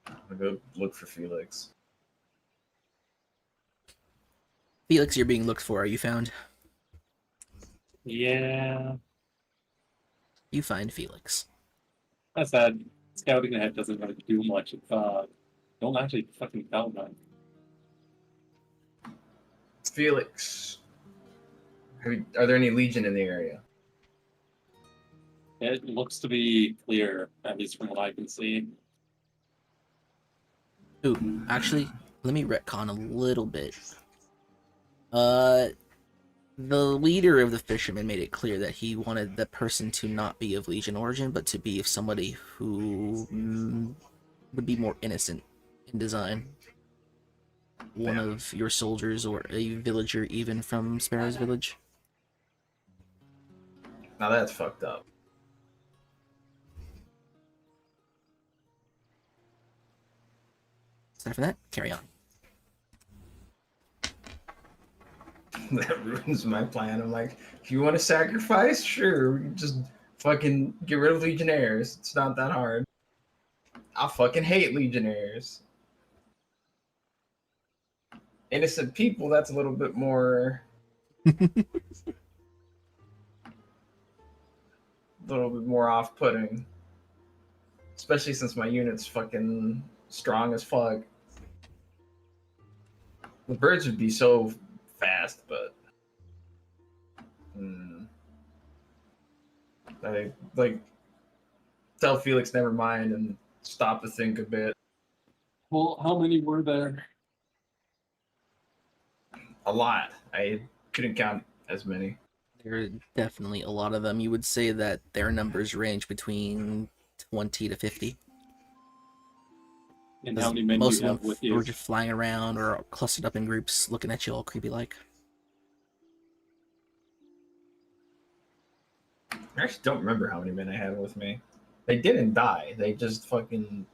I'll go look for Felix. Felix, you're being looked for. Are you found? Yeah. You find Felix. That's that. Scouting ahead doesn't really do much. Don't actually fucking tell them. Felix. Are there any Legion in the area? It looks to be clear, at least from what I can see. Ooh, actually, let me retcon a little bit. The leader of the fishermen made it clear that he wanted the person to not be of Legion origin, but to be of somebody who would be more innocent in design. One of your soldiers or a villager even from Sparrow's village. Now that's fucked up. Aside from that, carry on. That ruins my plan. I'm like, if you want to sacrifice, sure, we can just Fucking get rid of Legionnaires. It's not that hard. I fucking hate Legionnaires. Innocent people, that's a little bit more off-putting. Especially since my unit's fucking strong as fuck. The birds would be so fast, but I like tell Felix never mind and stop to think a bit. Well, how many were there? A lot. I couldn't count as many. There are definitely a lot of them. You would say that their numbers range between 20 to 50. And how many men Most do you of have them with you? were just flying around or clustered up in groups, looking at you all creepy like. I actually don't remember how many men I had with me. They didn't die. They just fucking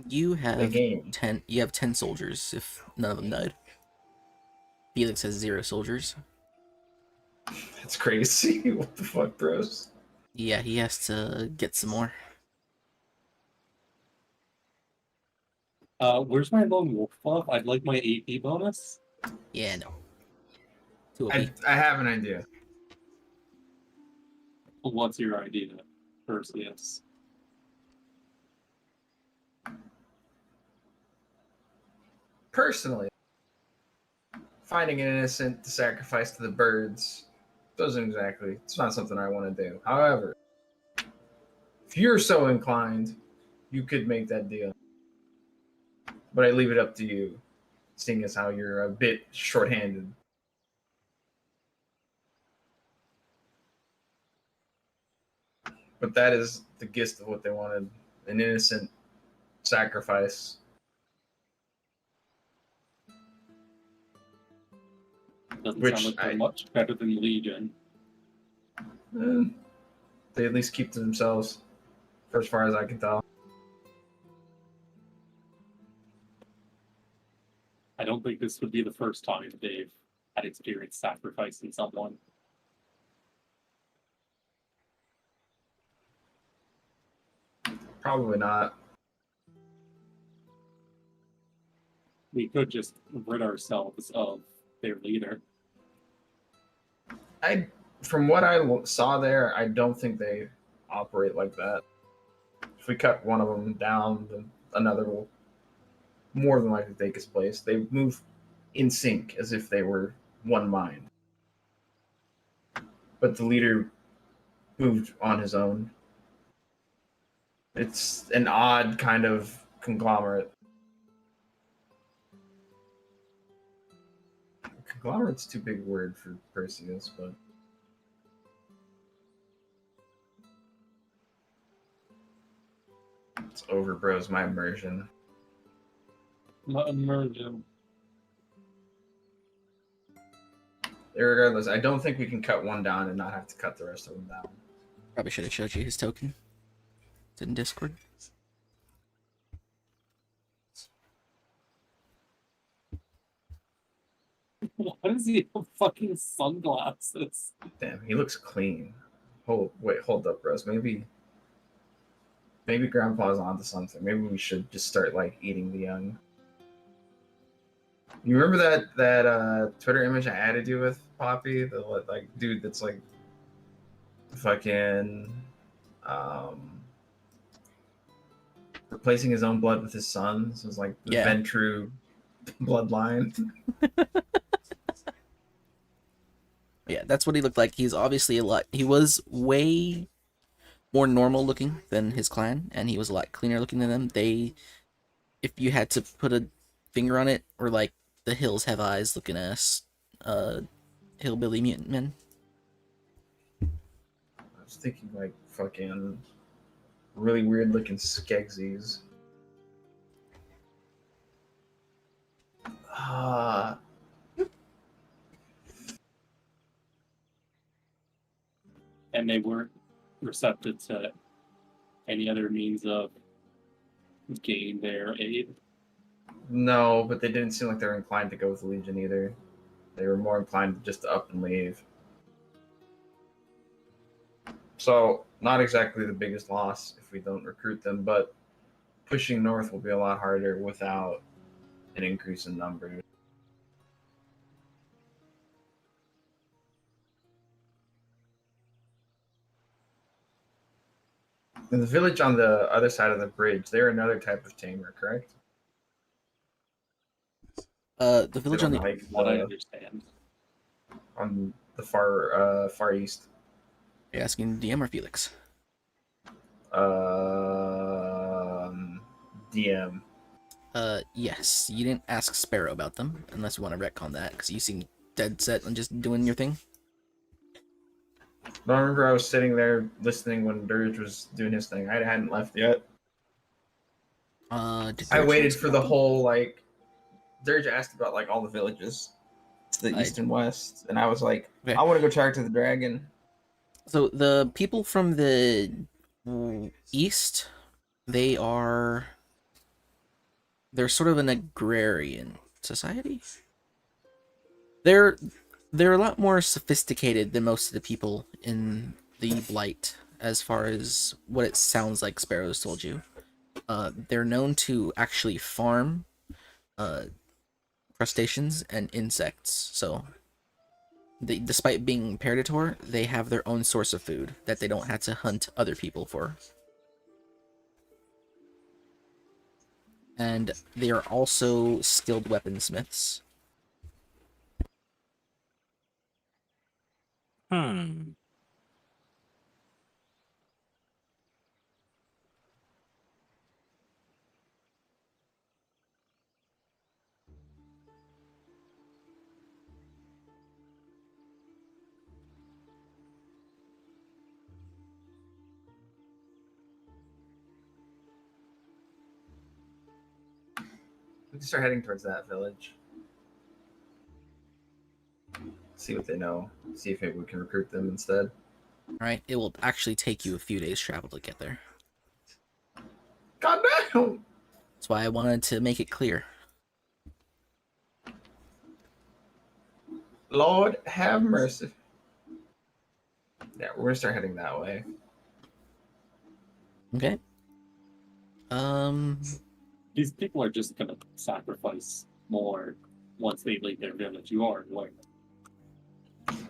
You the have game. 10. You have 10 soldiers. If none of them died. Felix has 0 soldiers. That's crazy. What the fuck, bros? Yeah, he has to get some more. Where's my lone wolf buff? I'd like my AP bonus. Yeah, no. 2 OP. I have an idea. What's your idea, Perseus? Personally, finding an innocent to sacrifice to the birds doesn't exactly. It's not something I want to do. However, if you're so inclined, you could make that deal. But I leave it up to you, seeing as how you're a bit shorthanded. But that is the gist of what they wanted: an innocent sacrifice. Doesn't Which sound like they're I- much better than Legion. They at least keep to themselves, for as far as I can tell. I don't think this would be the first time they've had experience sacrificing someone. Probably not. We could just rid ourselves of their leader. From what I saw there, I don't think they operate like that. If we cut one of them down, then another will more than likely take his place. They move in sync as if they were one mind. But the leader moved on his own. It's an odd kind of conglomerate. Conglomerate's too big a word for Perseus, but it's over, bros. My immersion. Immersion. Regardless, I don't think we can cut one down and not have to cut the rest of them down. Probably should have showed you his token. It's in Discord. Why does he have fucking sunglasses? Damn, he looks clean. Hold up, bros. Maybe Grandpa's onto something. Maybe we should just start like eating the young. You remember that Twitter image I added you with, Poppy? The like dude that's like fucking replacing his own blood with his son's. It was like the Yeah. Ventru bloodline. Yeah, that's what he looked like. He's obviously a lot. He was way more normal looking than his clan, and he was a lot cleaner looking than them. If you had to put a finger on it, or like the hills have eyes looking ass, hillbilly mutant men. I was thinking like fucking really weird looking Skegsies. And they weren't receptive to any other means of gaining their aid. No, but they didn't seem like they were inclined to go with the Legion either. They were more inclined just to up and leave. So not exactly the biggest loss if we don't recruit them, but pushing north will be a lot harder without an increase in numbers. And the village on the other side of the bridge, they're another type of tamer, correct? The They village on don't the like What I the, understand. on the far east. you're asking DM or Felix? DM. Yes. You didn't ask Sparrow about them, unless you want to retcon that, because you seem dead set on just doing your thing. But I remember I was sitting there listening when Dirge was doing his thing. I hadn't left yet. Did I Dirge waited ask for about the them? whole like. Dirge asked about like all the villages to the I- east and west, and I was like, Okay. I want to go talk to the dragon. So the people from the east, they're sort of an agrarian society. They're a lot more sophisticated than most of the people in the Blight, as far as what it sounds like Sparrow's told you. They're known to actually farm crustaceans and insects. So, despite being predator, they have their own source of food that they don't have to hunt other people for. And they are also skilled weaponsmiths. Hmm. We can start heading towards that village. See what they know. See if maybe we can recruit them instead. Right? It will actually take you a few days travel to get there. God damn! That's why I wanted to make it clear. Lord have mercy. Yeah, we're gonna start heading that way. Okay. These people are just gonna sacrifice more once they leave their village. You are aware.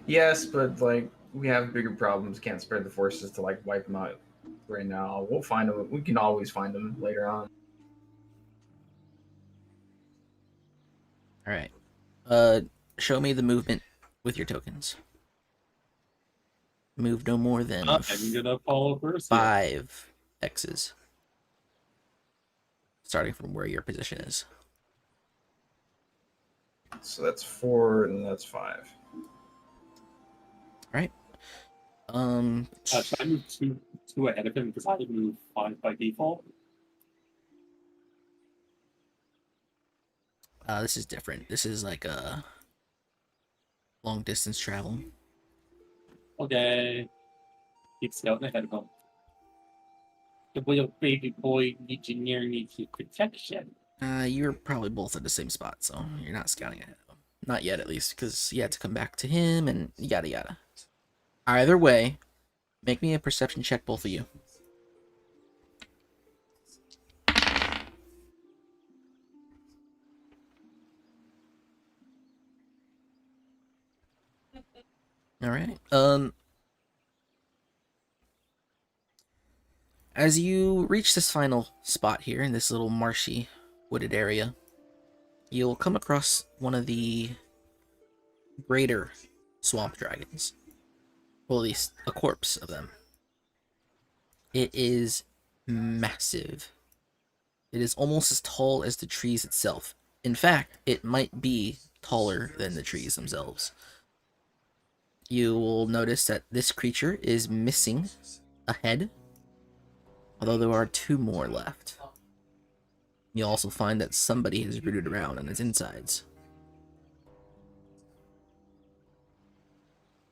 Yes, but like we have bigger problems. Can't spread the forces to like wipe them out right now. We'll find them. We can always find them later on. All right. Show me the movement with your tokens. Move no more than I'm gonna follow first. Here. 5 X's. Starting from where your position is. So that's 4, and that's 5. Alright. Should I move two ahead of him because I move 5 by default? This is different. This is like a long distance travel. Okay. Keep scouting ahead of him. The little baby boy engineer needs his protection. You're probably both at the same spot, so you're not scouting ahead of him. Not yet, at least, because you had to come back to him and yada yada. Either way, make me a perception check, both of you. All right. As you reach this final spot here in this little marshy, wooded area, you'll come across one of the greater swamp dragons. Well, at least a corpse of them. It is massive. It is almost as tall as the trees itself. In fact, it might be taller than the trees themselves. You will notice that this creature is missing a head, although there are 2 more left. You'll also find that somebody has rooted around on its insides.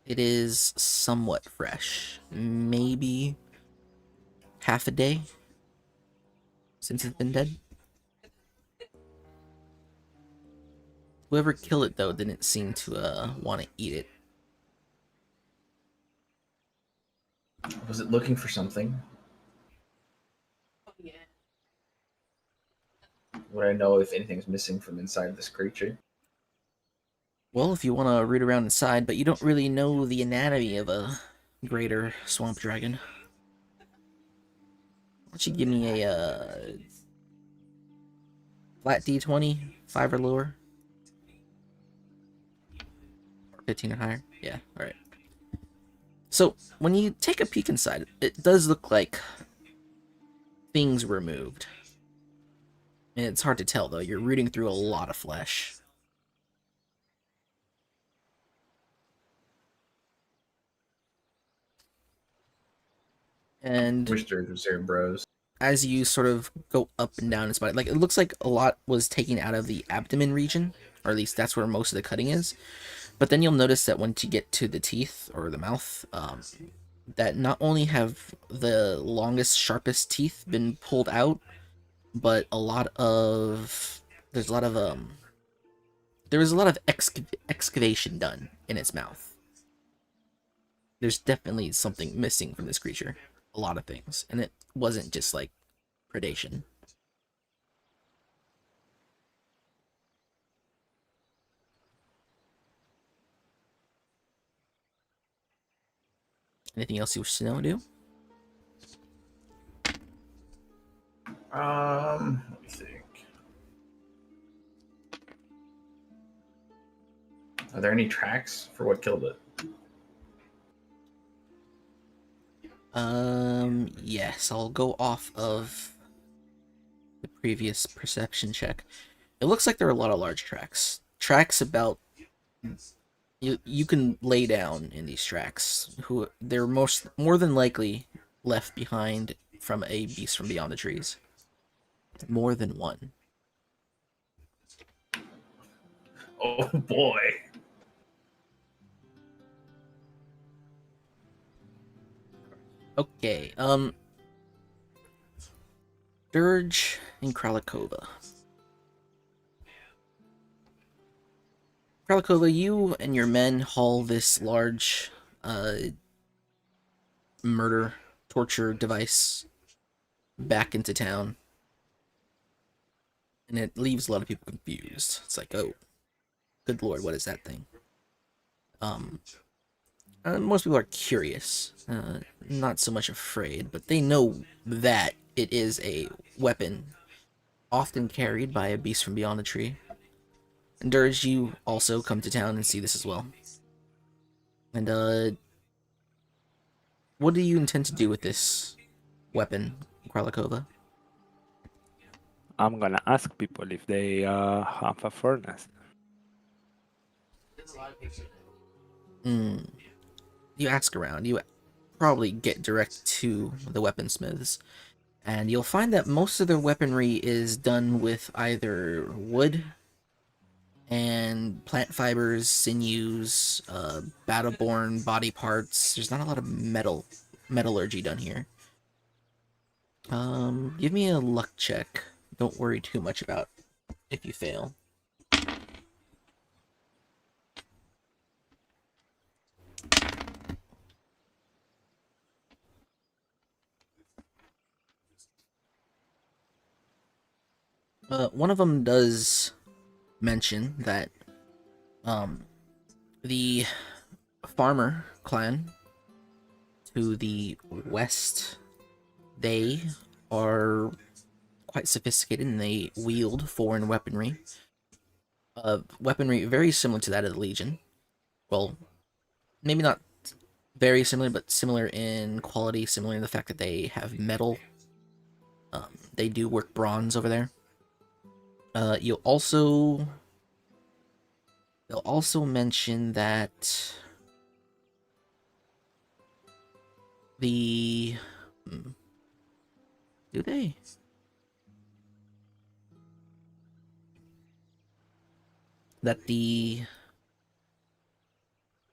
It is somewhat fresh. Maybe half a day since it's been dead. Whoever killed it, though, didn't seem to want to eat it. Was it looking for something? Would I know if anything's missing from inside this creature? Well, if you want to root around inside, but you don't really know the anatomy of a greater swamp dragon. Why don't you give me a flat D20, 5 or lower? Or 15 or higher? Yeah, alright. So, when you take a peek inside, it does look like things were moved. And it's hard to tell, though. You're rooting through a lot of flesh. And Wish Dirge was here, bros. as you sort of go up and down its body, like it looks like a lot was taken out of the abdomen region, or at least that's where most of the cutting is. But then you'll notice that once you get to the teeth or the mouth, that not only have the longest, sharpest teeth been pulled out, but there was a lot of excavation done in its mouth. There's definitely something missing from this creature. A lot of things. And it wasn't just like predation. Anything else you wish to know, do? Let me think. Are there any tracks for what killed it? Yes, I'll go off of the previous perception check. It looks like there are a lot of large tracks. Tracks about you can lay down in these tracks. They're more than likely left behind from a beast from beyond the trees. More than one. Oh boy. Okay, Dirge and Kralikova. Kralikova, you and your men haul this large, murder, torture device back into town. And it leaves a lot of people confused. It's like, oh, good lord, what is that thing? Most people are curious, not so much afraid, but they know that it is a weapon often carried by a beast from beyond the tree. And Dirge, you also come to town and see this as well. And, what do you intend to do with this weapon, Kralikova? I'm gonna ask people if they have a furnace. You ask around, you probably get direct to the weaponsmiths, and you'll find that most of their weaponry is done with either wood and plant fibers, sinews, battleborn body parts. There's not a lot of metallurgy done here. Give me a luck check. Don't worry too much about if you fail. One of them does mention that the farmer clan to the west, they are quite sophisticated and they wield foreign weaponry. Weaponry very similar to that of the Legion. Well, maybe not very similar, but similar in quality, similar in the fact that they have metal. They do work bronze over there. They'll also mention that the do they? That the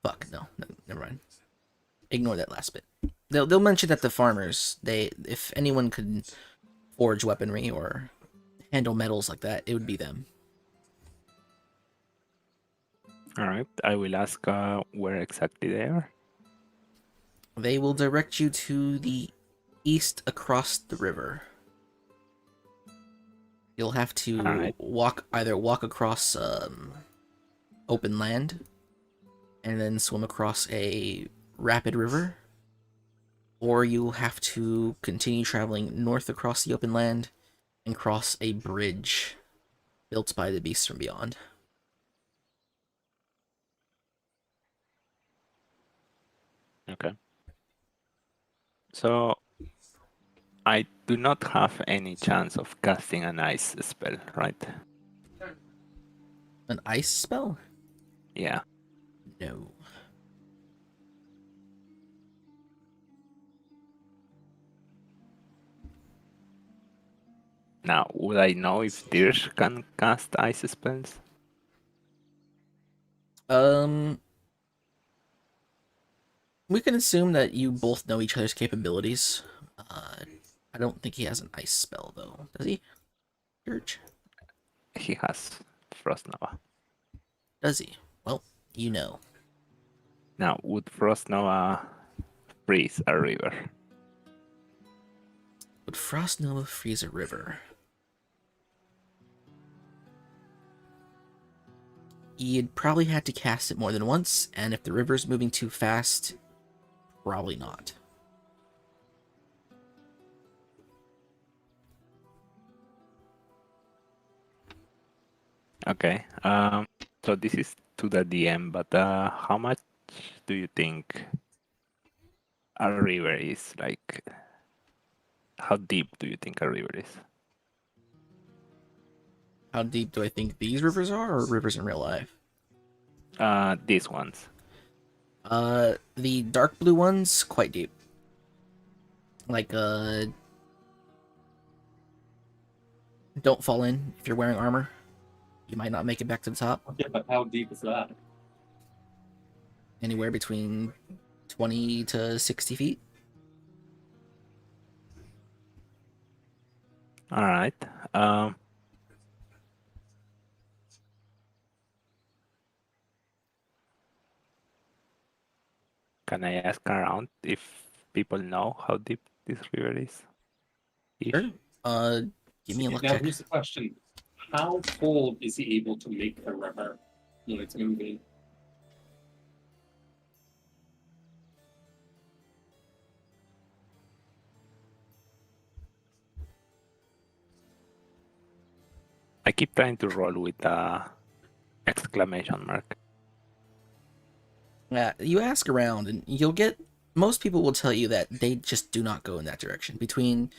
fuck no, never mind. Ignore that last bit. They'll mention that the farmers, if anyone could forge weaponry or handle metals like that, it would be them. All right, I will ask where exactly they are. They will direct you to the east across the river. You'll have to Alright. walk across open land and then swim across a rapid river, or you'll have to continue traveling north across the open land and cross a bridge built by the beasts from beyond. Okay. So I do not have any chance of casting an ice spell, right? An ice spell? Yeah. No. Now, would I know if Dirge can cast ice spells? We can assume that you both know each other's capabilities. I don't think he has an ice spell though, does he? Church? He has Frost Nova. Does he? Well, you know. Now, would Frost Nova freeze a river? Would Frost Nova freeze a river? You'd probably have to cast it more than once, and if the river's moving too fast, probably not. Okay. So this is to the DM, but how much do you think a river is? Like, how deep do you think a river is? How deep do I think these rivers are, or rivers in real life? These ones. The dark blue ones, quite deep. Like, don't fall in if you're wearing armor. You might not make it back to the top. Yeah, but how deep is that? Anywhere between 20 to 60 feet. All right. Can I ask around if people know how deep this river is? Ish? Sure. Give me a luck Now check. here's the question: how cold is he able to make the river when it's moving? I keep trying to roll with the exclamation mark. Yeah, you ask around, and you'll get. Most people will tell you that they just do not go in that direction. Between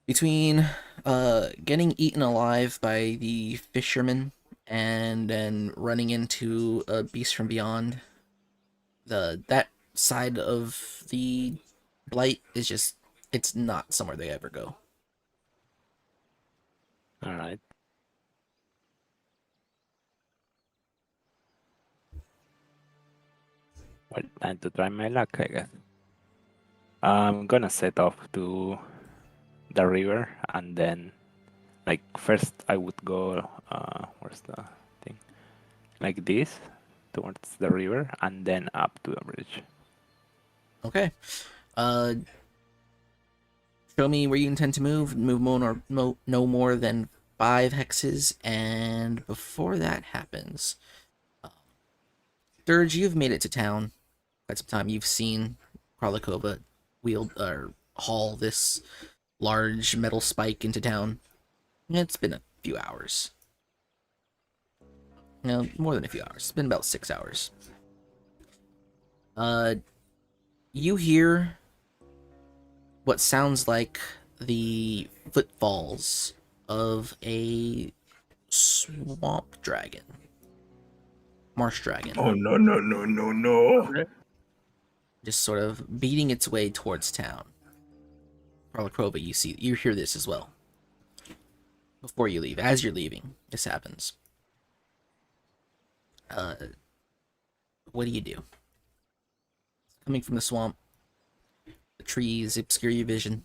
getting eaten alive by the fishermen and then running into a beast from beyond, that side of the blight is just, it's not somewhere they ever go. All right. Well, time to try my luck, I guess. I'm gonna set off to the river and then, like, first I would go, where's the thing? Like this, towards the river, and then up to the bridge. Okay. Uh, show me where you intend to move. Move no more than 5 hexes, and before that happens, Dirge, you've made it to town quite some time. You've seen Kralikova wield or haul this large metal spike into town. It's been a few hours. No, more than a few hours. It's been about 6 hours. You hear what sounds like the footfalls of a swamp dragon. Marsh dragon. Oh no no no no no! Just sort of beating its way towards town. Karlakrova, you hear this as well. Before you leave, as you're leaving, this happens. What do? Coming from the swamp, the trees obscure your vision.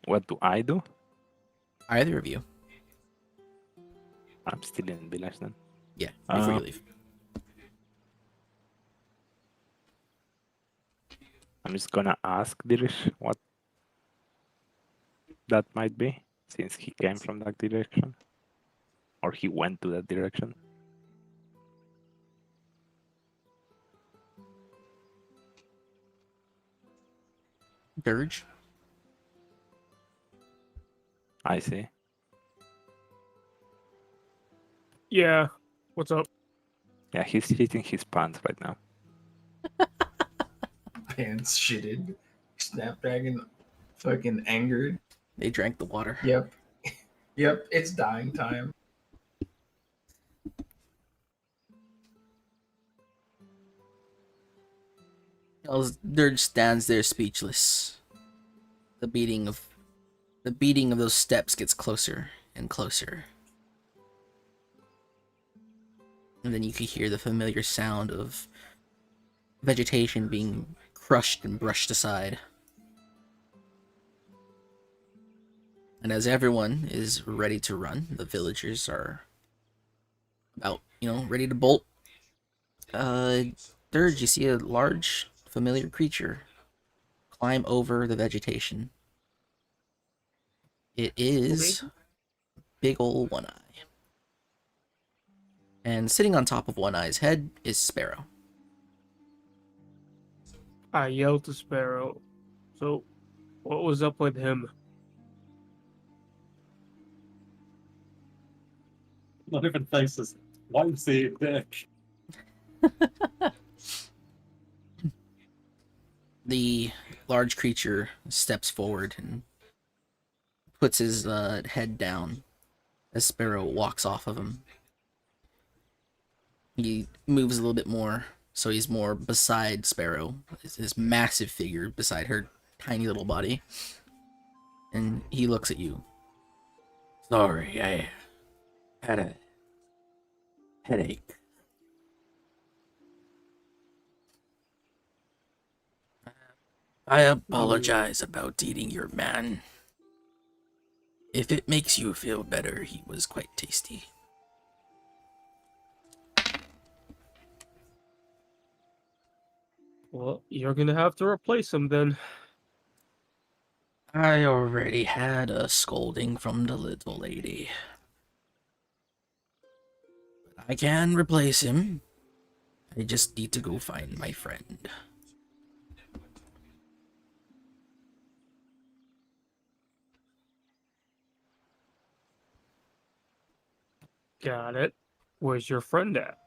what do I do? Either of you. I'm still in village then. Yeah, before you Uh, leave. I'm just gonna ask Dirish what that might be, since he came from that direction. Or he went to that direction. Dirge. I see. Yeah. What's up? Yeah, he's shitting his pants right now. Pants shitted. Snapdragon fucking angered. They drank the water. Yep. Yep, it's dying time. Dirge stands there speechless. The beating of those steps gets closer and closer. And then you can hear the familiar sound of vegetation being crushed and brushed aside. And as everyone is ready to run, the villagers are about, ready to bolt. Dirge, you see a large, familiar creature climb over the vegetation. It is big ol' One Eye. And sitting on top of One Eye's head is Sparrow. I yelled to Sparrow. So, what was up with him? Not even faces. Why you say it dick? The large creature steps forward and puts his head down as Sparrow walks off of him. He moves a little bit more, so he's more beside Sparrow, his massive figure beside her tiny little body. And he looks at you. Sorry, I had a headache. I apologize about eating your man. If it makes you feel better, he was quite tasty. Well, you're gonna have to replace him then. I already had a scolding from the little lady. I can replace him. I just need to go find my friend. Got it. Where's your friend at?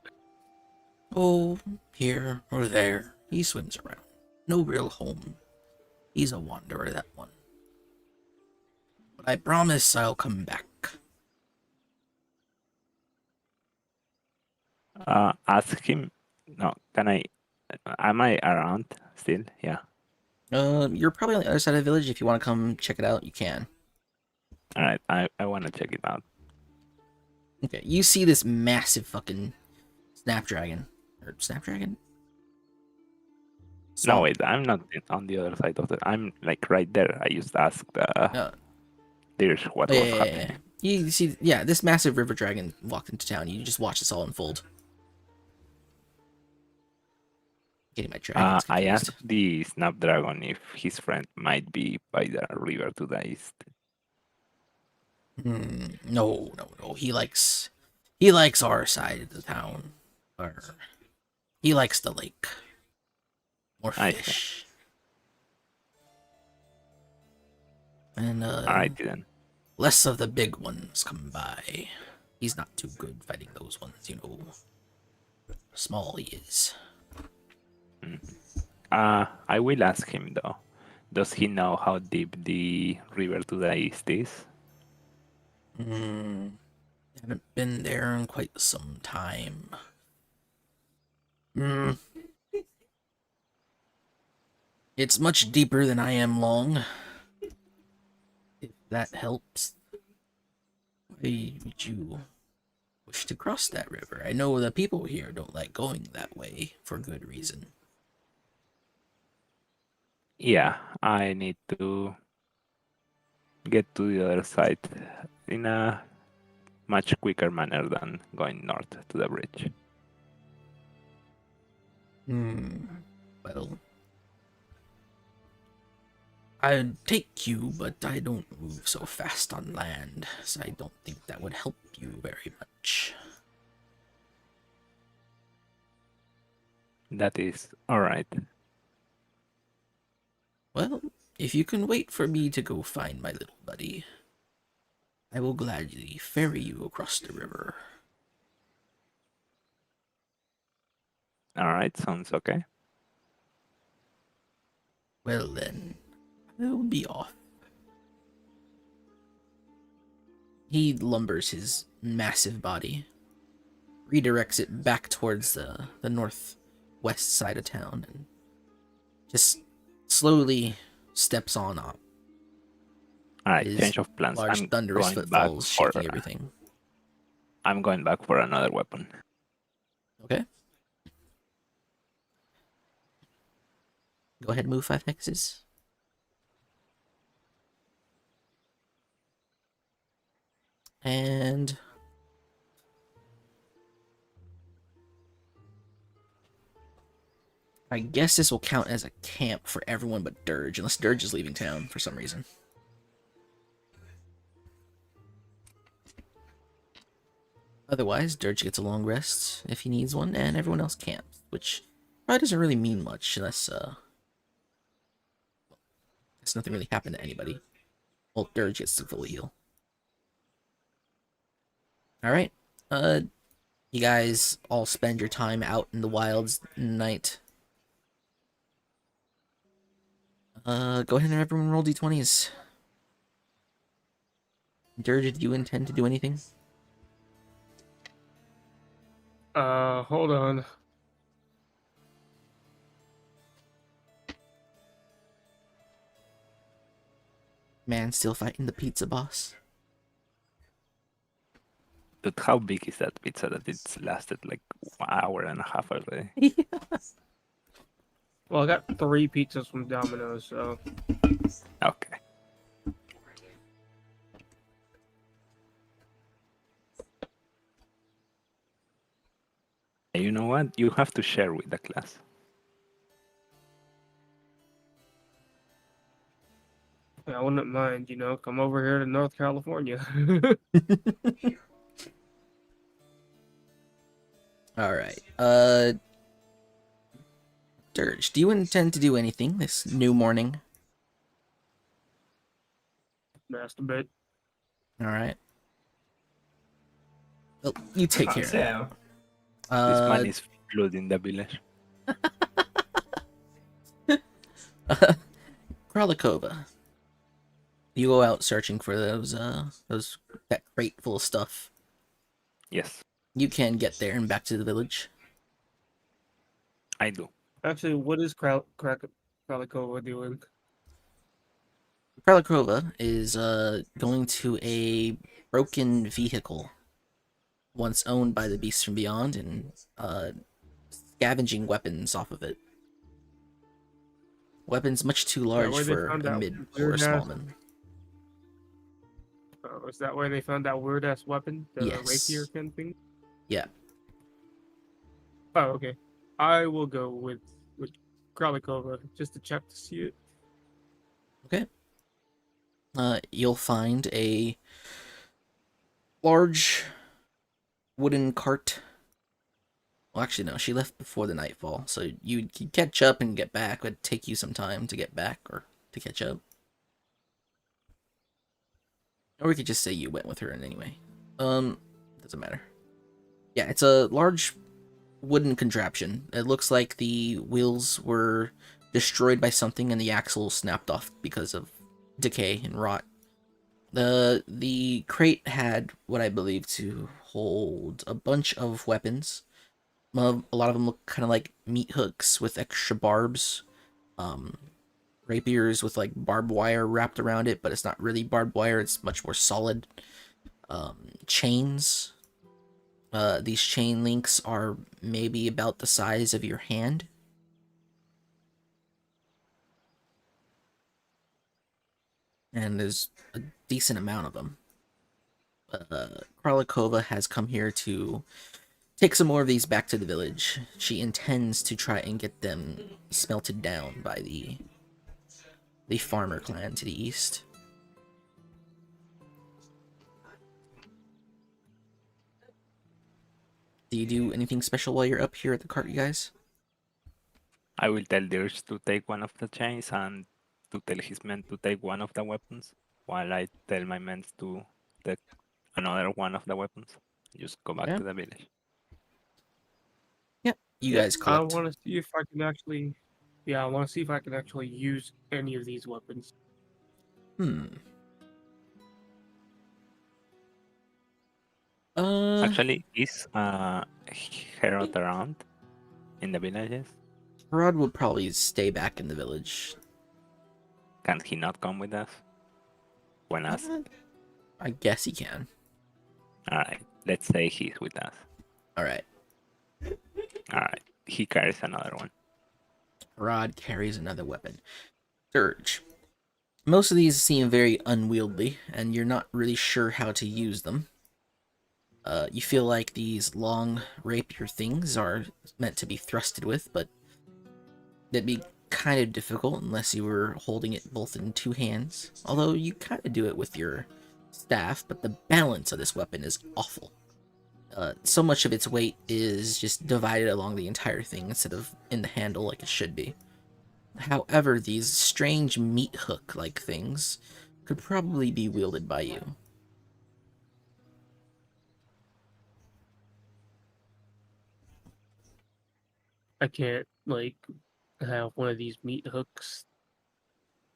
Oh, here or there. He swims around. No real home. He's a wanderer, that one. But I promise I'll come back. Ask him. No, can I? Am I around still? Yeah. You're probably on the other side of the village. If you want to come check it out, you can. All right. I want to check it out. Okay, you see this massive fucking snapdragon. Or snapdragon? No, wait. I'm not on the other side of the. I'm like right there. I just asked Dirish what was happening. You see, this massive river dragon walked into town. You just watch this all unfold. Getting my dragons I confused. asked the Snapdragon if his friend might be by the river to the east. No. He likes our side of the town. Or he likes the lake. More I see. fish. And Alright then. less of the big ones come by. He's not too good fighting those ones, Small he is. I will ask him though. Does he know how deep the river to the east is? Haven't been there in quite some time. It's much deeper than I am long. If that helps. Why would you wish to cross that river? I know the people here don't like going that way for good reason. Yeah, I need to get to the other side in a much quicker manner than going north to the bridge. Well, I'd take you, but I don't move so fast on land, so I don't think that would help you very much. That is alright. Well, if you can wait for me to go find my little buddy, I will gladly ferry you across the river. Alright, sounds okay. Well then, I'll be off. He lumbers his massive body, redirects it back towards the northwest side of town, and just slowly steps on up. Alright, His change of plans. large I'm thunderous going back footfalls for shaking everything. I'm going back for another weapon. Okay. Go ahead and move 5 hexes. And I guess this will count as a camp for everyone but Dirge, unless Dirge is leaving town for some reason. Otherwise, Dirge gets a long rest if he needs one, and everyone else camps, which probably doesn't really mean much unless nothing really happened to anybody. Well, Dirge gets to fully heal. Alright. You guys all spend your time out in the wilds night. Go ahead and everyone roll d20s. Dirge, did you intend to do anything? Hold on. Man still fighting the pizza boss. But how big is that pizza that it's lasted like an hour and a half already? Well, I got 3 pizzas from Domino's, so Okay. You know what? You have to share with the class. I wouldn't mind, come over here to North California. Alright. Dirge, do you intend to do anything this new morning? Masturbate. Alright. Well, you take care. Sam. This man is flooding the village. Kralikova. You go out searching for that crate full of stuff. Yes, You can get there and back to the village. I do. Actually, what is Kralikova doing? Kralikova is going to a broken vehicle once owned by the Beasts from Beyond and scavenging weapons off of it. Weapons much too large where they for found a that mid or weird a ass- smallman. Oh, is that where they found that weird ass weapon? The Yes. rapier kind of thing? Yeah. Oh, okay. I will go with Kralikova just to check to see it. You'll find a large wooden cart. Well, actually, no, she left before the nightfall, so you could catch up and get back. It would take you some time to get back or to catch up. Or we could just say you went with her in anyway. Doesn't matter. Yeah, it's a large wooden contraption. It looks like the wheels were destroyed by something and the axle snapped off because of decay and rot. The crate had what I believe to hold a bunch of weapons. A lot of them look kind of like meat hooks with extra barbs. Rapiers with like barbed wire wrapped around it, but it's not really barbed wire, it's much more solid. Chains. These chain links are maybe about the size of your hand. and there's a decent amount of them. Kralikova has come here to take some more of these back to the village. She intends to try and get them smelted down by the farmer clan to the east. Do you do anything special while you're up here at the cart, you guys? I will tell Dirge to take one of the chains and to tell his men to take one of the weapons, while I tell my men to take another one of the weapons. Just go back Yeah. to the village. Yep. You Yeah, guys I collect. want to see if I can actually. Yeah, I want to see if I can actually use any of these weapons. Actually, is Herod around in the villages? Rod will probably stay back in the village. Can he not come with us? When us? I guess he can. Alright, let's say he's with us. Alright. Alright, he carries another one. Rod carries another weapon. Dirge. Most of these seem very unwieldy, and you're not really sure how to use them. You feel like these long rapier things are meant to be thrusted with, but that'd be kind of difficult unless you were holding it both in two hands. Although you kind of do it with your staff, but the balance of this weapon is awful. So much of its weight is just divided along the entire thing instead of in the handle like it should be. However, these strange meat hook-like things could probably be wielded by you. I can't like have one of these meat hooks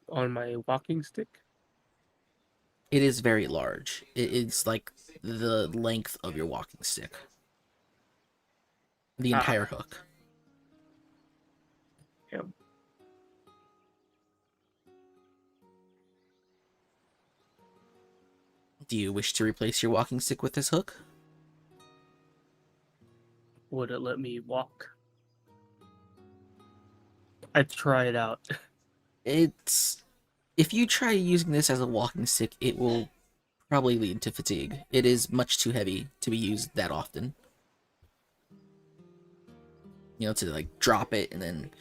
on my walking stick. It is very large. It's like the length of your walking stick. The entire hook. Yep. Do you wish to replace your walking stick with this hook? Would it let me walk? I'd try it out. It's... If you try using this as a walking stick, it will probably lead to fatigue. It is much too heavy to be used that often. You know, to like drop it and then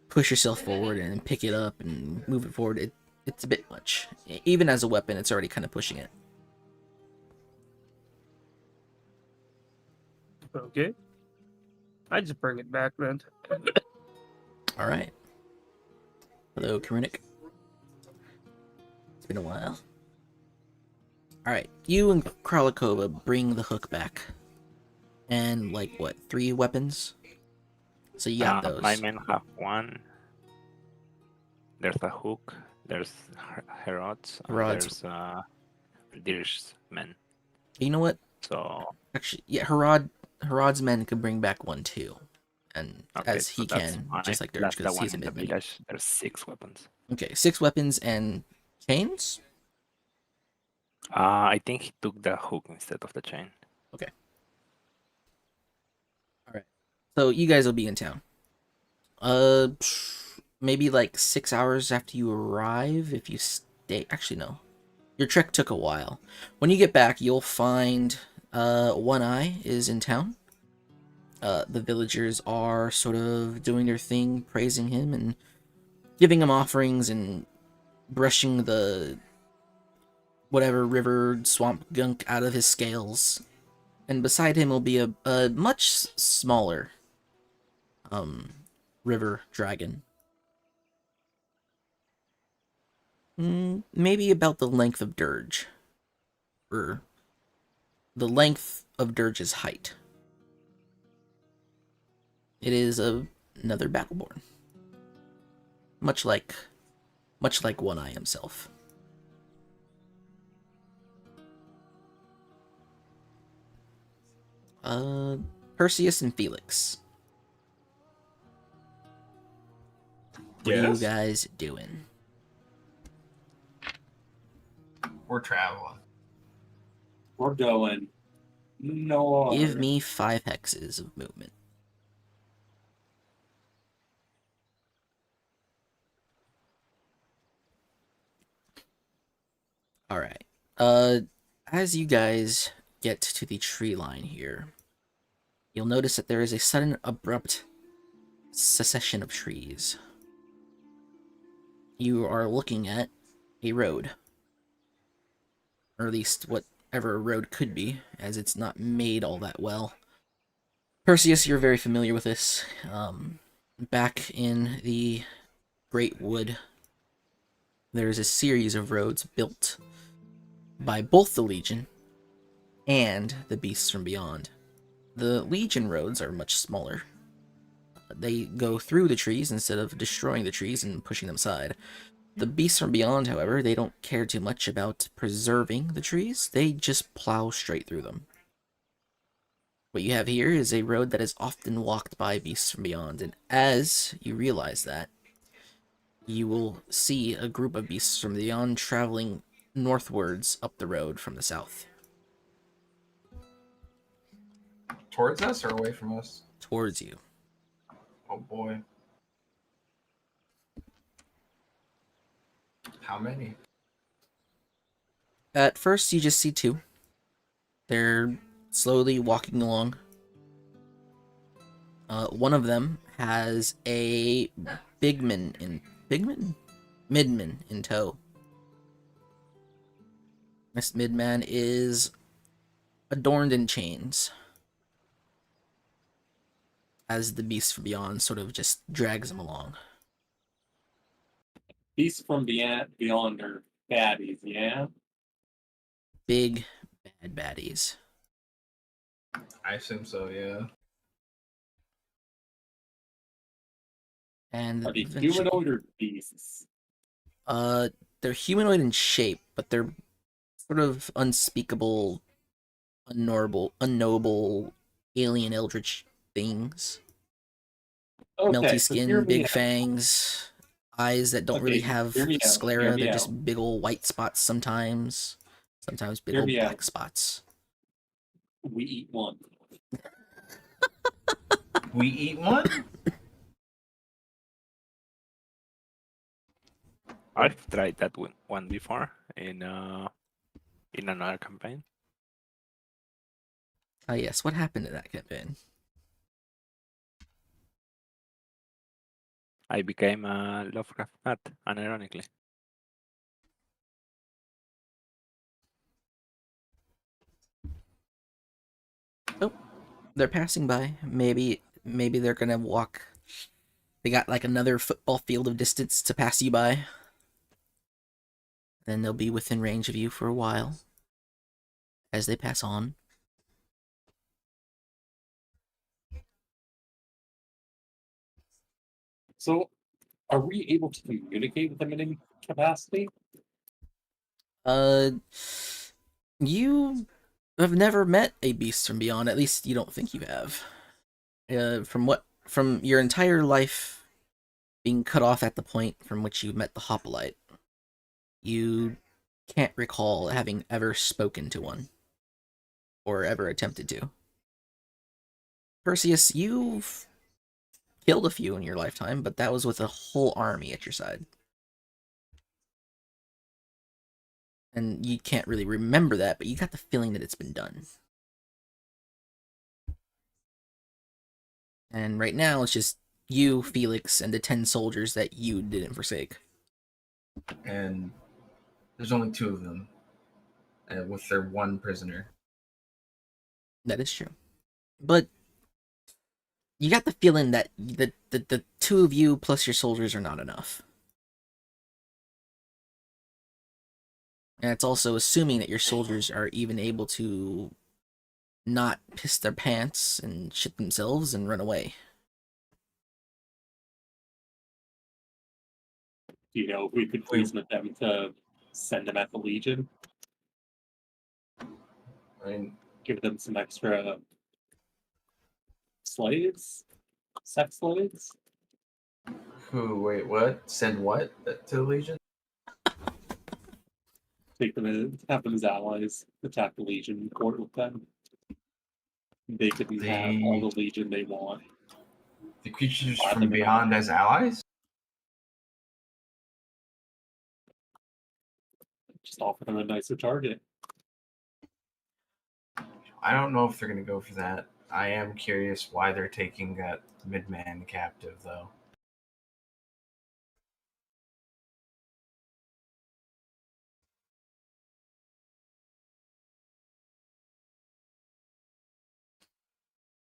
push yourself forward and then pick it up and move it forward. It's a bit much. Even as a weapon, it's already kind of pushing it. Okay. I just bring it back then. Alright. Hello, Karunic. It's been a while. Alright, you and Kralikova bring the hook back. And, like, what, 3 weapons? So you got those. My men have one. There's a hook. There's Herod's. And Herod's. there's Dirge's men. You know what? So Actually, yeah, Herod's men could bring back one too. And okay, as so he that's can, fine. just like Dirge, That's the because one he's a in the mid-mid. village. There's 6 weapons. Okay, 6 weapons and chains? I think he took the hook instead of the chain. So you guys will be in town. Maybe like 6 hours after you arrive, if you stay. Actually, no. Your trek took a while. When you get back, you'll find One Eye is in town. The villagers are sort of doing their thing, praising him and giving him offerings and brushing the whatever river swamp gunk out of his scales. And beside him will be a much smaller river dragon. Maybe about the length of Dirge. Or the length of Dirge's height. It is another Battleborn. Much like One Eye himself. Perseus and Felix. What are you Yes? guys doing? We're traveling. We're going. No. Give me 5 hexes of movement. All right. As you guys get to the tree line here, you'll notice that there is a sudden abrupt succession of trees. You are looking at a road, or at least whatever a road could be, as it's not made all that well. Perseus, you're very familiar with this. Back in the Great Wood, there's a series of roads built by both the Legion and the Beasts from Beyond. The Legion roads are much smaller. They go through the trees instead of destroying the trees and pushing them aside. The Beasts from Beyond, however, they don't care too much about preserving the trees. They just plow straight through them. What you have here is a road that is often walked by Beasts from Beyond, and as you realize that, you will see a group of Beasts from Beyond traveling northwards up the road from the south. Towards us or away from us? Towards you. Oh boy. How many? At first, you just see two. They're slowly walking along. One of them has a midman in tow. This midman is adorned in chains, as the Beast from Beyond sort of just drags him along. Beasts from beyond are baddies, yeah? Big, bad baddies. I assume so, yeah. And Are they eventually- humanoid or beasts? They're humanoid in shape, but they're sort of unspeakable, unknowable, alien eldritch things. Okay, Melty so hear skin, me big out. fangs, eyes that don't really Okay, have hear me out, sclera. hear me They're out. just big old white spots sometimes big Hear old me black out. spots. We eat one. We eat one? I've tried that one before in another campaign. Ah, yes. What happened in that campaign? I became a Lovecraft cat, unironically. They're passing by. Maybe they're gonna walk. They got like another football field of distance to pass you by. Then they'll be within range of you for a while as they pass on. So, are we able to communicate with them in any capacity? You have never met a Beast from Beyond. At least you don't think you have. From your entire life being cut off at the point from which you met the Hoplite, you can't recall having ever spoken to one. Or ever attempted to. Perseus, you've killed a few in your lifetime, but that was with a whole army at your side. And you can't really remember that, but you got the feeling that it's been done. And right now, it's just you, Felix, and the 10 soldiers that you didn't forsake. And there's only two of them, with their one prisoner. That is true. But you got the feeling that the two of you plus your soldiers are not enough. And it's also assuming that your soldiers are even able to not piss their pants and shit themselves and run away. Do you know if we could please with them to send them at the Legion? I mean, Give them some extra slaves? Sex slaves? wait, what? Send what to the Legion? Take them in, have them as allies, attack the Legion, court with them. They could have all the Legion they want. The creatures Buy from them beyond out. as allies? Just Just offer them a nicer target. I don't know if they're going to go for that. I am curious why they're taking that midman captive, though.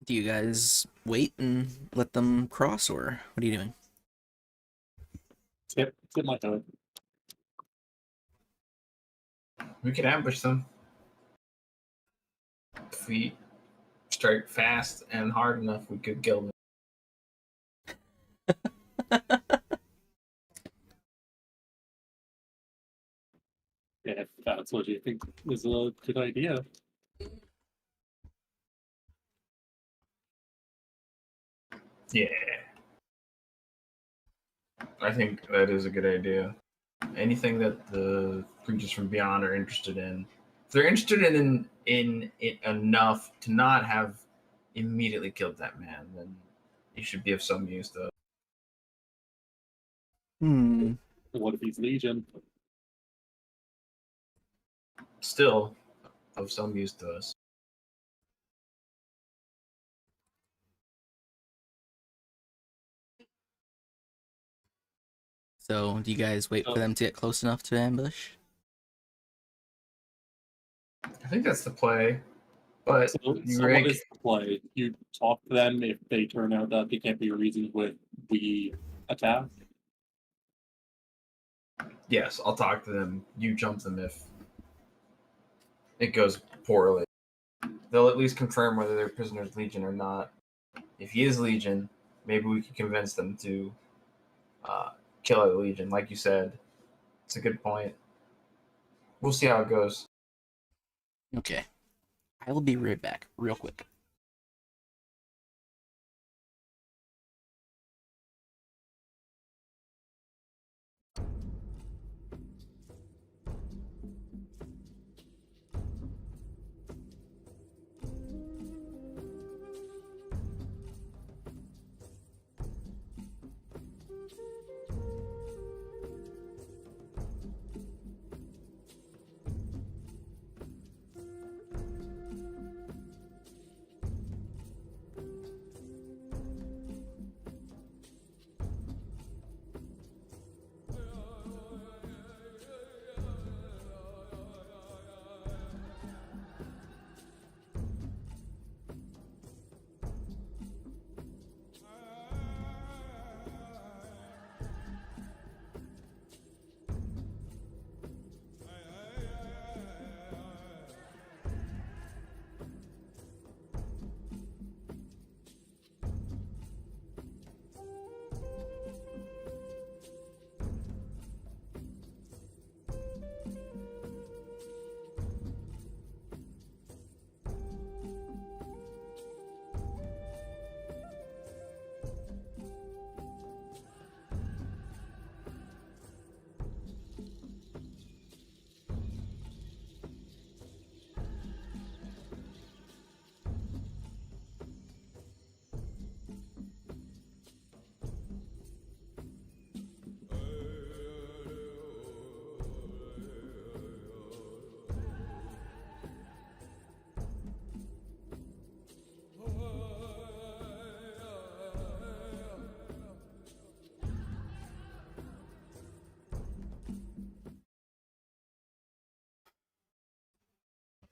Do you guys wait and let them cross, or what are you doing? Tip my head. We could ambush them. If we strike fast and hard enough, we could kill them. If that's what you think is a good idea. Yeah. I think that is a good idea. Anything that the creatures from beyond are interested in. If they're interested in it enough to not have immediately killed that man, then he should be of some use to us. What if he's Legion? Still of some use to us. So, do you guys wait for them to get close enough to ambush? I think that's the play. But So what rank- is the play? You talk to them if they turn out that they can't be reasoned with, we attack. yes, I'll talk to them. You jump them if it goes poorly. They'll at least confirm whether they're prisoners Legion or not. If he is Legion, maybe we can convince them to kill other Legion. Like you said, it's a good point. We'll see how it goes. Okay. I will be right back, real quick.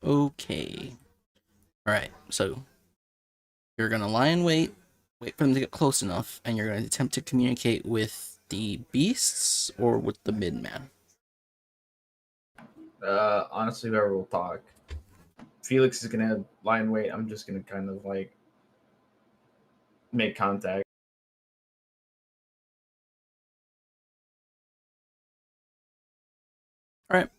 Okay. Alright, so you're gonna lie in wait for them to get close enough, and you're gonna attempt to communicate with the beasts or with the midman. Honestly, whoever will talk. Felix is gonna lie in wait. I'm just gonna kind of like make contact. Alright.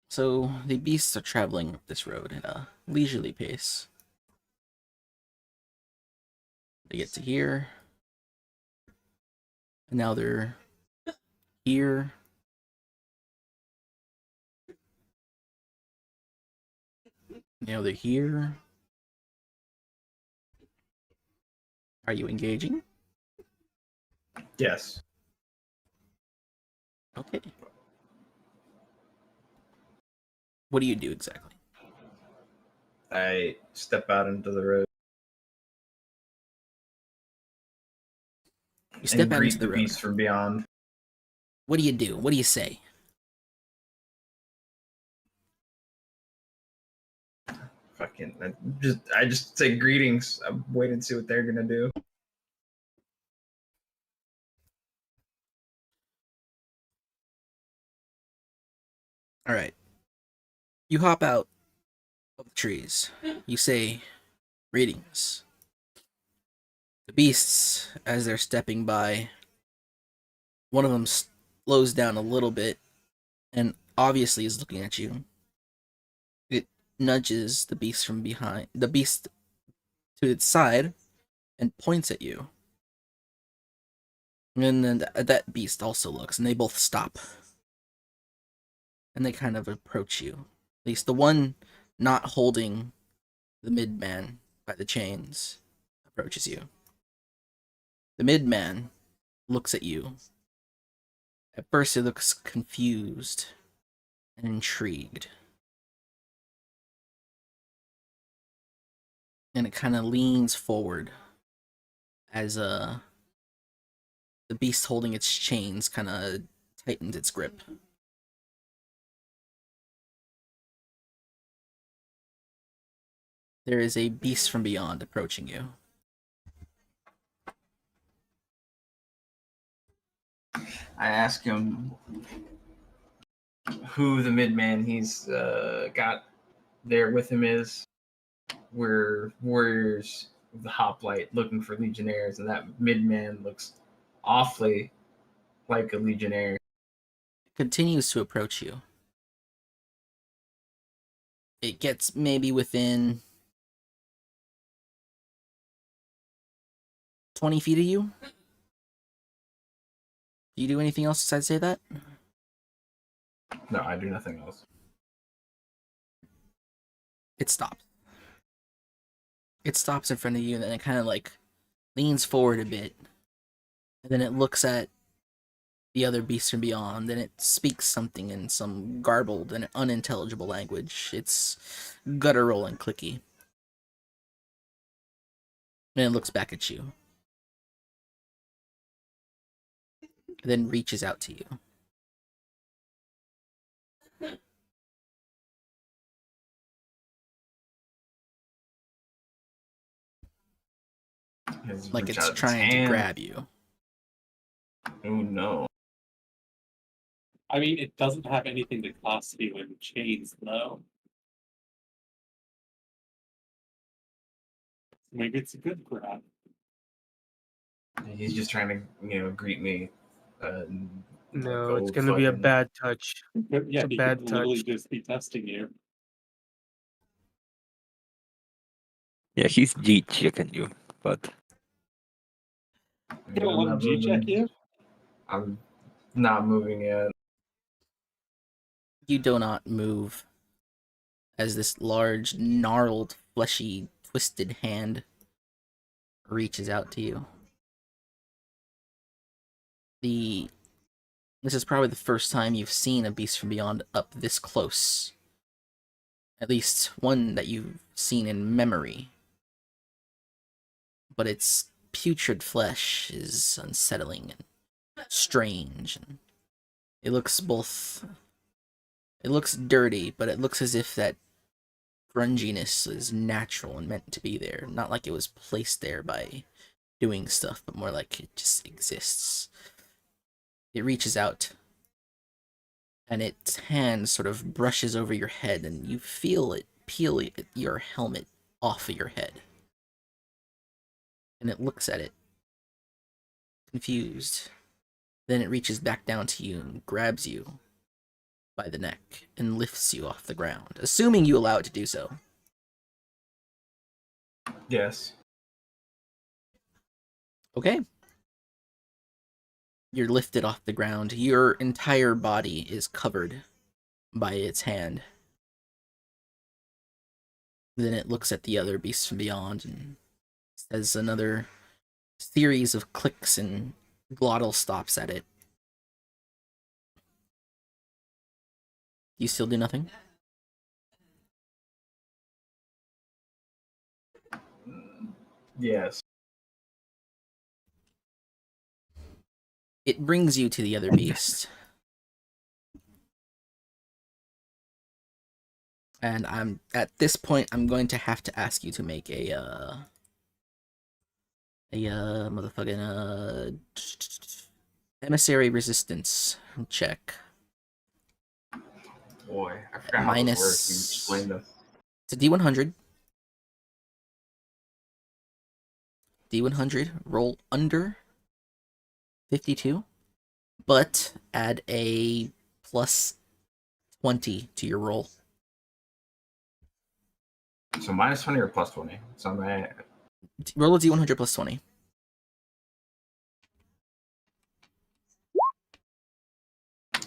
So the beasts are traveling up this road at a leisurely pace. They get to here. And now they're here. Now they're here. Are you engaging? Yes. Okay. What do you do exactly? I step out into the road. You step and out greet into the road. beast from beyond. What do you do? What do you say? I just say greetings. I'm waiting to see what they're gonna do. All right. You hop out of the trees. You say, "Greetings." The beasts, as they're stepping by, one of them slows down a little bit and obviously is looking at you. It nudges the beast from behind, the beast to its side, and points at you. And then that beast also looks, and they both stop. And they kind of approach you. At least the one not holding the midman by the chains approaches you. The midman looks at you. At first, it looks confused and intrigued. And it kind of leans forward as the beast holding its chains kind of tightens its grip. There is a beast from beyond approaching you. I ask him who the midman he's got there with him is. We're warriors of the hoplite looking for legionnaires, and that midman looks awfully like a legionnaire. It continues to approach you. It gets maybe within 20 feet of you. Do you do anything else besides say that? No, I do nothing else. It stops. It stops in front of you, and then it kind of like leans forward a bit. And then it looks at the other beasts from beyond, and it speaks something in some garbled and unintelligible language. It's guttural and clicky. And it looks back at you. And then reaches out to you. Like it's trying to grab you. Oh no. I mean, it doesn't have anything to clasp you in chains, though. Maybe it's a good grab. He's just trying to, greet me. No, it's gonna be a bad touch. Yeah, a he bad could literally touch. just be testing you. Yeah, he's G checking you, but You don't want to G-check you? I'm not moving yet. You do not move as this large, gnarled, fleshy, twisted hand reaches out to you. This is probably the first time you've seen a beast from beyond up this close. At least one that you've seen in memory. But its putrid flesh is unsettling and strange. And it looks dirty, but it looks as if that grunginess is natural and meant to be there. Not like it was placed there by doing stuff, but more like it just exists. It reaches out, and its hand sort of brushes over your head, and you feel it peel your helmet off of your head. And it looks at it, confused. Then it reaches back down to you and grabs you by the neck and lifts you off the ground, assuming you allow it to do so. Yes. Okay. You're lifted off the ground. Your entire body is covered by its hand. Then it looks at the other beasts from beyond and says another series of clicks and glottal stops at it. You still do nothing? Yes. It brings you to the other beast. And at this point I'm going to have to ask you to make a motherfucking emissary resistance check. Boy, I forgot how Minus- this works. You explained this. It's a D100. D100, roll under 52, but add a plus 20 to your roll. So minus 20 or plus 20? So I'm at Roll a D100 plus 20.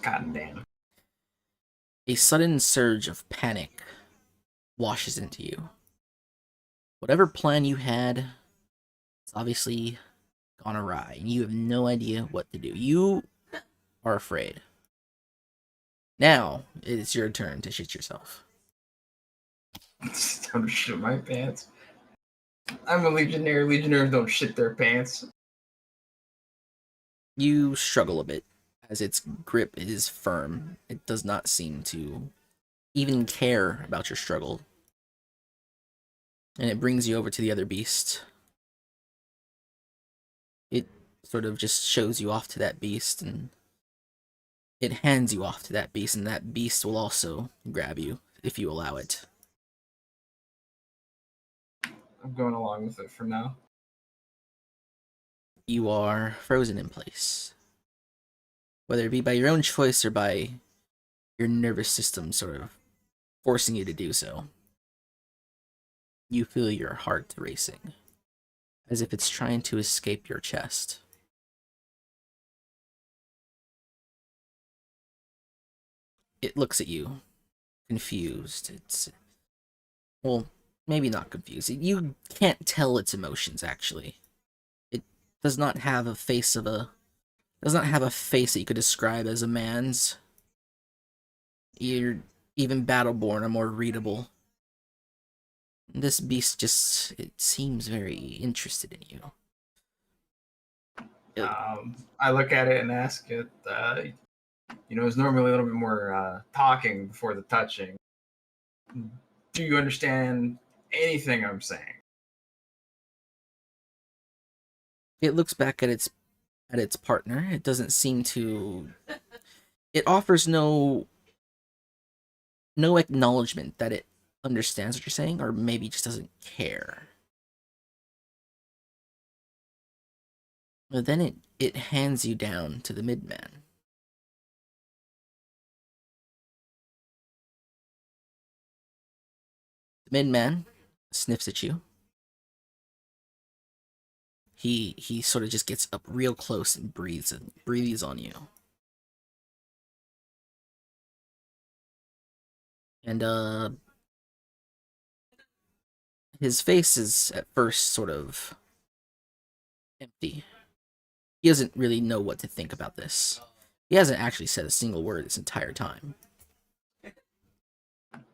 God damn. A sudden surge of panic washes into you. Whatever plan you had, it's obviously gone awry, and you have no idea what to do. You are afraid. Now it's your turn to shit yourself. It's time to shit my pants. I'm a legionnaire. Legionnaires don't shit their pants. You struggle a bit, as its grip is firm. It does not seem to even care about your struggle. And it brings you over to the other beast. It sort of just shows you off to that beast, and it hands you off to that beast, and that beast will also grab you, if you allow it. I'm going along with it for now. You are frozen in place. Whether it be by your own choice or by your nervous system sort of forcing you to do so. You feel your heart racing, as if it's trying to escape your chest. It looks at you, confused. It's, well, maybe not confused. You can't tell its emotions, actually. It does not have a face that you could describe as a man's. Even Battleborn are more readable. This beast just, it seems very interested in you. I look at it and ask it, it's normally a little bit more talking before the touching. Do you understand anything I'm saying? It looks back at its partner. It doesn't seem to. It offers no acknowledgement that it understands what you're saying, or maybe just doesn't care. But then it hands you down to the midman. The midman sniffs at you. He sort of just gets up real close and breathes on you. And his face is at first sort of empty. He doesn't really know what to think about this. He hasn't actually said a single word this entire time.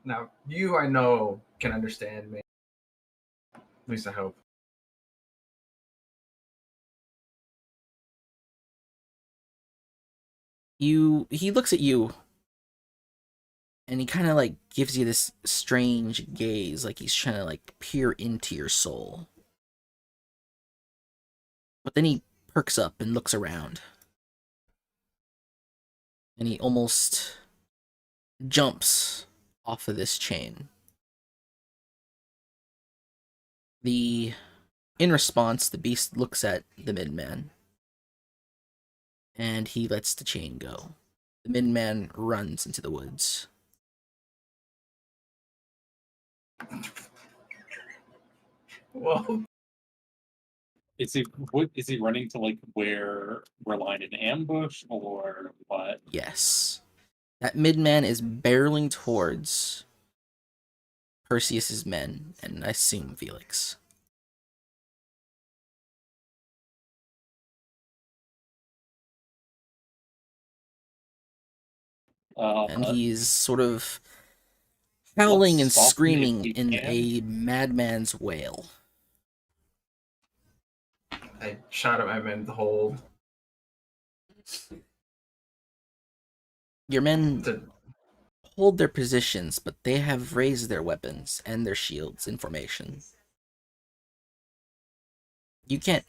Now, you, I know, can understand me. At least I hope. He looks at you, and he kind of like gives you this strange gaze, like he's trying to like peer into your soul. But then he perks up and looks around. And he almost jumps off of this chain. In response, the beast looks at the midman. And he lets the chain go. The midman runs into the woods. Well, Is he running to like where we're lying in ambush or what? Yes. That midman is barreling towards Perseus's men, and I assume Felix. And he's sort of howling and stop him if screaming we in can. a madman's wail. I shot at my men to hold. Your men To, hold their positions, but they have raised their weapons and their shields in formation. You can't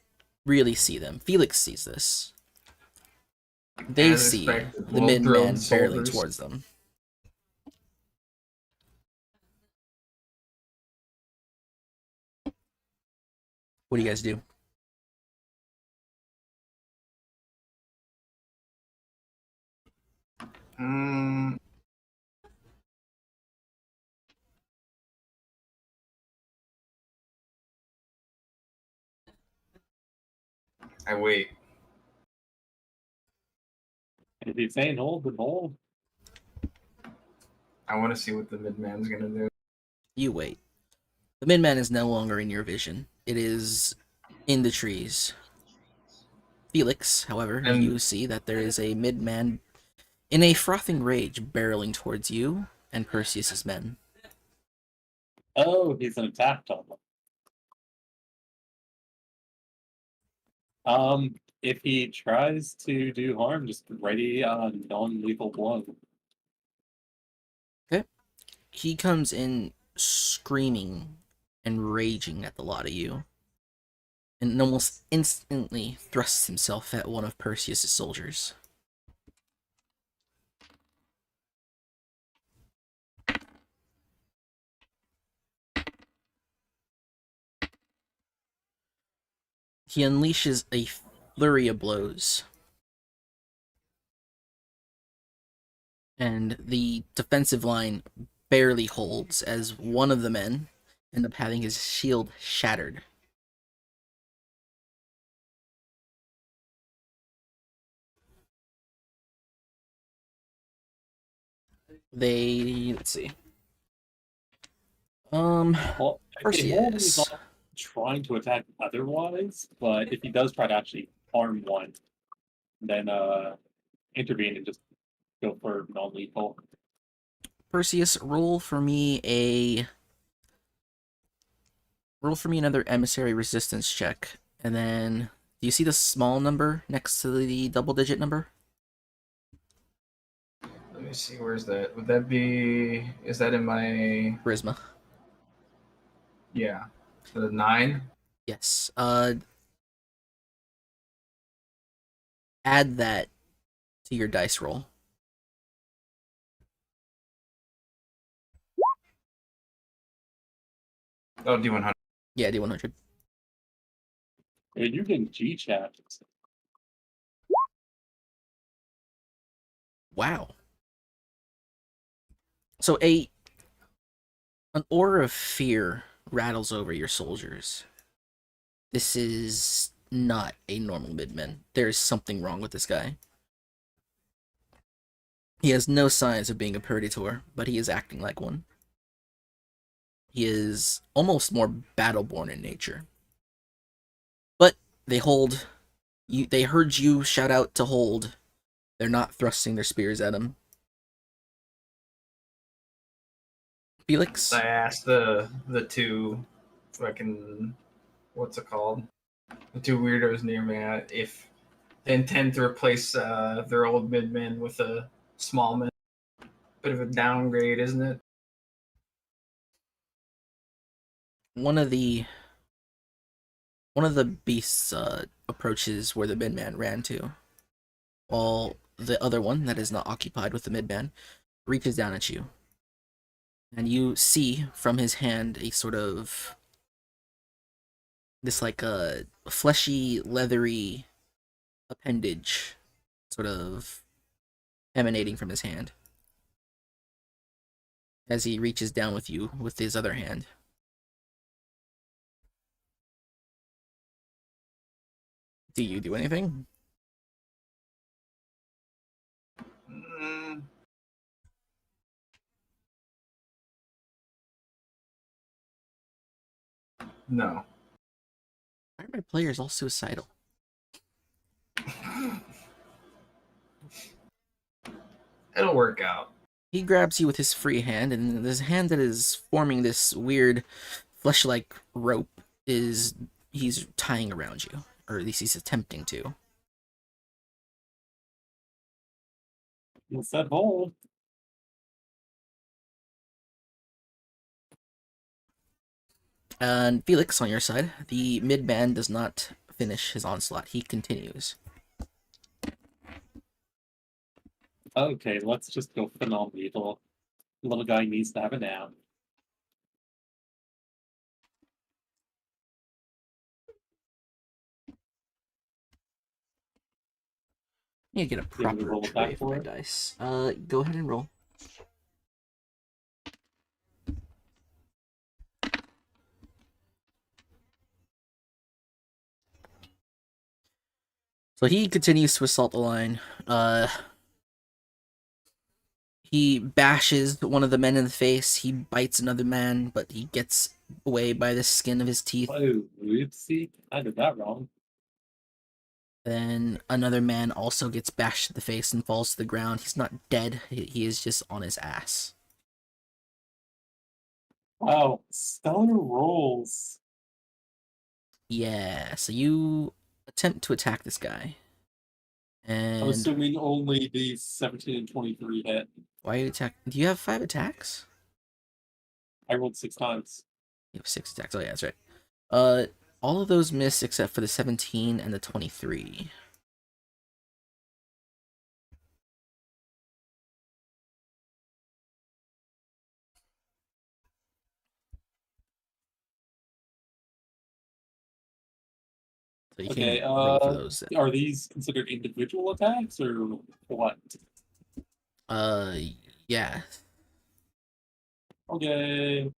really see them. Felix sees this. They as see expected, the midman well-drilled barreling soldiers. towards them. What do you guys do? I wait. If he's saying hold, then hold. I want to see what the midman's gonna do. You wait. The midman is no longer in your vision. It is in the trees. Felix, however, And- you see that there is a midman in a frothing rage barreling towards you and Perseus's men. Oh, he's an attack on them. If he tries to do harm, just ready on non-lethal blow. He comes in screaming and raging at the lot of you, and almost instantly thrusts himself at one of Perseus's soldiers. He unleashes a flurry of blows, and the defensive line barely holds as one of the men end up having his shield shattered. Let's see. Well, Perseus. he's not trying to attack otherwise, but if he does try to actually harm one, then intervene and just go for non-lethal. Perseus, roll for me another emissary resistance check, and then do you see the small number next to the double-digit number? Let me see. Where's that? Would that be? Is that in my? Charisma. Yeah. The 9. Yes. Add that to your dice roll. Oh, D100. Yeah, D100. And you can G-chat. Wow. So an aura of fear rattles over your soldiers. This is not a normal midman. There is something wrong with this guy. He has no signs of being a Predator, but he is acting like one. He is almost more battle-born in nature. But they hold. They heard you shout out to hold. They're not thrusting their spears at him. Felix? I asked the two fucking, what's it called? The two weirdos near me if they intend to replace their old midman with a small man. Bit of a downgrade, isn't it? One of the beasts approaches where the midman ran to, while the other one that is not occupied with the midman reaches down at you, and you see from his hand a sort of this like a fleshy, leathery appendage sort of emanating from his hand as he reaches down with you with his other hand. Do you do anything? Mm, no. Why are my players all suicidal? It'll work out. He grabs you with his free hand, and this hand that is forming this weird flesh-like rope is he's tying around you, or at least he's attempting to. It's that hold. And Felix, on your side, the mid-man does not finish his onslaught. He continues. Okay, let's just go phenomenal. Little guy needs to have a nap. I need to get a You want me to proper roll a tray die for my for it? dice. Go ahead and roll. So he continues to assault the line. He bashes one of the men in the face. He bites another man, but he gets away by the skin of his teeth. Oh, oopsie. I did that wrong. Then another man also gets bashed in the face and falls to the ground. He's not dead. He is just on his ass. Wow, stellar rolls. Yeah, so you attempt to attack this guy. I'm And assuming only the 17 and 23 hit. why are you attack? Do you have 5 attacks? I rolled 6 times. You have 6 attacks. Oh yeah, that's right. All of those miss except for the 17 and the 23. So you Okay, can roll for those. are these considered individual attacks or what? Uh, yeah. Okay.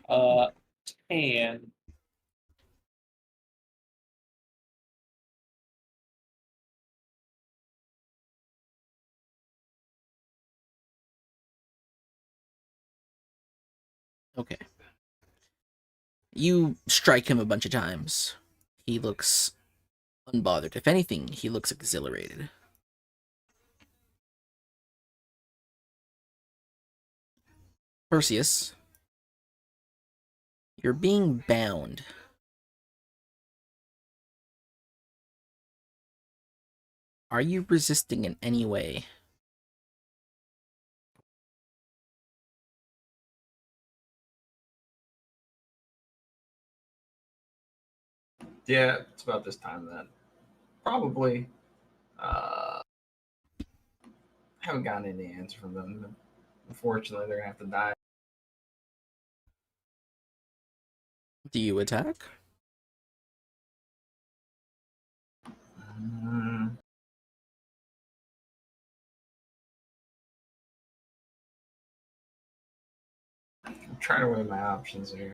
Uh, 10. Okay. You strike him a bunch of times. He looks unbothered. If anything, he looks exhilarated. Perseus, you're being bound. Are you resisting in any way? Yeah, it's about this time then. Probably. Haven't gotten any answer from them. Unfortunately, they're gonna have to die. Do you attack? Mm, I'm trying to weigh my options here.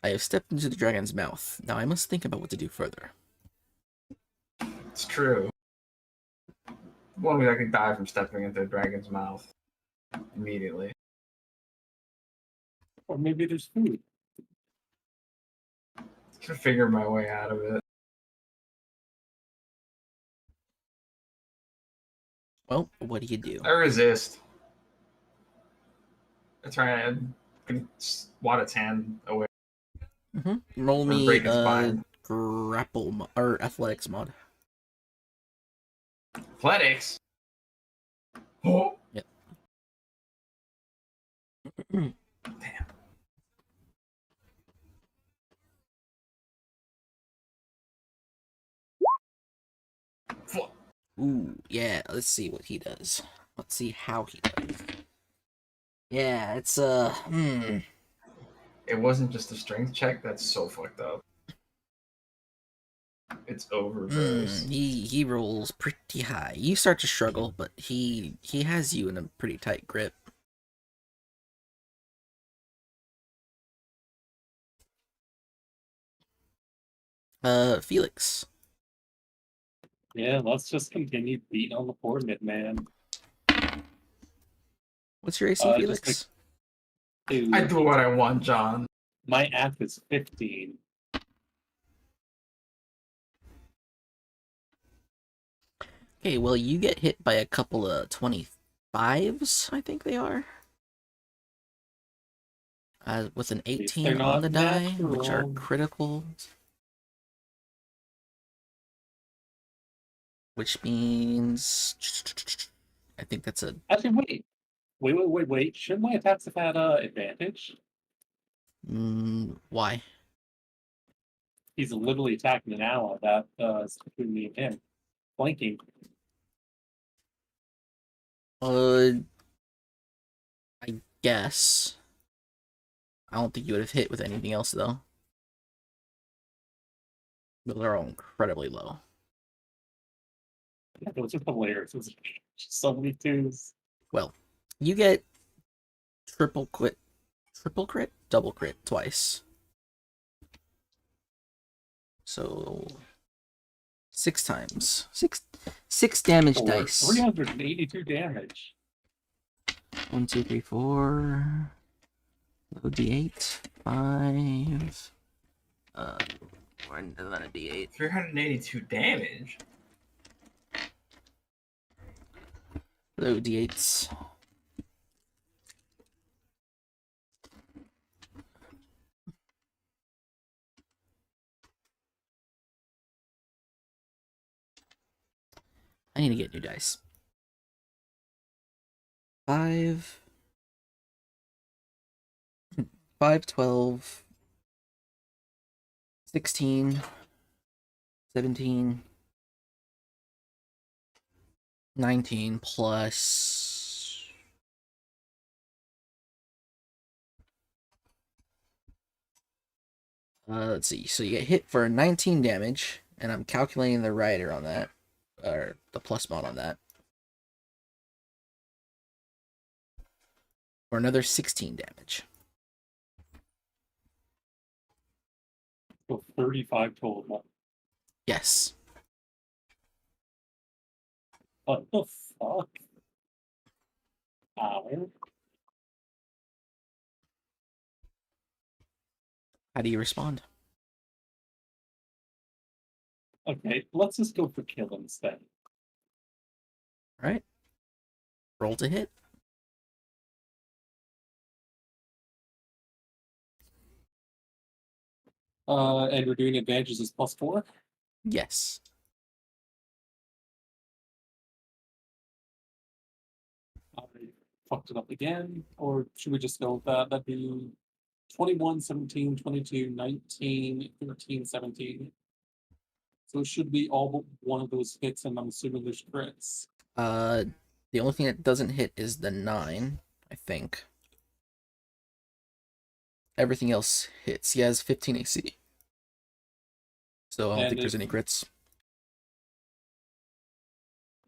I have stepped into the dragon's mouth. Now I must think about what to do further. It's true. One way I could die from stepping into a dragon's mouth immediately. Or maybe there's food. Should figure my way out of it. Well, what do you do? I resist. I try and swat its hand away. Roll Or me break its spine. grapple or athletics mod. Athletics. Oh. Yep. Damn. Ooh, yeah. Let's see what he does. Let's see how he does. Yeah, it's It wasn't just a strength check. That's so fucked up. It's over, bros. he rolls pretty high. You start to struggle, but he has you in a pretty tight grip. Felix. Yeah, let's just continue beating on the poor man. What's your AC, Just Felix? Dude, I do what I want, John. my act is 15. Okay, well, you get hit by a couple of 25s, I think they are. With an They're 18 on not the die, which are natural. critical. Which means... I think that's a... Actually, wait. Shouldn't my attacks have had advantage? why? He's literally attacking an ally that is between me and him. Flanking. I guess. I don't think you would have hit with anything else, though. But they're all incredibly low. Yeah, those are the layers. Those are so many twos. Well, you get triple crit, double crit twice. So 6 times. Six damage For dice. 382 damage. 1, 2, 3, 4. Load D8. 5. More than a D8. 382 damage. Load D8s. I need to get new dice. 5, 12, 16, 17, 19 plus... let's see. So you get hit for 19 damage, and I'm calculating the rider on that, or the plus mod on that. For another 16 damage. So 35 total. Yes. What the fuck? Ow. How do you respond? Okay, let's just go for kill instead. All right. Roll to hit. And we're doing advantages as +4. Yes. I fucked it up again. Or should we just go with that? That'd be 21, 17, 22, 19, 13, 17. So it should be all but one of those hits, and I'm assuming there's crits. The only thing that doesn't hit is the 9, I think. Everything else hits. He has 15 AC. So I don't And think there's if- any crits.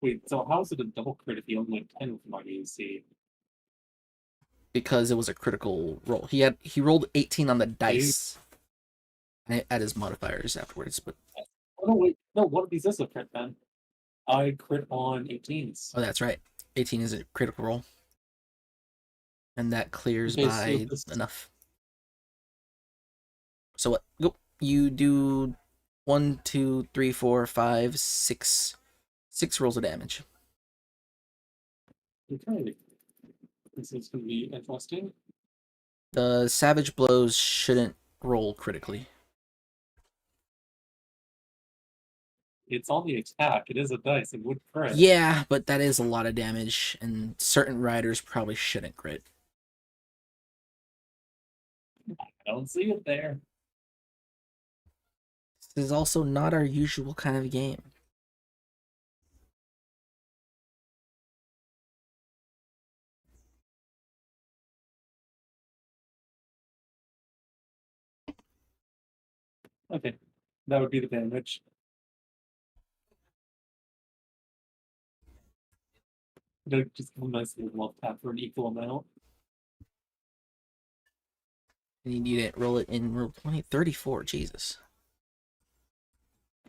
Wait, so how is it a double crit if he only went 10 with my AC? Because it was a critical roll. He rolled 18 on the dice. And I add his modifiers afterwards, but Oh, no, wait. No, one of these is a crit then. I crit on 18s. oh, that's right. 18 is a critical roll. And that clears Okay, so by this- enough. So what? Go. You do 1, 2, 3, 4, 5, 6. 6 rolls of damage. Okay. This is going to be interesting. The savage blows shouldn't roll critically. It's on the attack. It is a dice. It would crit. Yeah, but that is a lot of damage, and certain riders probably shouldn't crit. I don't see it there. This is also not our usual kind of game. Okay, that would be the damage. Just give a nice little love tap for an equal amount. And you need it. Roll it in roll 20, 34. Jesus.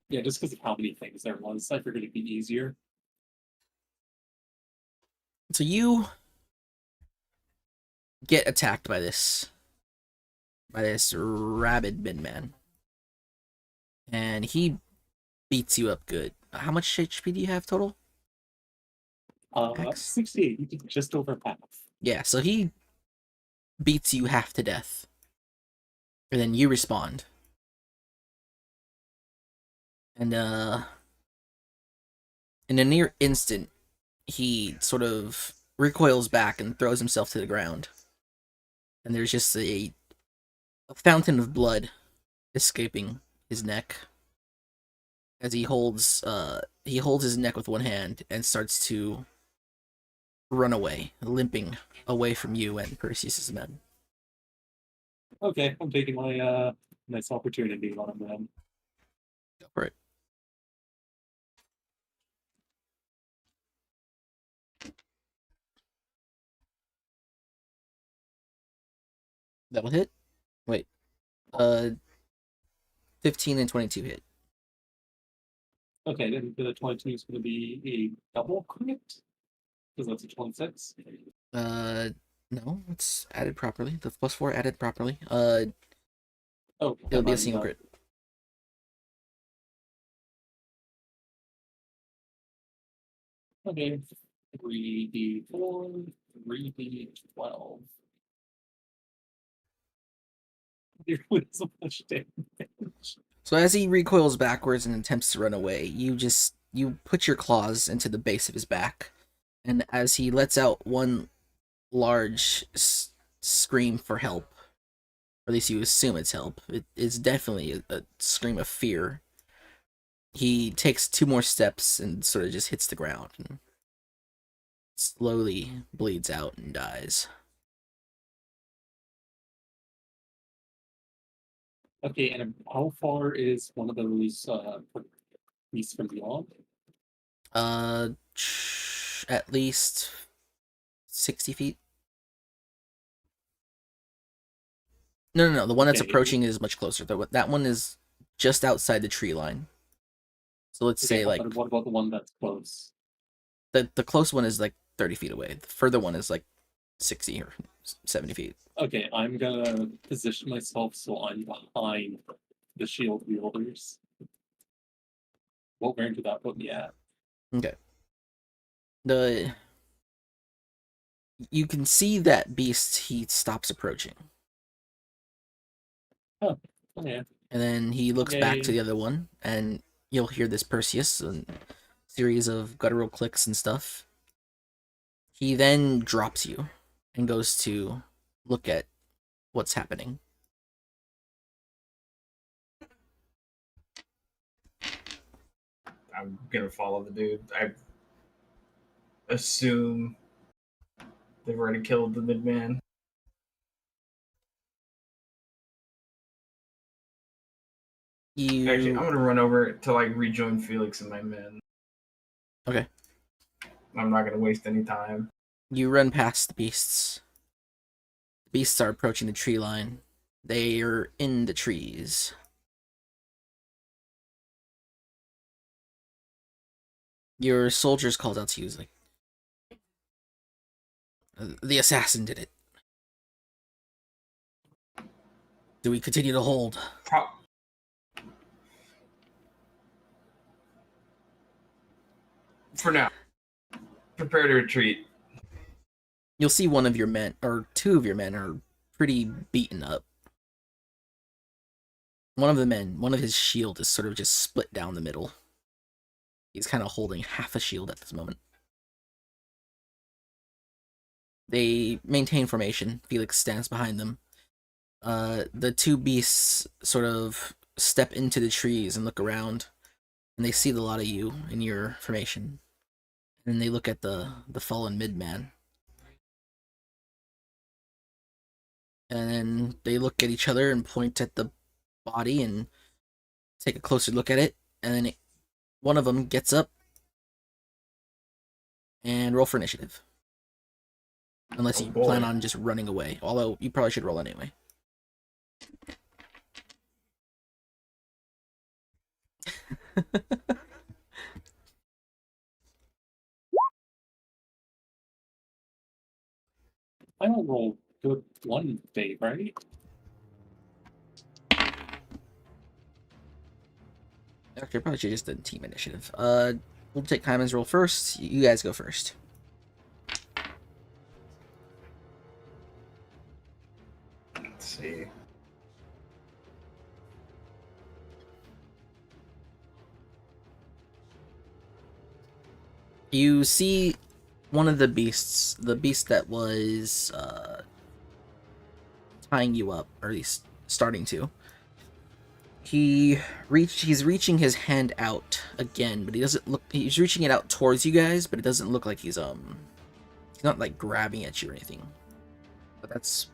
Yeah, just because of how many things there was, I figured it'd be easier. So you get attacked by this rabid midman, and he beats you up good. How much HP do you have total? Max? 68, you did just over half. Yeah, so he beats you half to death, and then you respond, and in a near instant, he sort of recoils back and throws himself to the ground, and there's just a fountain of blood escaping his neck as he holds his neck with one hand and starts to run away, limping away from you and Perseus's men. Okay, I'm taking my nice opportunity on him then. Go for it. That will hit. Wait. 15 and 22 hit. Okay, then the 22 is going to be a double crit because that's a 26. No, it's added properly. The +4 added properly. Oh, It'll be a single crit. Okay, 3d4, 3d12. There was so much damage. So as he recoils backwards and attempts to run away, you put your claws into the base of his back, and as he lets out one large scream for help, or at least you assume it's help, it is definitely a scream of fear. He takes 2 more steps and sort of just hits the ground and slowly bleeds out and dies. Okay, and how far is one of those beasts from beyond? At least 60 feet. No. The one that's Okay. approaching is much closer. That one is just outside the tree line. So let's say like What about the one that's close? the close one is like 30 feet away. The further one is like 60 or 70 feet. Okay, I'm gonna position myself so I'm behind the shield wielders. What range would that put me at? Okay. You can see that beast. He stops approaching, Oh yeah. and then he looks back to Okay. the other one, and you'll hear this Perseus and series of guttural clicks and stuff. He then drops you and goes to look at what's happening. I'm gonna follow the dude. I assume they've already killed the midman. Actually, I'm gonna run over to like rejoin Felix and my men. Okay. I'm not gonna waste any time. You run past the beasts. The beasts are approaching the tree line. They are in the trees. Your soldiers called out to you, like, the assassin did it. Do we continue to hold? For now, prepare to retreat. You'll see one of your men, or 2 of your men, are pretty beaten up. One of his shield is sort of just split down the middle. He's kind of holding half a shield at this moment. They maintain formation. Felix stands behind them. The 2 beasts sort of step into the trees and look around, and they see the lot of you in your formation. And then they look at the fallen midman. And then they look at each other and point at the body, and take a closer look at it, and then one of them gets up and roll for initiative. Unless Oh, you boy. plan on just running away. Although, you probably should roll anyway. I don't roll good one day, right? Actually, I probably should just done team initiative. We'll take Hyman's roll first. You guys go first. Let's see. You see one of the beasts, the beast that was tying you up, or at least starting to. He's reaching his hand out again, but he doesn't look. He's reaching it out towards you guys, but it doesn't look like he's not like grabbing at you or anything. But that's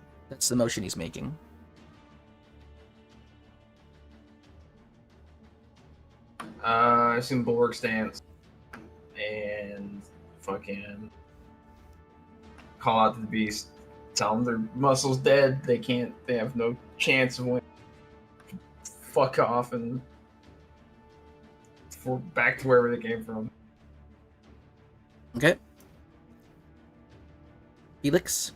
the motion he's making. I assume bulwark stance and fucking call out to the beast. Tell them their muscle's dead. They can't. They have no chance of winning. Fuck off and back to wherever they came from. Okay. Felix.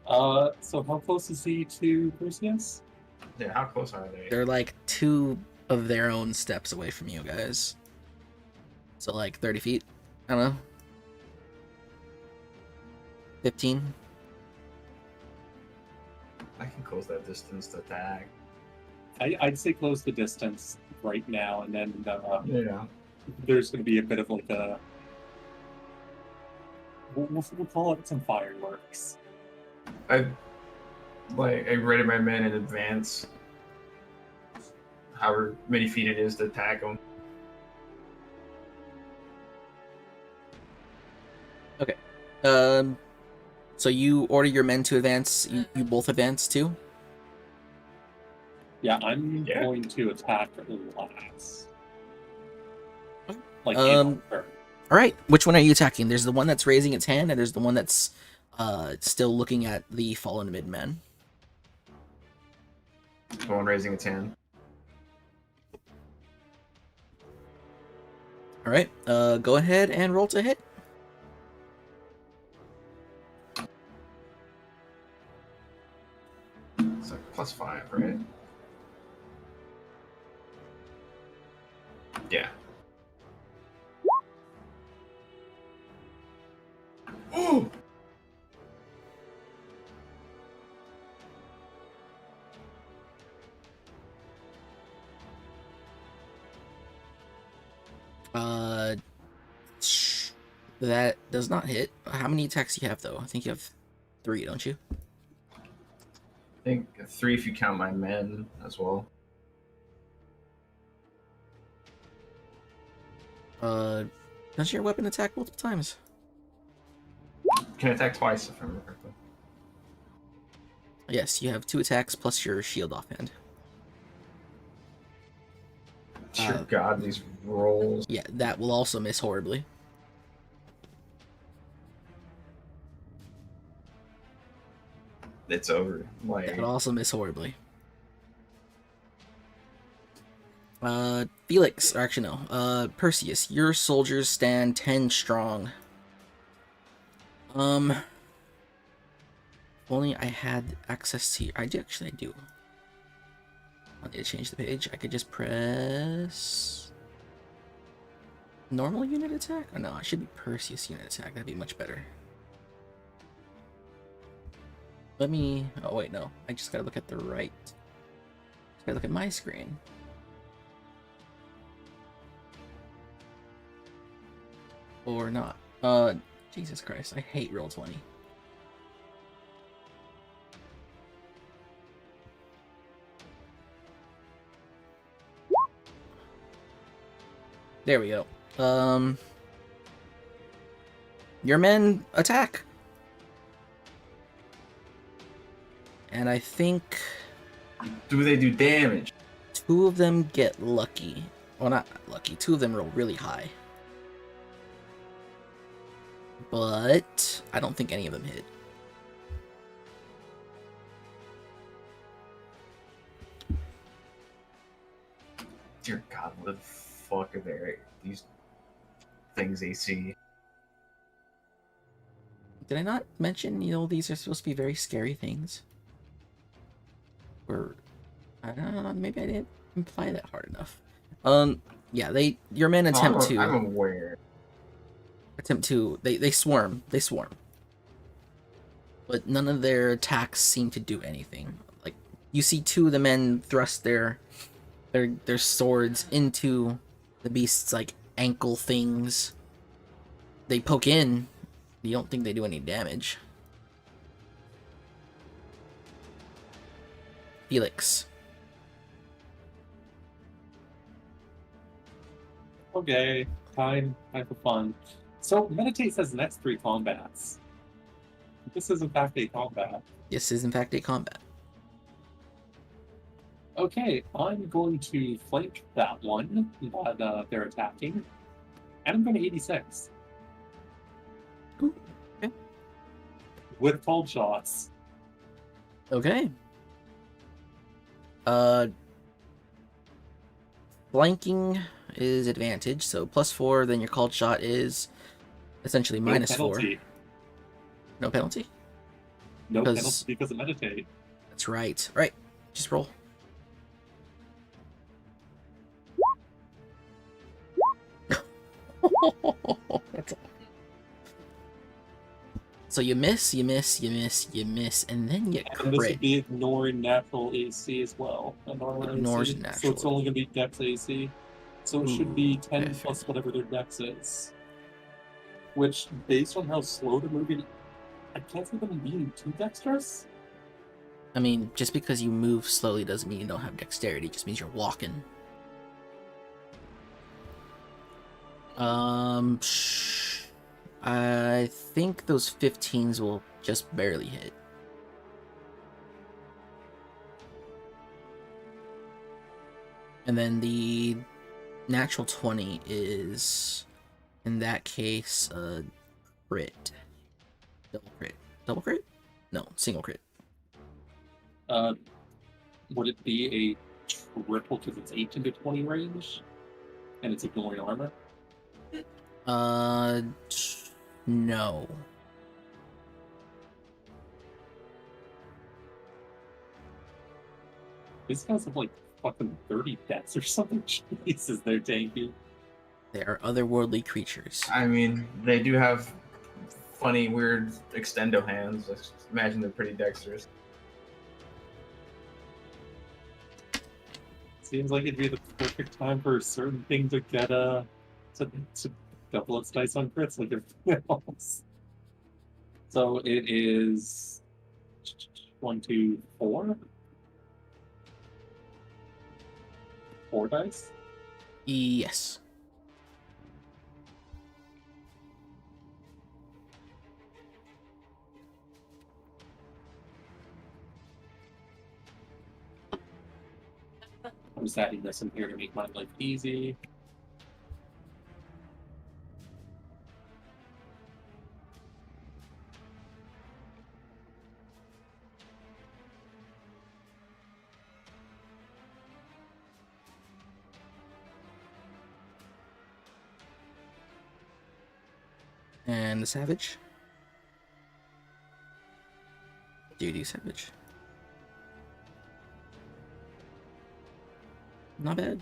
So how close is he to Perseus? Yeah, how close are they? They're like 2 of their own steps away from you guys. So like 30 feet. I don't know. 15. I can close that distance to attack. I'd say close the distance right now, and then Yeah. there's going to be a bit of like a. We'll call it some fireworks. I ready my men in advance. However many feet it is to attack them. So you order your men to advance. You both advance too. Yeah, I'm Yeah. going to attack last. Like All right. Which one are you attacking? There's the one that's raising its hand, and there's the one that's still looking at the fallen midman. The one raising its hand. All right. Go ahead and roll to hit. It's like +5, right? Yeah. Ooh! That does not hit. How many attacks do you have though? I think you have 3, don't you? I think 3 if you count my men as well. Does your weapon attack multiple times? Can attack twice if I remember correctly. Yes, you have 2 attacks plus your shield offhand. Dear God, these rolls. Yeah, that will also miss horribly. It's over. Like, That would also miss horribly. Felix, or actually no, Perseus, your soldiers stand 10 strong. If only I had access to. I do. I need to change the page. I could just press normal unit attack. Oh no, it should be Perseus unit attack. That'd be much better. Let me. Oh wait, no. I just gotta look at the right. Just gotta look at my screen. Or not. Jesus Christ, I hate Roll20. There we go. Your men attack. And I think do they do damage? 2 of them get lucky. Well, not lucky. 2 of them roll really high. But I don't think any of them hit. Dear God, what the fuck are there? These things AC. Did I not mention, you know, these are supposed to be very scary things? Or, I don't know, maybe I didn't imply that hard enough. Yeah, your men attempt to... I'm aware. They swarm. They swarm. But none of their attacks seem to do anything. Like, you see 2 of the men thrust their swords into the beast's, like, ankle things. They poke in. You don't think they do any damage. Felix. Okay, time for fun. So Meditate says next 3 combats. This is in fact a combat. This is in fact a combat. Okay, I'm going to flank that one that they're attacking, and I'm going to 86. Ooh, okay. With cold shots. Okay. Flanking is advantage, so +4, then your called shot is essentially No -4. penalty. No penalty? No Because- penalty because of Meditate. That's right. Right. Just roll. That's all. So you miss, you miss, you miss, you miss, and then you And this crit. would be ignoring natural AC as well. A normal Ignores AC. So natural. it's only going to be Dex AC. So it should be Ooh, 10 okay, plus whatever their Dex is. Which, based on how slow they're moving, I can't see them being too dexterous. I mean, just because you move slowly doesn't mean you don't have dexterity, it just means you're walking. I think those 15s will just barely hit. And then the natural 20 is, in that case, a crit. Double crit. Double crit? No, single crit. Would it be a triple because it's 18 to 20 range? And it's ignoring armor? No. These guys have like fucking 30 deaths or something. Jesus, they're tanky. They are otherworldly creatures. I mean, they do have funny, weird extendo hands. I imagine they're pretty dexterous. Seems like it'd be the perfect time for a certain thing to get to double its dice on crits like everything else. So it is 1, 2, 4. 4 dice. Yes. I'm just adding this in here to make my life easy. And the savage. Duty savage. Not bad.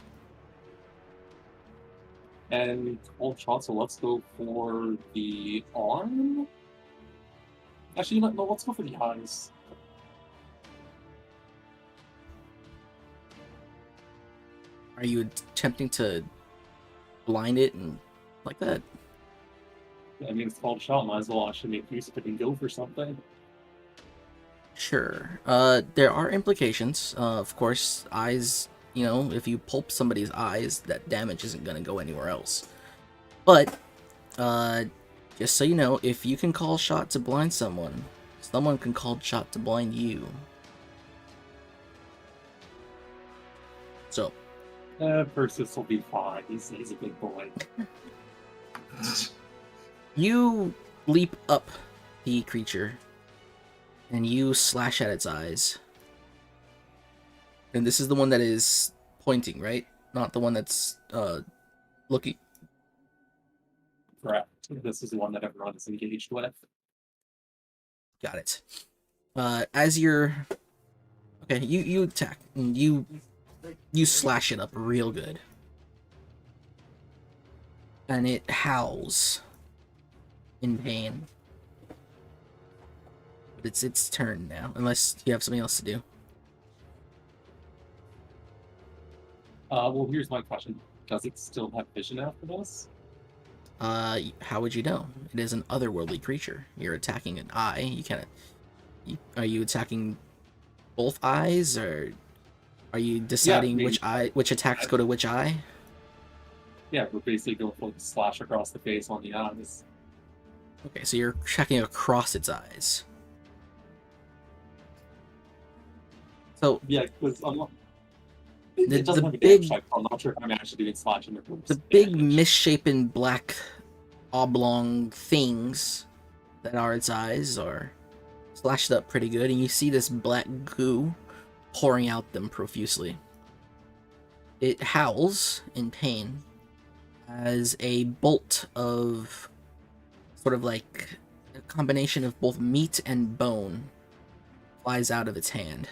And cold shot, so let's go for the arm. Actually, you know what? No, let's go for the eyes. Are you attempting to blind it and like that? I mean, it's called shot. Might as well actually make use of it and go for something. Sure. There are implications. Of course, eyes, you know, if you pulp somebody's eyes, that damage isn't going to go anywhere else. But, just so you know, if you can call shot to blind someone, someone can call shot to blind you. So, Persis will be fine. He's a big boy. You leap up the creature, and you slash at its eyes. And this is the one that is pointing, right? Not the one that's looking. Correct. This is the one that everyone is engaged with. Got it. As you're okay, you attack and you slash it up real good, and it howls in pain. But it's its turn now, unless you have something else to do. Well, here's my question: does it still have vision after this? How would you know? It is an otherworldly creature. You're attacking an eye. You can't. Are you attacking both eyes, or are you deciding which attacks go to which eye? Yeah, we're basically going for the slash across the face on the eyes. Okay, so you're checking across its eyes. So Yeah, because The- it doesn't the have a big- damage type. I'm not sure if I'm actually doing slashing or the big misshapen black oblong things that are its eyes are slashed up pretty good, and you see this black goo pouring out them profusely. It howls in pain as a bolt of sort of like a combination of both meat and bone flies out of its hand.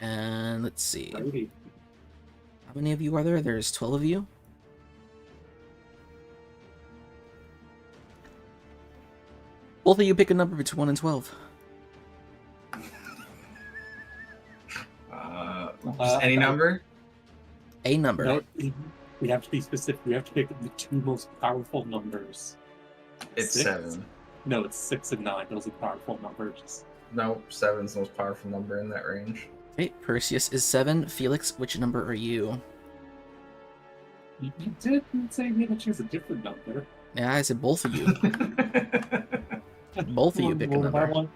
And let's see. Righty. How many of you are there? There's 12 of you? Both of you pick a number between 1 and 12. Just any number? A number. No, we have to be specific. We have to pick the two most powerful numbers. It's 6? 7. No, it's 6 and 9. Those are powerful numbers. No, 7's the most powerful number in that range. Okay, Perseus is 7. Felix, which number are you? You did say we had to choose a different number. Yeah, I said both of you. Both of you pick a Well, number. one.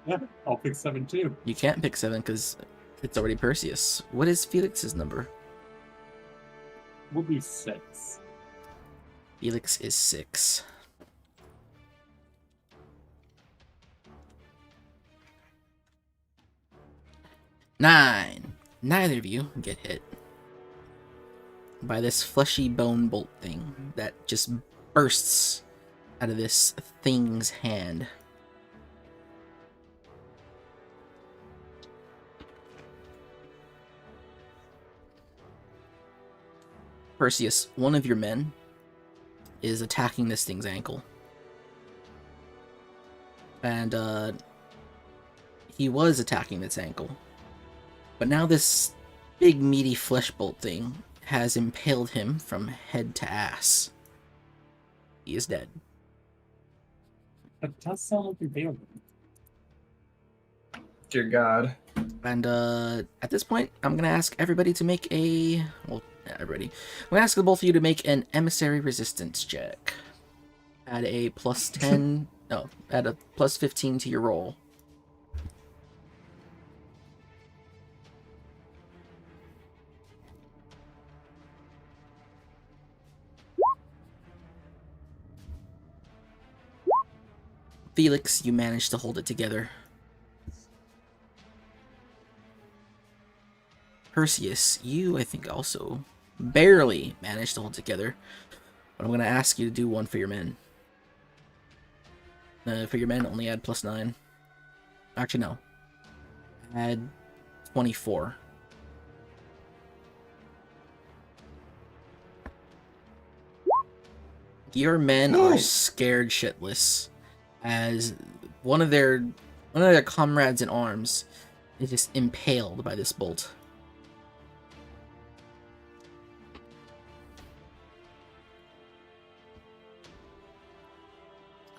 Yeah, I'll pick 7 too. You can't pick 7 because it's already Perseus. What is Felix's number? We'll be 6. Felix is 6. Nine. Neither of you get hit by this fleshy bone bolt thing that just bursts out of this thing's hand. Perseus, one of your men is attacking this thing's ankle. And he was attacking its ankle. But now this big meaty flesh bolt thing has impaled him from head to ass. He is dead. That does sound like you're bailing. Dear God. And at this point, I'm gonna ask everybody to make a everybody. I'm gonna ask the both of you to make an emissary resistance check. Add a plus 10. No, add a plus 15 to your roll. Felix, you managed to hold it together. Perseus, you, I think, also barely managed to hold together. But I'm going to ask you to do one for your men. For your men, only add plus 9. Actually, no. Add 24. Your men are scared shitless as one of their comrades in arms is just impaled by this bolt.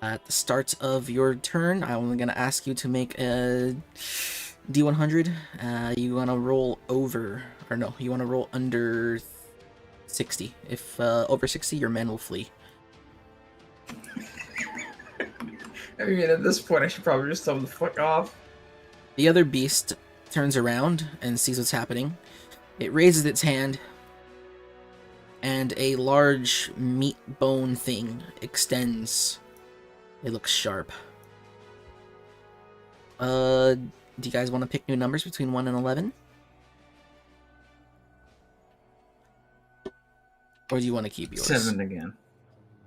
At the start of your turn, I'm only going to ask you to make a D100. You want to roll over, or no, you want to roll under 60. If over 60, your men will flee. I mean, at this point, I should probably just tell him to fuck off. The other beast turns around and sees what's happening. It raises its hand, and a large meat bone thing extends. It looks sharp. Do you guys want to pick new numbers between 1 and 11? Or do you want to keep yours? 7 again.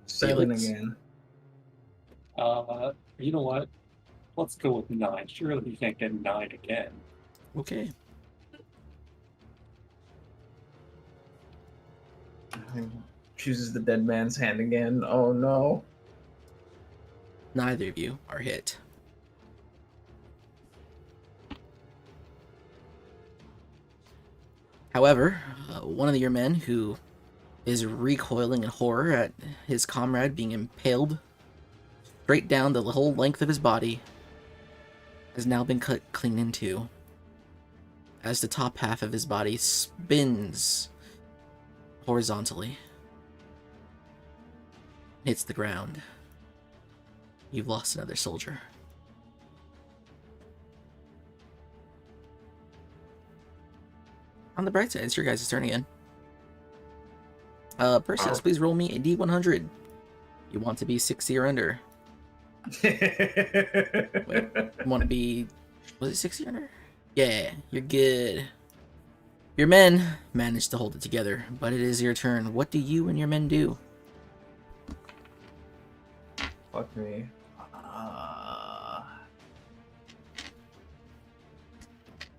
7 Felix? again. You know what? Let's go with 9. Surely we can't get 9 again. Okay. Chooses the dead man's hand again. Oh no. Neither of you are hit. However, one of your men, who is recoiling in horror at his comrade being impaled straight down the whole length of his body, has now been cut clean in two, as the top half of his body spins horizontally, hits the ground. You've lost another soldier. On the bright side, it's your guys' turn again. Perseus, please roll me a D100. You want to be 60 or under. You want to be... Was it 60 or under? Yeah, you're good. Your men managed to hold it together, but it is your turn. What do you and your men do? Fuck me.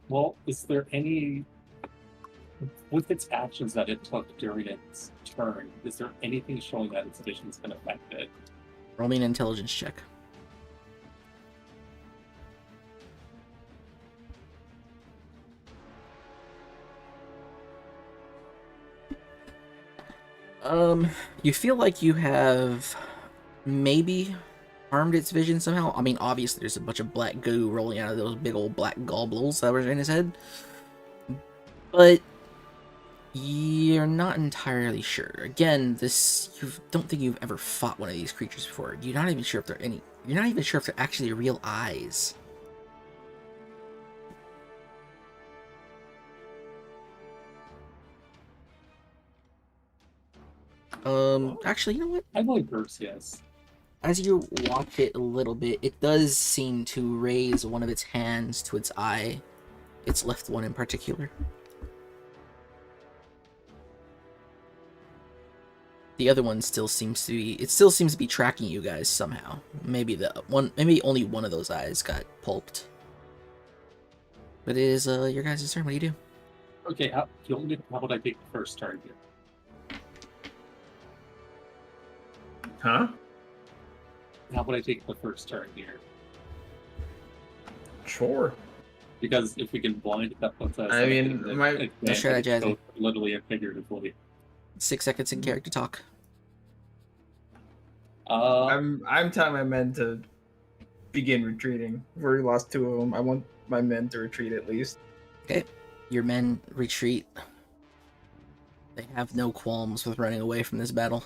Well, is there any... With its actions that it took during its turn, is there anything showing that its vision's been affected? Roll me an intelligence check. You feel like you have maybe harmed its vision somehow. I mean, obviously there's a bunch of black goo rolling out of those big old black gobbles that were in his head. But you're not entirely sure. Again, you don't think you've ever fought one of these creatures before. You're not even sure if they're you're not even sure if they're actually real eyes. Actually, you know what? I believe Perseus. As you watch it a little bit, it does seem to raise one of its hands to its eye. Its left one in particular. The other one still seems to be tracking you guys somehow. Maybe only one of those eyes got pulped. But it is your guys' turn. What do you do? Okay, how would I take the first turn here? Huh? How would I take the first turn here? Sure. Because if we can blind it, that puts us. I mean, Let's try that, Jazzy. Literally and figuratively. 6 seconds in character talk. I'm telling my men to begin retreating. We already lost 2 of them. I want my men to retreat at least. Okay, your men retreat. They have no qualms with running away from this battle.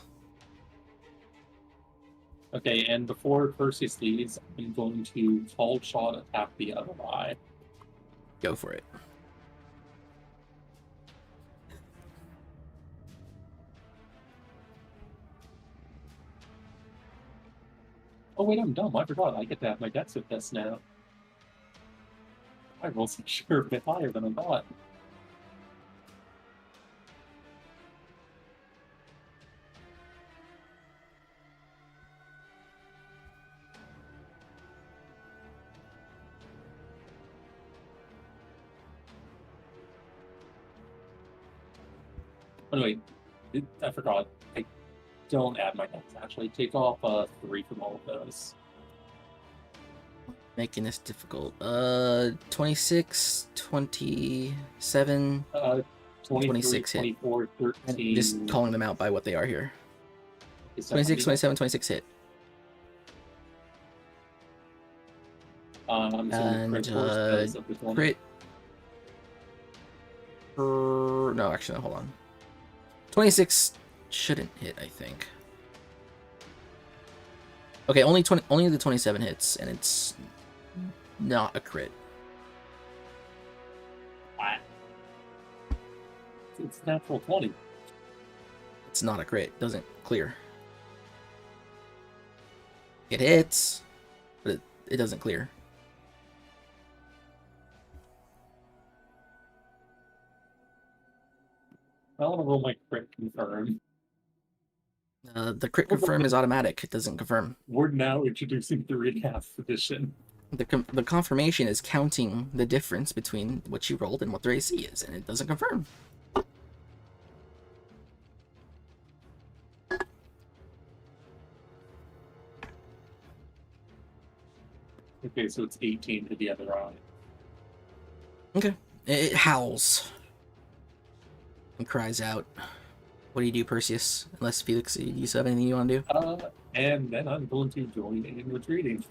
Okay, and before Perseus leaves, I'm going to call shot attack the other eye. Go for it. Oh wait, I'm dumb. I forgot. I get to have my dex with this now. I rolled sure a bit higher than I thought. Anyway, I forgot. I don't add my dex, actually. Take off 3 from all of those. Making this difficult. 26, 27, 26 hit. 24, 13. And just calling them out by what they are here. Is that 26, how 27, 26 hit. I'm assuming And, crit force because of this one. Crit. No, actually, no, hold on. 26 shouldn't hit, I think. Okay, only the 27 hits, and it's not a crit. It's natural 20. It's not a crit. Doesn't clear. It hits, but it doesn't clear. I want to roll my crit confirm. The crit confirm is automatic. It doesn't confirm. We're now introducing 3.5 edition. The confirmation is counting the difference between what you rolled and what their AC is, and it doesn't confirm. Okay, so it's 18 to the other eye. Okay. It howls and cries out. What do you do, Perseus? Unless Felix, you still have anything you want to do? And then I'm going to join in retreating.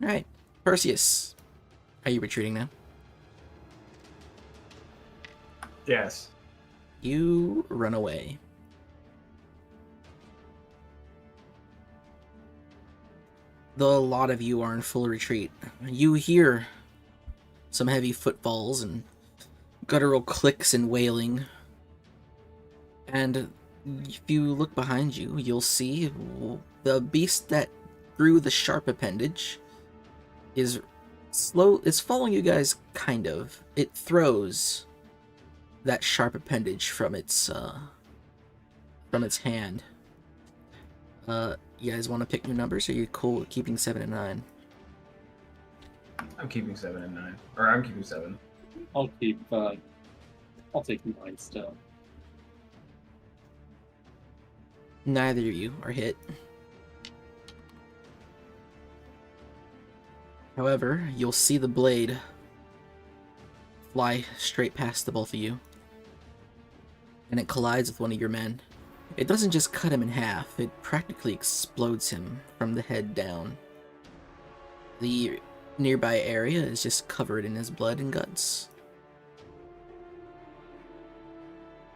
All right, Perseus, are you retreating now? Yes. You run away. The lot of you are in full retreat. You hear some heavy footfalls and guttural clicks and wailing. And if you look behind you, you'll see the beast that grew the sharp appendage is following you guys, kind of. It throws that sharp appendage from its hand. You guys want to pick new numbers, or are you cool with keeping 7 and 9? I'm keeping 7 and 9. Or I'm keeping 7. I'll take 9 still. Neither of you are hit. However, you'll see the blade fly straight past the both of you, and it collides with one of your men. It doesn't just cut him in half, it practically explodes him from the head down. The nearby area is just covered in his blood and guts.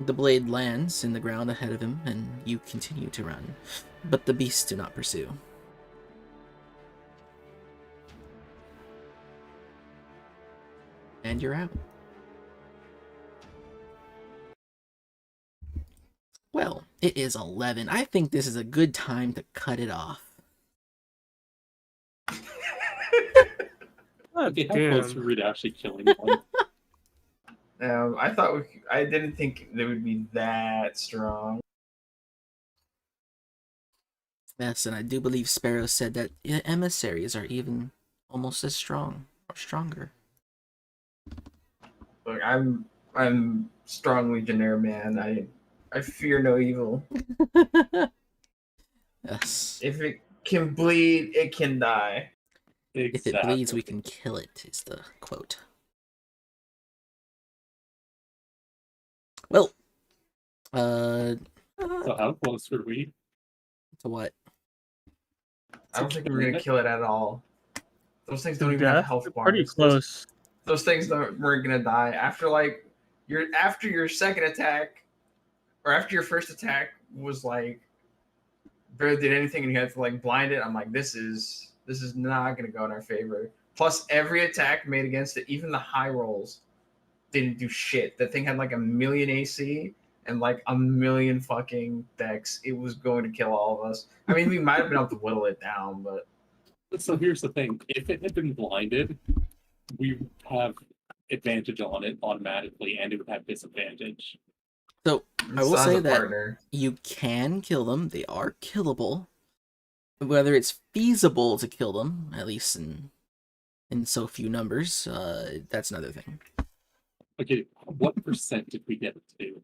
The blade lands in the ground ahead of him, and you continue to run, but the beasts do not pursue. And you're out. Well, it is 11. I think this is a good time to cut it off. Okay, how Damn. close were we to actually killing one? I didn't think they would be that strong. Yes, and I do believe Sparrow said that emissaries are even almost as strong or stronger. Look, I'm strong legionnaire man. I fear no evil. Yes. If it can bleed, it can die. If it bleeds, we can kill it, is the quote. Well, So how close were we? to what? I don't think we're gonna kill it at all. Those things don't even Yeah, have health bars. pretty close. Those things weren't gonna die after your second attack, or after your first attack was like barely did anything, and you had to like blind it. I'm like, this is not gonna go in our favor. Plus, every attack made against it, even the high rolls, didn't do shit. That thing had like 1,000,000 AC and like 1,000,000 fucking dex. It was going to kill all of us. I mean, we might have been able to whittle it down, but So here's the thing: if it had been blinded, we would have advantage on it automatically, and it would have disadvantage. So, I will Still has say a that partner. you can kill them. They are killable. Whether it's feasible to kill them, at least in so few numbers, that's another thing. Okay, what percent did we get it to?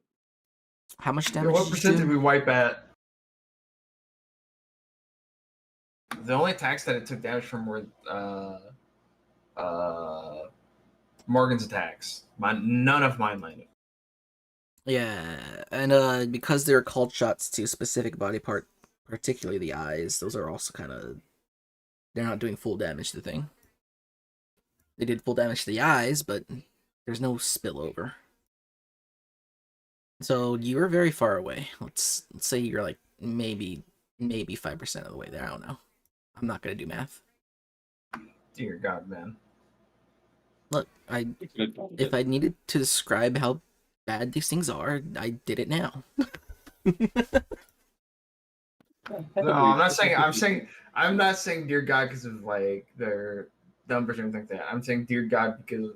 How much Yeah, damage what did percent you did do? we wipe at? The only attacks that it took damage from were Morgan's attacks. None of mine landed. Yeah, and because they're called shots to a specific body part, particularly the eyes, those are also kind of... They're not doing full damage to the thing. They did full damage to the eyes, but there's no spillover. So you were very far away. Let's say you're like maybe 5% of the way there. I don't know. I'm not gonna do math. Dear God, man. Look, We could have done if it. I needed to describe how bad these things are, I did it now. No, I'm not saying. I'm not saying dear God because of like their numbers or anything like that. I'm saying dear God because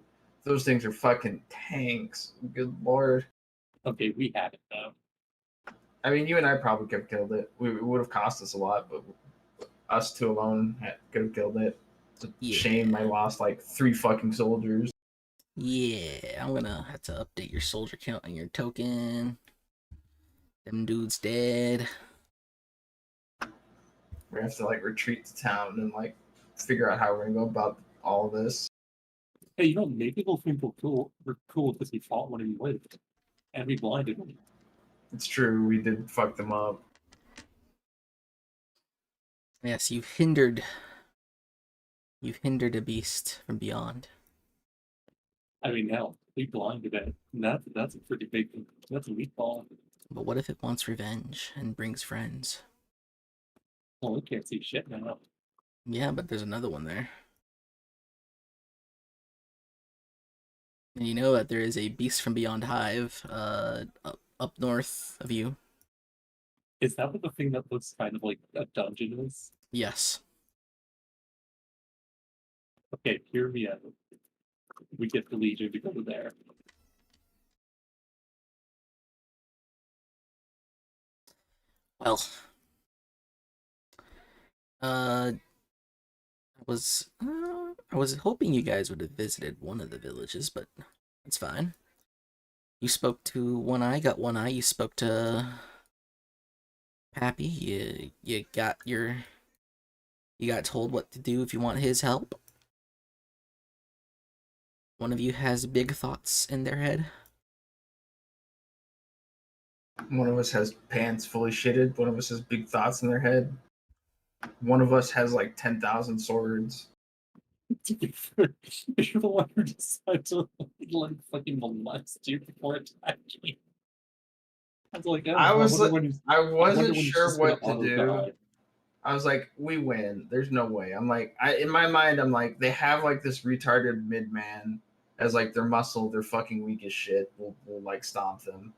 those things are fucking tanks. Good lord. Okay, we had it though. I mean, you and I probably could have killed it. It would have cost us a lot, but us two alone could have killed it. It's a Yeah. shame I lost like 3 fucking soldiers. Yeah, I'm gonna have to update your soldier count on your token. Them dudes dead. We have to like retreat to town and like figure out how we're gonna go about all of this. Hey, maybe they'll think we're cool because we fought when he lived. And we blinded him. It's true, we did fuck them up. Yes, you've hindered a beast from beyond. I mean, hell, we blinded it. And that's a pretty big. That's a meatball. But what if it wants revenge and brings friends? Well, we can't see shit now. Yeah, but there's another one there. And you know that there is a beast from beyond hive up north of you. Is that what the thing that looks kind of like a dungeon is? Yes. Okay, hear me out. We get the Legion to go there. Well, I was hoping you guys would have visited one of the villages, but that's fine. You spoke to One Eye, got One Eye. You spoke to Pappy. You got told what to do if you want his help. One of you has big thoughts in their head. One of us has pants fully shitted. One of us has big thoughts in their head. One of us has like 10,000 swords. To be fair, you're the one who decided to like fucking molest you before attacking. I was like, I wasn't when he's sure just what gonna to do. auto-die. I was like, we win. There's no way. I'm like, in my mind, I'm like, they have like this retarded mid man as like their muscle. They're fucking weak as shit. We'll like stomp them.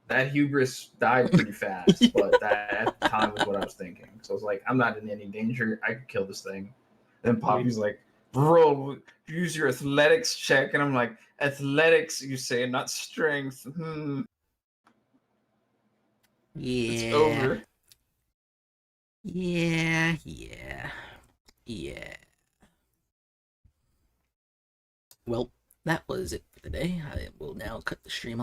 That hubris died pretty fast, but that at the time was what I was thinking. So I was like, I'm not in any danger. I could kill this thing. Then Poppy's like, bro, use your athletics check. And I'm like, athletics, you say, not strength. Yeah. It's over. Yeah. Well, that was it for today. I will now cut the stream off.